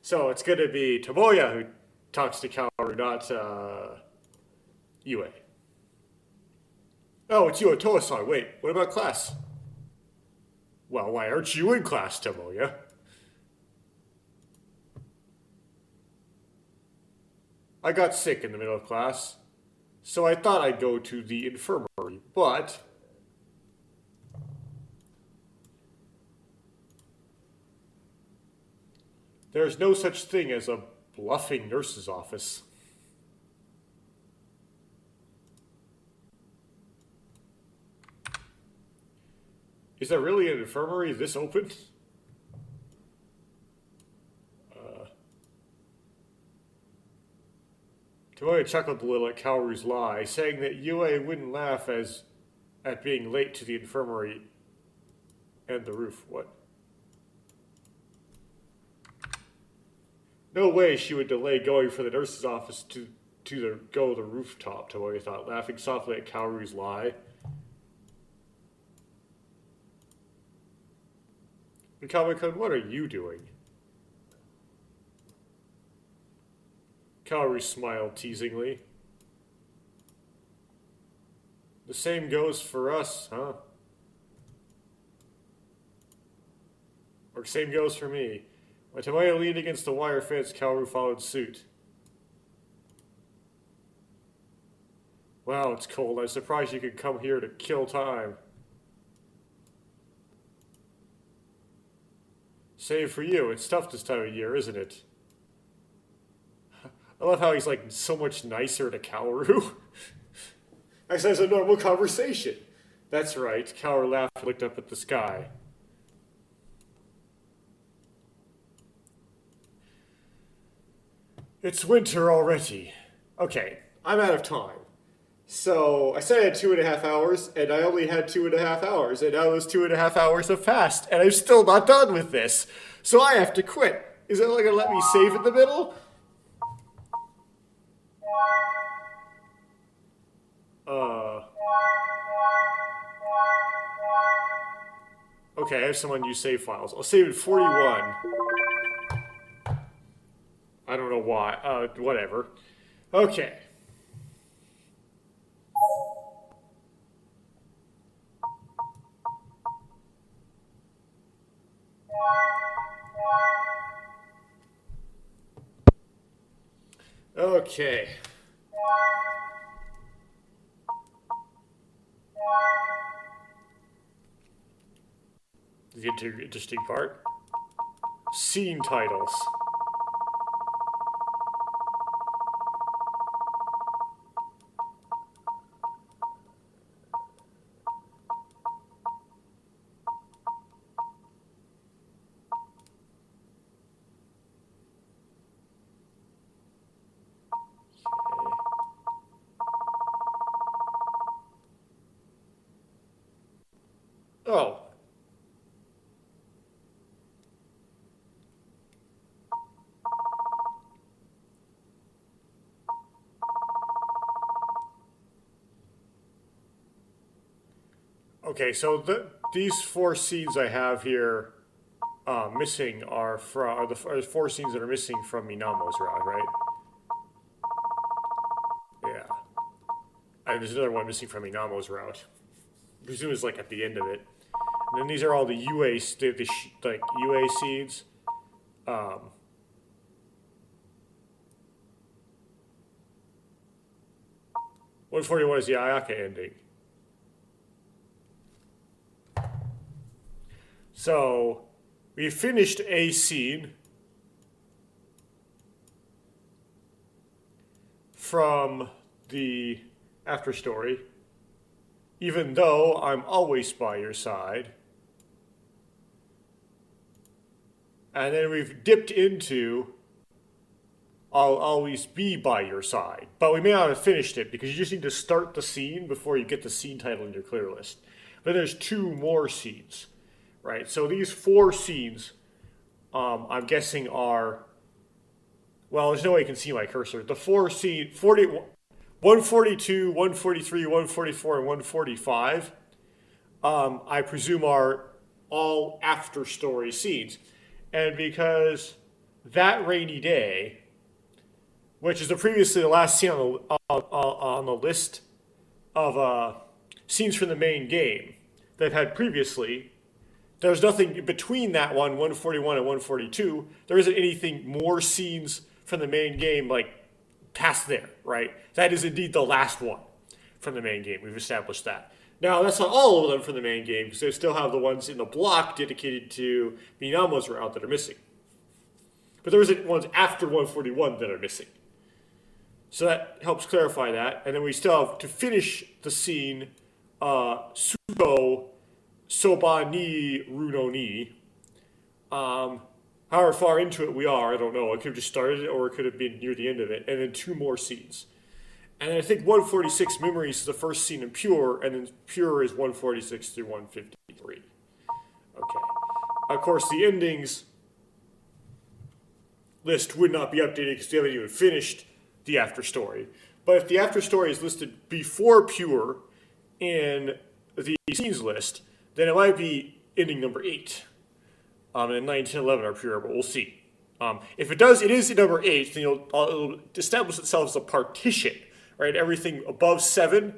So it's going to be Tomoya who talks to Kaoru, not Yue. Oh, it's you, Otoa-san. Wait, what about class? Well, why aren't you in class, Tomoya? I got sick in the middle of class, so I thought I'd go to the infirmary, but there's no such thing as a bluffing nurse's office. Is there really an infirmary this open? Tomoya chuckled a little at Kaoru's lie, saying that Yue wouldn't laugh at being late to the infirmary and the roof. What? No way she would delay going for the nurse's office to go the rooftop, Tomoya thought, laughing softly at Kaoru's lie. Mikami-kun, what are you doing? Kaoru smiled teasingly. The same goes for us, huh? Or same goes for me. When Tomoya leaned against the wire fence, Kaoru followed suit. Wow, it's cold. I'm surprised you could come here to kill time. Save for you. It's tough this time of year, isn't it? I love how he's like so much nicer to Kaoru. I said it's a normal conversation. That's right. Cower laughed and looked up at the sky. It's winter already. Okay, I'm out of time. So I said I had 2.5 hours, and I only had 2.5 hours, and now those 2.5 hours have passed, and I'm still not done with this. So I have to quit. Is it like gonna let me save in the middle? Okay, I have some unused save files. I'll save in 41. I don't know why. Whatever. Okay. Okay. The interesting part. Scene titles. Oh. Okay, so these 4 scenes I have here missing are the 4 scenes that are missing from Minamo's route, right? Yeah. And there's another one missing from Inamo's route. I presume it's like at the end of it. And then these are all the UA, like UA seeds. 141 is the Ayaka ending. So we finished a scene from the after story. Even though I'm always by your side. And then we've dipped into I'll always be by your side. But we may not have finished it because you just need to start the scene before you get the scene title in your clear list. But there's 2 more scenes, right? So these 4 scenes, I'm guessing are, well, there's no way you can see my cursor. The 4 scenes, 142, 143, 144, and 145, I presume are all after story scenes. And because that rainy day, which is previously the last scene on the list of scenes from the main game that I've had previously, there's nothing between that one, 141 and 142. There isn't anything more scenes from the main game like past there, right? That is indeed the last one from the main game. We've established that. Now, that's not all of them from the main game, because they still have the ones in the block dedicated to Minamo's route that are missing. But there isn't ones after 141 that are missing. So that helps clarify that. And then we still have to finish the scene, Suko Soba ni Runo ni. However far into it we are, I don't know. It could have just started it, or it could have been near the end of it. And then 2 more scenes. And I think 146 Memories is the first scene in Pure, and then Pure is 146 through 153. Okay. Of course, the endings list would not be updated because they haven't even finished the after story. But if the after story is listed before Pure in the scenes list, then it might be ending number 8. And 9, 10, 11 are Pure, but we'll see. If it does, it is number 8, then it'll establish itself as a partition. Right, everything above 7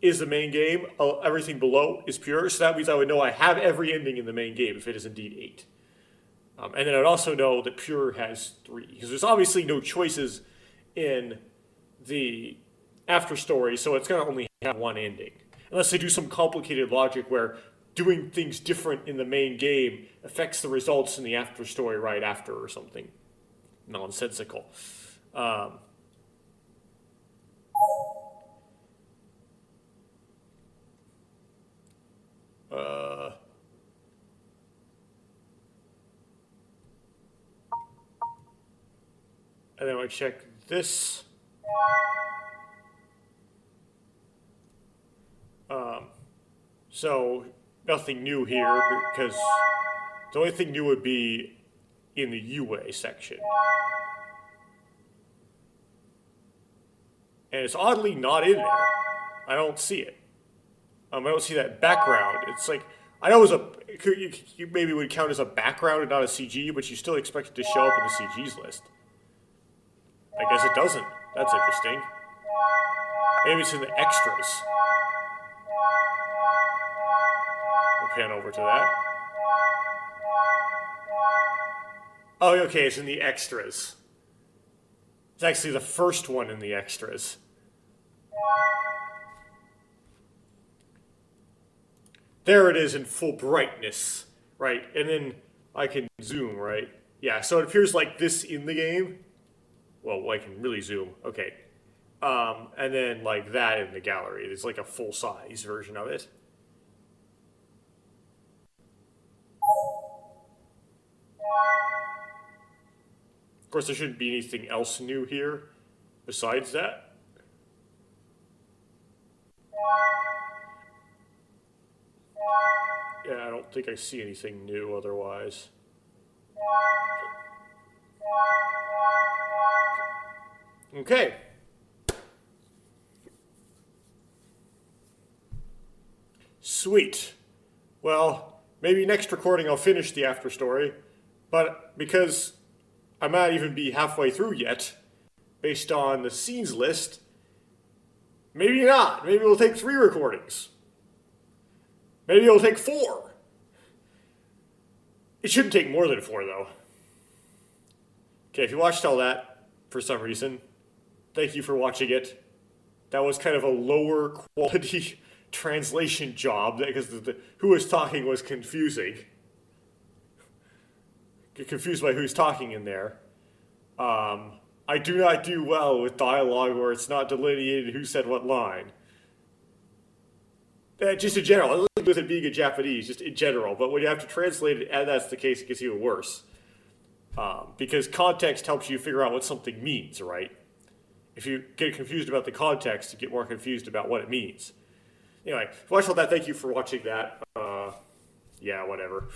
is the main game. Everything below is Pure. So that means I would know I have every ending in the main game if it is indeed 8. And then I would also know that Pure has 3. Because there's obviously no choices in the after story, so it's going to only have 1 ending. Unless they do some complicated logic where doing things different in the main game affects the results in the after story right after or something nonsensical. Uh, and then I check this. So nothing new here because the only thing new would be in the UA section. And it's oddly not in there. I don't see it. I don't see that background. It's like, I know it was you maybe would count as a background and not a CG, but you still expect it to show up in the CG's list. I guess it doesn't. That's interesting. Maybe it's in the extras. We'll pan over to that. Oh, okay, it's in the extras. It's actually the first one in the extras. There it is in full brightness, right? And then I can zoom, right? Yeah, so it appears like this in the game. Well, I can really zoom. Okay. And then like that in the gallery. It's like a full-size version of it. Of course, there shouldn't be anything else new here besides that. Yeah, I don't think I see anything new otherwise. Okay. Sweet. Well, maybe next recording I'll finish the after story, but because I might even be halfway through yet, based on the scenes list, maybe not. Maybe it'll take 3 recordings. Maybe it'll take 4. It shouldn't take more than 4, though. Okay, if you watched all that for some reason, thank you for watching it. That was kind of a lower quality translation job because who was talking was confusing. Get confused by who's talking in there. I do not do well with dialogue where it's not delineated who said what line. Just in general, with it being in Japanese, just in general. But when you have to translate it, and that's the case, it gets even worse. Because context helps you figure out what something means, right? If you get confused about the context, you get more confused about what it means. Anyway, if you watched all that, thank you for watching that. Yeah, whatever.